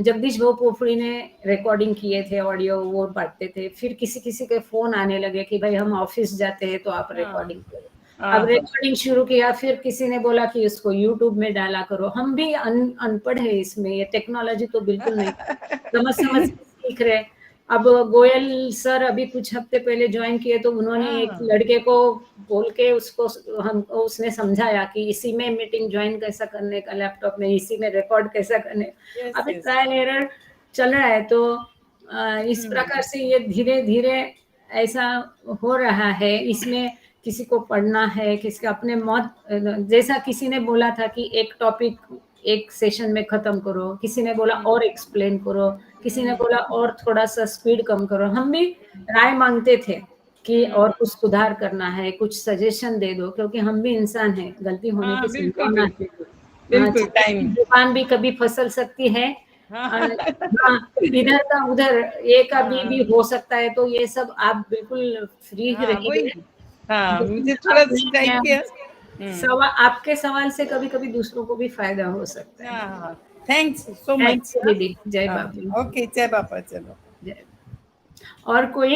Speaker 1: जगदीश भाऊ पोफड़ी ने रिकॉर्डिंग किए थे, ऑडियो वो बांटते थे। फिर किसी के फोन आने लगे कि भाई हम ऑफिस जाते हैं तो आप रिकॉर्डिंग करो। अब रिकॉर्डिंग शुरू किया, फिर किसी ने बोला कि इसको यूट्यूब में डाला करो। हम भी अनपढ़ है इसमें, ये टेक्नोलॉजी तो बिल्कुल नहीं समझ के सीख रहे। अब गोयल सर अभी कुछ हफ्ते पहले ज्वाइन किए, तो उन्होंने एक लड़के को बोल के उसको हमको उसने समझाया कि इसी में मीटिंग ज्वाइन कैसा करने का, लैपटॉप में इसी में रिकॉर्ड कैसा करने। अभी ट्रायल एरर चल रहा है, तो इस प्रकार से ये धीरे धीरे ऐसा हो रहा है। इसमें किसी को पढ़ना है, किसी का अपने मौत, जैसा किसी ने बोला था कि एक टॉपिक एक सेशन में खत्म करो, किसी ने बोला और एक्सप्लेन करो, किसी ने बोला और थोड़ा सा स्पीड कम करो। हम भी राय मांगते थे कि और कुछ सुधार करना है, कुछ सजेशन दे दो, क्योंकि हम भी इंसान हैं, गलती होने की संभावना है।
Speaker 10: बिल्कुल टाइम
Speaker 1: दुकान भी कभी फसल सकती है, इधर का उधर, ए का बी भी हो सकता है। तो ये सब आप बिल्कुल फ्री रहिए।
Speaker 10: मुझे थोड़ा स्ट्राइक किया।
Speaker 1: आपके सवाल से कभी कभी दूसरों को भी फायदा हो सकता है।
Speaker 10: थैंक्स सो मच
Speaker 1: दीदी। जय बाबा।
Speaker 10: ओके, जय बाबा। चलो,
Speaker 1: जय। और कोई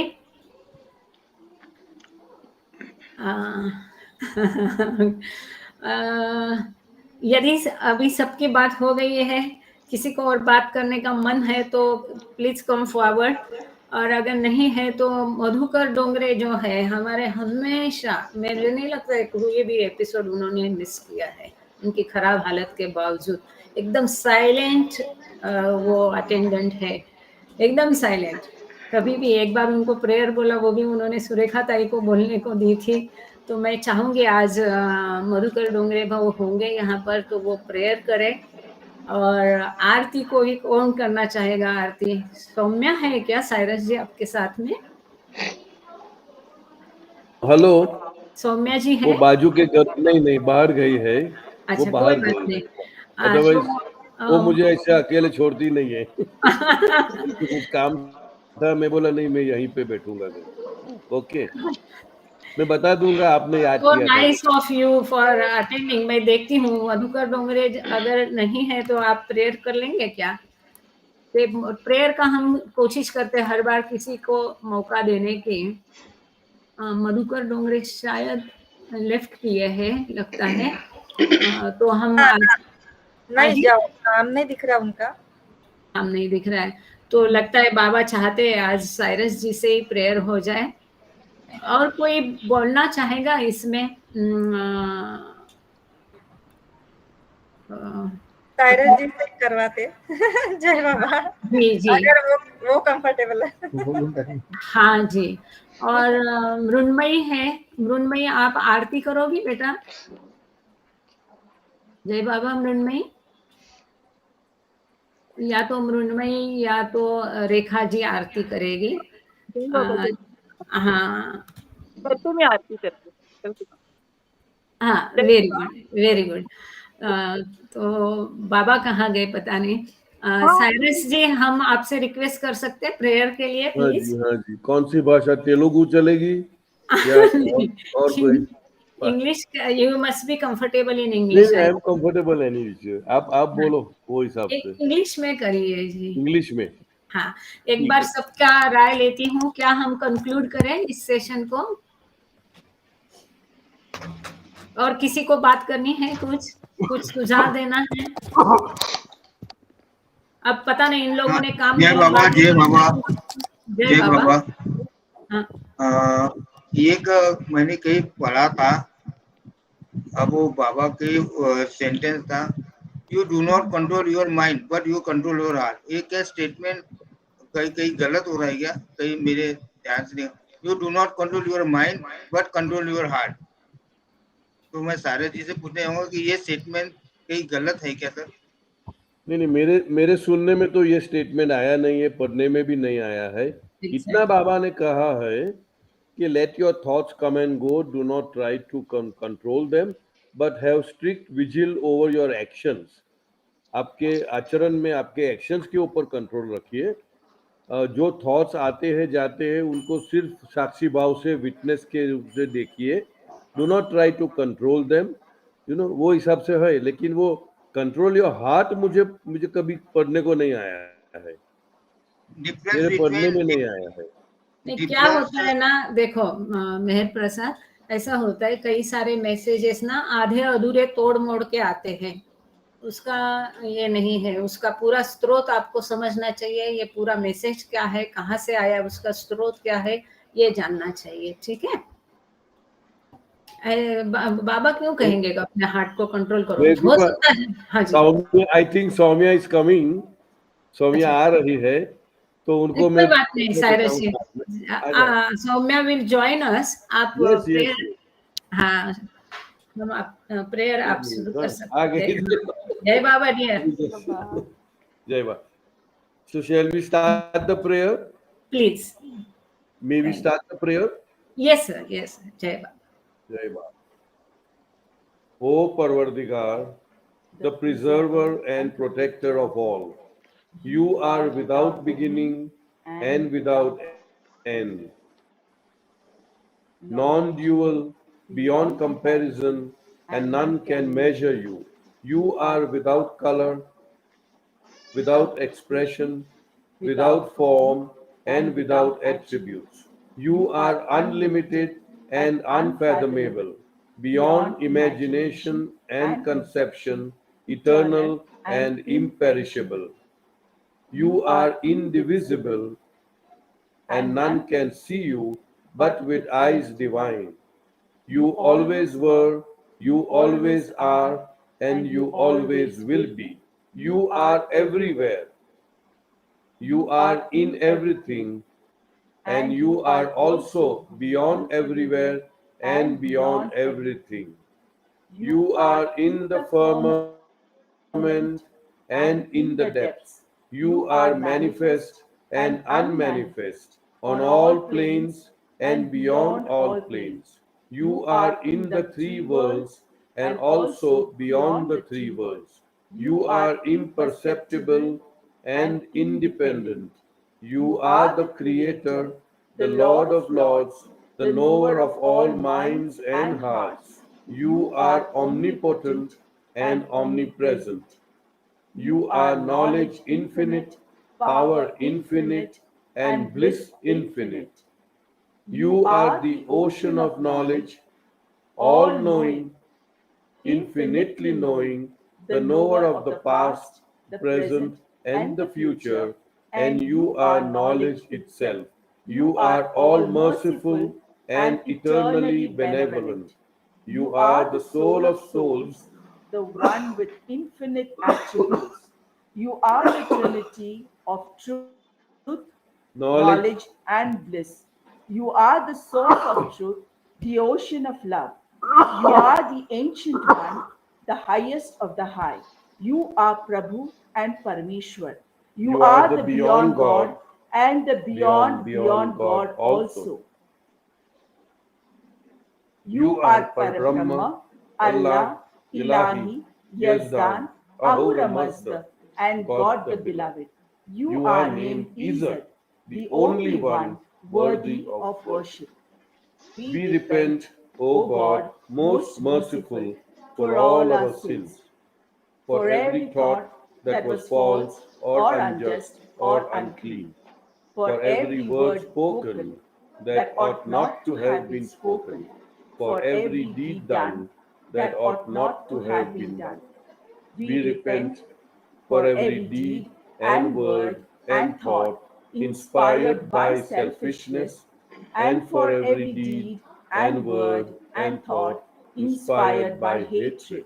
Speaker 1: यदि अभी सबकी बात हो गई है, किसी को और बात करने का मन है तो प्लीज कम फॉरवर्ड। और अगर नहीं है तो मधुकर डोंगरे जो है हमारे, हमेशा मेरे नहीं लगता है कोई भी एपिसोड उन्होंने मिस किया है, उनकी खराब हालत के बावजूद। एकदम साइलेंट वो अटेंडेंट है, एकदम साइलेंट। कभी भी एक बार उनको प्रेयर बोला, वो भी उन्होंने सुरेखा ताई को बोलने को दी थी। तो मैं चाहूंगी आज मधुकर डोंगरे भाऊ होंगे यहाँ पर, तो वो प्रेयर करें। और आरती को ही कौन करना चाहेगा? आरती सौम्या है क्या साइरस जी आपके साथ में?
Speaker 4: हेलो,
Speaker 1: सौम्या जी है?
Speaker 4: वो बाजू के घर, नहीं बाहर गई है।
Speaker 1: अच्छा,
Speaker 4: वो बाहर
Speaker 1: कोई बात
Speaker 4: गई
Speaker 1: नहीं।
Speaker 4: है, अदरवाइज वो मुझे ऐसे अकेले छोड़ती नहीं है। कुछ काम था, मैं बोला नहीं, मैं यहीं पे बैठूंगा। ओके, मैं बता दूंगा, आपने याद किया था।
Speaker 1: Nice of you for attending. मैं देखती हूँ मधुकर डोंगरे, अगर नहीं है तो आप प्रेयर कर लेंगे क्या? प्रेयर का हम कोशिश करते हैं हर बार किसी को मौका देने की। मधुकर डोंगरे शायद लेफ्ट किए हैं लगता है। तो हम
Speaker 5: नहीं, जाओ, नाम नहीं दिख रहा उनका,
Speaker 1: नाम नहीं दिख रहा है। तो लगता है बाबा चाहते हैं आज साइरस जी से ही प्रेयर हो जाए। और कोई बोलना चाहेगा इसमें?
Speaker 5: साइरस जी से करवाते। जय बाबा।
Speaker 1: जी
Speaker 5: अगर वो कंफर्टेबल है।
Speaker 1: हाँ जी। और मृण्मयी है, मृण्मयी आप आरती करोगी बेटा? जय बाबा। मृण्मयी, या तो मृण्मयी या तो रेखा जी आरती करेगी। हाँ
Speaker 6: करते मैं आरती करती।
Speaker 1: हाँ, वेरी गुड, वेरी गुड। तो बाबा कहाँ गए पता नहीं। साइरस जी, हम आपसे रिक्वेस्ट कर सकते हैं प्रेयर के लिए
Speaker 4: हाँ
Speaker 1: प्लीज?
Speaker 4: जी, हाँ जी। कौन सी भाषा, तेलुगु चलेगी या और कोई?
Speaker 1: English, you must be comfortable in English.
Speaker 4: I am comfortable in English. आप बोलो वो हिसाब से।
Speaker 1: इंग्लिश में करिए जी।
Speaker 4: इंग्लिश में?
Speaker 1: हाँ, एक बार सबका राय लेती हूँ। क्या हम कंक्लूड करें इस सेशन को? और किसी को बात करनी है, कुछ सुझाव देना है? अब पता नहीं इन लोगों ने काम
Speaker 9: जय बाबा, जय बाबा,
Speaker 1: जय बाबा।
Speaker 9: एक मैंने कहीं पढ़ा था, अब वो बाबा के सेंटेंस था, you do not control your mind but you control your heart. ये क्या स्टेटमेंट कहीं गलत हो रहा है क्या? कहीं मेरे ध्यान से नहीं। You do not control your mind but control your heart. तो मैं सारे जी से पूछने आऊंगा कि ये स्टेटमेंट कहीं गलत है क्या सर?
Speaker 4: नहीं मेरे मेरे सुनने में तो ये स्टेटमेंट आया नहीं है, पढ़ने में भी नहीं आया है। इतना बाबा ने कहा है कि let your thoughts come and go, do not try to control them, but have strict vigil over your actions. आपके आचरण में, आपके एक्शंस के ऊपर कंट्रोल रखिए। जो थॉट्स आते हैं जाते हैं उनको सिर्फ साक्षी भाव से, विटनेस के रूप से देखिए। Do not try to control them, वो हिसाब से है। लेकिन वो कंट्रोल योर हार्ट मुझे कभी पढ़ने को नहीं आया है, मेरे पढ़ने में नहीं आया है।
Speaker 1: नहीं, क्या होता है ना, देखो मेहर प्रसाद, ऐसा होता है कई सारे मैसेजेस ना आधे अधूरे तोड़ मोड़ के आते हैं। उसका ये नहीं है, उसका पूरा स्रोत आपको समझना चाहिए। ये पूरा मैसेज क्या है, कहाँ से आया, उसका स्रोत क्या है, ये जानना चाहिए। ठीक है। बाबा क्यों कहेंगे कि अपने हार्ट को कंट्रोल करो? हो सकता है। हाँ जी,
Speaker 4: I think Saumya is coming, Saumya आ रही है, तो उनको
Speaker 1: कोई बात नहीं Cyrus ji,
Speaker 4: ah
Speaker 1: Saumya will join us. आप प्रेयर, हाँ, हम आप प्रेयर आप शुरू कर सकते हैं। जय बाबा डियर।
Speaker 4: जय बाबा। So shall we start the prayer?
Speaker 1: Please.
Speaker 4: May we start the prayer?
Speaker 1: Yes sir, yes sir. जय बाबा।
Speaker 4: जय बाबा। O Parvardigar, the preserver and protector of all, you are without beginning and without end, non-dual, beyond comparison, and none can measure you. You are without color, without expression, without form, and without attributes. You are unlimited and unfathomable, beyond imagination and conception, eternal and imperishable. You are indivisible, and none can see you but with eyes divine. You always were, you always are, and you always will be. You are everywhere. You are in everything, and you are also beyond everywhere and beyond everything. You are in the firmament and in the depths. You are manifest and unmanifest on all planes and beyond all planes. You are in the three worlds and also beyond the three worlds. You are imperceptible and independent. You are the Creator, the Lord of Lords, the knower of all minds and hearts. You are omnipotent and omnipresent. You are knowledge infinite, power infinite, and bliss infinite. You are the ocean of knowledge, all knowing, infinitely knowing, the knower of the past, present, and the future, and you are knowledge itself. You are all merciful and eternally benevolent. You are the soul of souls,
Speaker 11: the one with infinite attributes. You are the Trinity of truth, knowledge, and bliss. You are the source of truth, the ocean of love. You are the ancient one, the highest of the high. You are Prabhu and Parameshwar. You are the beyond God and the beyond God also. You are Parabrahma, Allah, Ilahi, Yazdan, Ahura Mazda, and God the Beloved. You are named Izzat, the only one worthy of worship.
Speaker 4: We repent, O God, most merciful, for all our sins, for every thought that was false or unjust or unclean, for every word spoken that ought not to have been spoken, for every deed done that ought not to have been done. We repent for every deed and word and thought inspired by selfishness, and for every deed and word and thought inspired by hatred.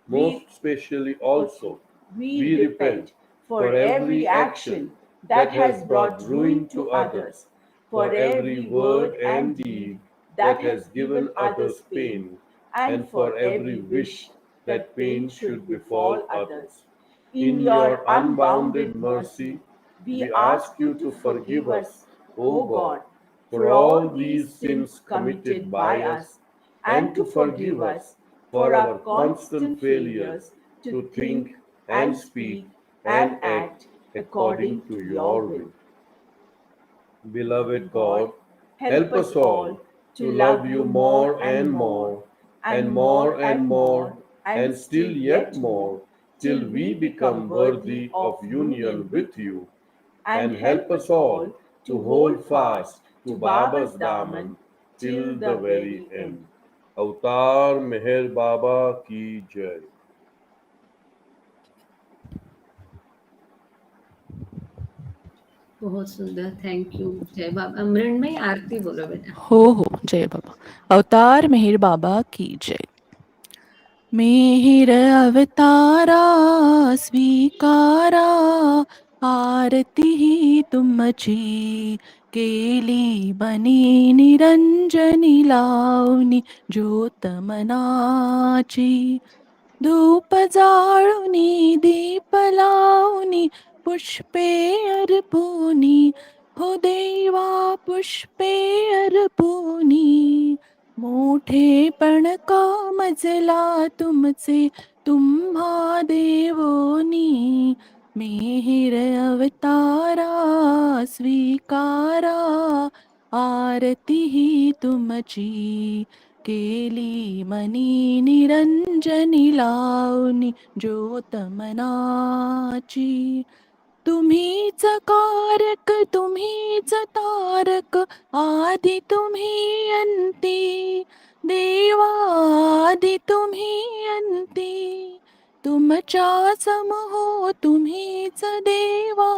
Speaker 4: Most especially also, we repent for every action that has brought ruin to others, for every word and deed that has given others pain, and for every wish that pain should befall others. In your unbounded mercy, we ask you to forgive us, O God, for all these sins committed by us, and to forgive us for our constant failures to think and speak and act according to your will. Beloved God, help us all to love you more and more, and more and more, and still yet more, till we become worthy of union with you. And help us all to hold fast to Baba's daman till the very end. अवतार मेहर बाबा की जय.
Speaker 1: बहुत सुंदर, थैंक यू। जय बाबा। मृण्मयी आरती बोलो बेटा।
Speaker 12: हो हो, जय बाबा। अवतार मेहर बाबा की जय। मेहर अवतारा स्वीकारा, आरती ही तुमची केली बनी निरंजनी लावणी ज्योत मनाची। धूप जाळुनी दीप लावणी पुष्पे अर्पुनी, हो देवा पुष्पे अर्पुनी। मोठेपण का मजला तुमचे तुम्हा देवोनी, मेहर अवतारा स्वीकारा, आरती ही तुमची केली मनी निरंजनी लावणी ज्योत मनाची। तुम्हीच कारक तुम्हीच तारक, आदि तुम्ही अंती, देवा आदि तुम्ही अंती। तुमच्या सम हो तुम्हीच देवा,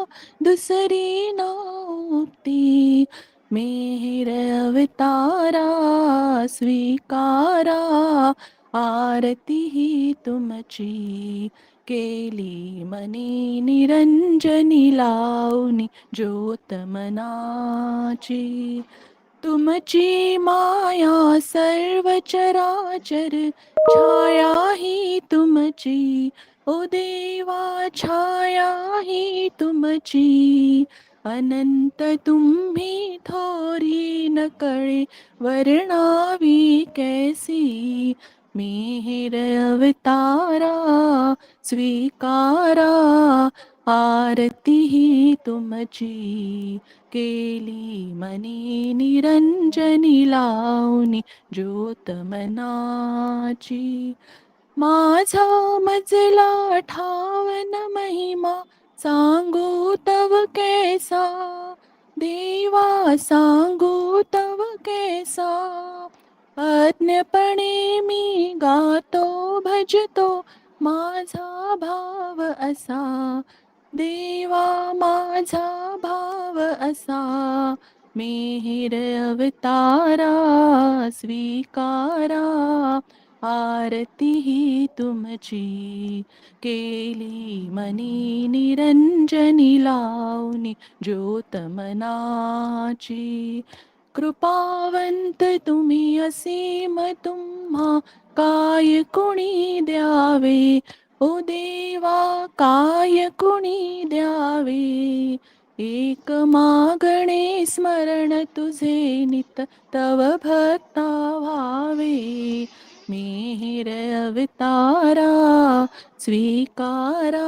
Speaker 12: दुसरी नव्हती। मेहर अवतारा स्वीकारा, आरती ही तुमची केली मनी निरंजनी लावणी ज्योत मनाची। तुमची माया सर्व चराचर, छाया ही तुमची, ओ देवा छाया ही तुमची। अनंत तुम्ही थोरी न कळे, वर्णावी कैसी। मेहर अवतारा स्वीकारा, आरती ही तुमची केली मनी निरंजनी लावणी ज्योत मनाची। माझा मजला ठावन महिमा, सांगू तव कैसा, देवा सांगू तव कैसा। अज्ञपणे मी गातो भजतो, माझा भाव असा, देवा माझा भाव असा। मेहर अवतारा स्वीकारा, आरती ही तुमची केली मनी निरंजनी लावणी ज्योत मनाची। कृपावंत तुम्ही असीम तुम्हा, काय कुणी द्यावे, ओ देवा काय कुणी द्यावे। एक मागणे स्मरण तुझे नित, तव भक्ता व्हावे। मेहर अवतारा स्वीकारा,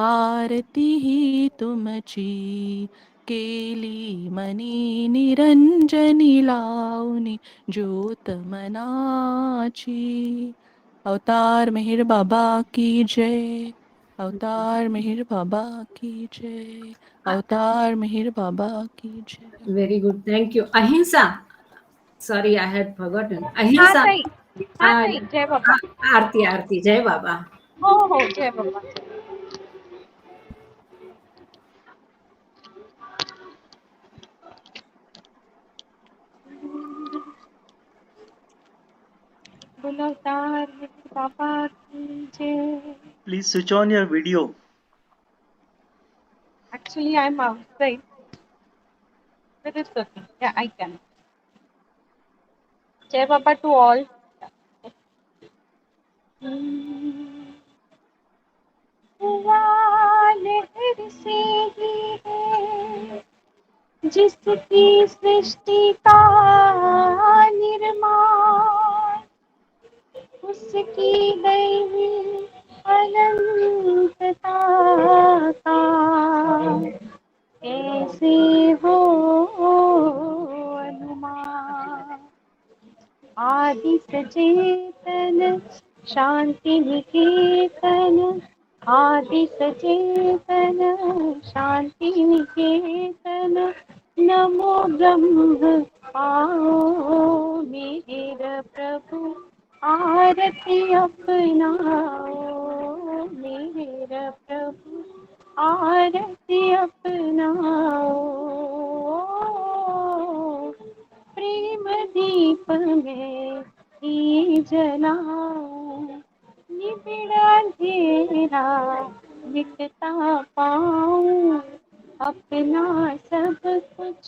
Speaker 12: आरती ही तुमची केली मनी निरंजनी लावणी ज्योत मनाची। अवतार मेहर बाबा की जय, अवतार मेहर बाबा की जय, अवतार मेहर बाबा की जय।
Speaker 1: Very good, thank you. अहिंसा, सॉरी आई हैड फॉरगॉटन।
Speaker 6: हाँ
Speaker 1: अहिंसा।
Speaker 6: ताई, हाँ ताई, जय बाबा।
Speaker 1: आरती आरती, जय बाबा।
Speaker 6: हो हो, जय बाबा। बोलो अवतार मेहर बाबा की जय।
Speaker 2: Please switch on your video.
Speaker 6: Actually, I'm outside, but it's okay. Yeah, I can. Jai Baba to all.
Speaker 13: हुआ लहर से ही है जिसकी सृष्टि का निर्माण, उसकी दैवी अनंतता का कैसे हो अनुमान। आदि सचेतन शांति निकेतन, आदि सचेतन शांति निकेतन, नमो ब्रह्म आओ मेरे प्रभु आरती अपनाओ, मेरे प्रभु आरती अपनाओ। प्रेम दीप में ही जलाओ, निबिड़ अंधेरा मिटता पाऊं, अपना सब कुछ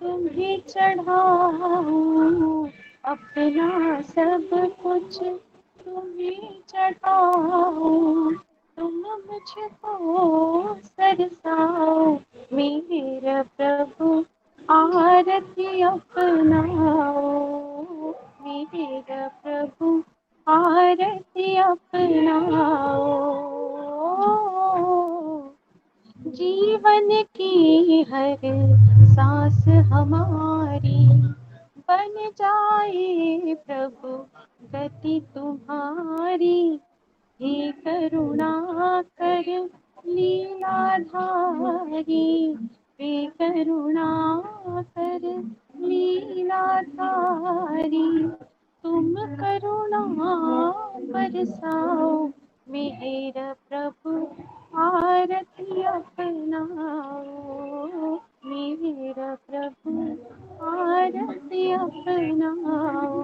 Speaker 13: तुम्हें चढ़ाऊं, अपना सब कुछ तुम्हें चढ़ाऊं। तुम मुझको सरसाओ मेरे प्रभु आरती अपनाओ, मेरे प्रभु आरती अपनाओ। जीवन की हर सांस हमारी बन जाए प्रभु गति तुम्हारी, हे करुणा कर लीलाधारी, हे करुणा कर लीलाधारी। तुम करुणा बरसाओ मेरा प्रभु आरती अपनाओ, मेरा प्रभु आरती अपनाओ।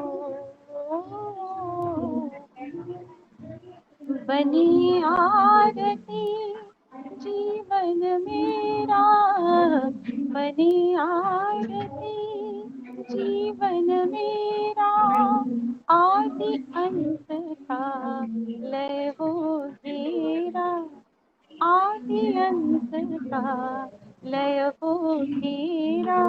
Speaker 13: बनी आरती जीवन मेरा, बनी आरती जीवन मेरा, आदि अंत का लय हो तेरा, आदि अंत का लय हो तेरा।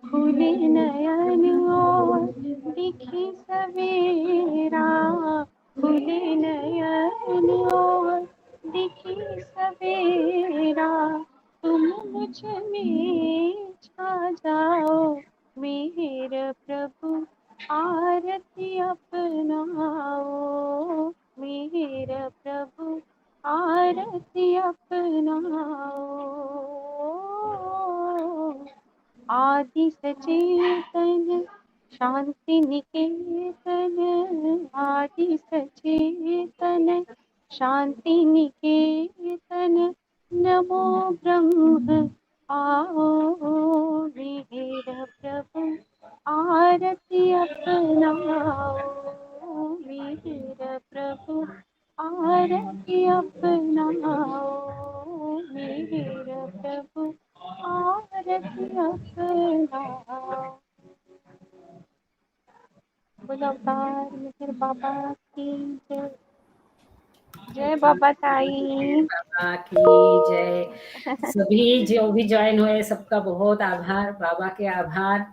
Speaker 13: खुले नयन और दिखे सवेरा, खुले नयन और दिखे सवेरा। तुम मुझ में छा जाओ मेरे प्रभु आरती अपनाओ, मेरे प्रभु आरती अपनाओ। आदि सचेतन शांति निकेतन, आदि सचेतन शांति निकेतन, नमो ब्रह्म आओ मेरा प्रभु आरती अपनाओ, मेरा प्रभु आरती अपनाओ, मेरा प्रभु आरती अपनाओ। बोलो अवतार मेहर बाबा की जय। जय बाबा ताई।
Speaker 1: बाबा की जय। सभी जो भी ज्वाइन हुए सबका बहुत आभार, बाबा के आभार।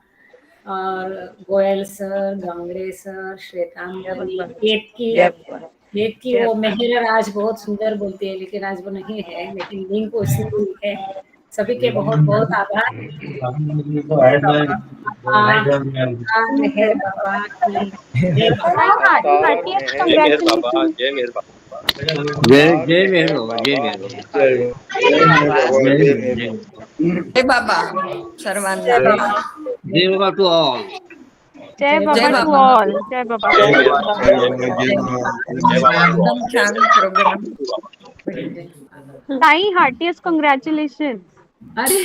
Speaker 1: और गोयल सर, गांगड़े सर, श्वेतांजलि, केत की वो मेहर आज बहुत सुंदर बोलती है, लेकिन आज वो नहीं है, लेकिन लिंक उसने दी है। सभी के बहुत बहुत आभार। मेहर बाबा की जय।
Speaker 14: जय मेहर बाबा, जय मेहर बाबा, सर्वांग जय बाबा टू ऑल,
Speaker 13: जय बाबा टू ऑल, जय बाबा। ताई हार्टिएस्ट कांग्रेचुलेशन।
Speaker 1: अरे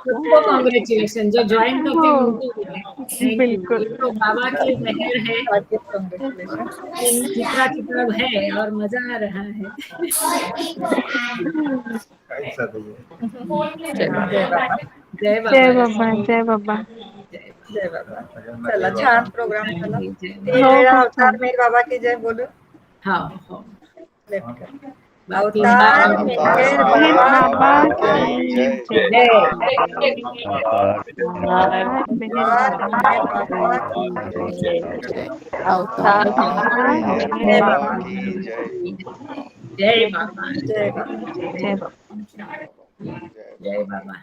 Speaker 1: सबको कांग्रेचुलेशन जो ज्वाइन करते हैं उनको बिल्कुल। तो बाबा की मेहर है, चित्रा चित्रा है और मजा आ रहा है। जय बाबा,
Speaker 13: जय बाबा, जय बाबा,
Speaker 5: जय बाबा। चला छान प्रोग्राम झाला। अवतार मेहर बाबा की जय बोलो।
Speaker 1: हाँ हाँ।
Speaker 5: अवतार मेहर बाबा
Speaker 13: की
Speaker 5: जय।
Speaker 13: जय।
Speaker 1: अवतार
Speaker 13: मेहर बाबा की
Speaker 1: जय बाबा
Speaker 5: जय बाबा।
Speaker 13: जय बाबा।
Speaker 1: जय बाबा।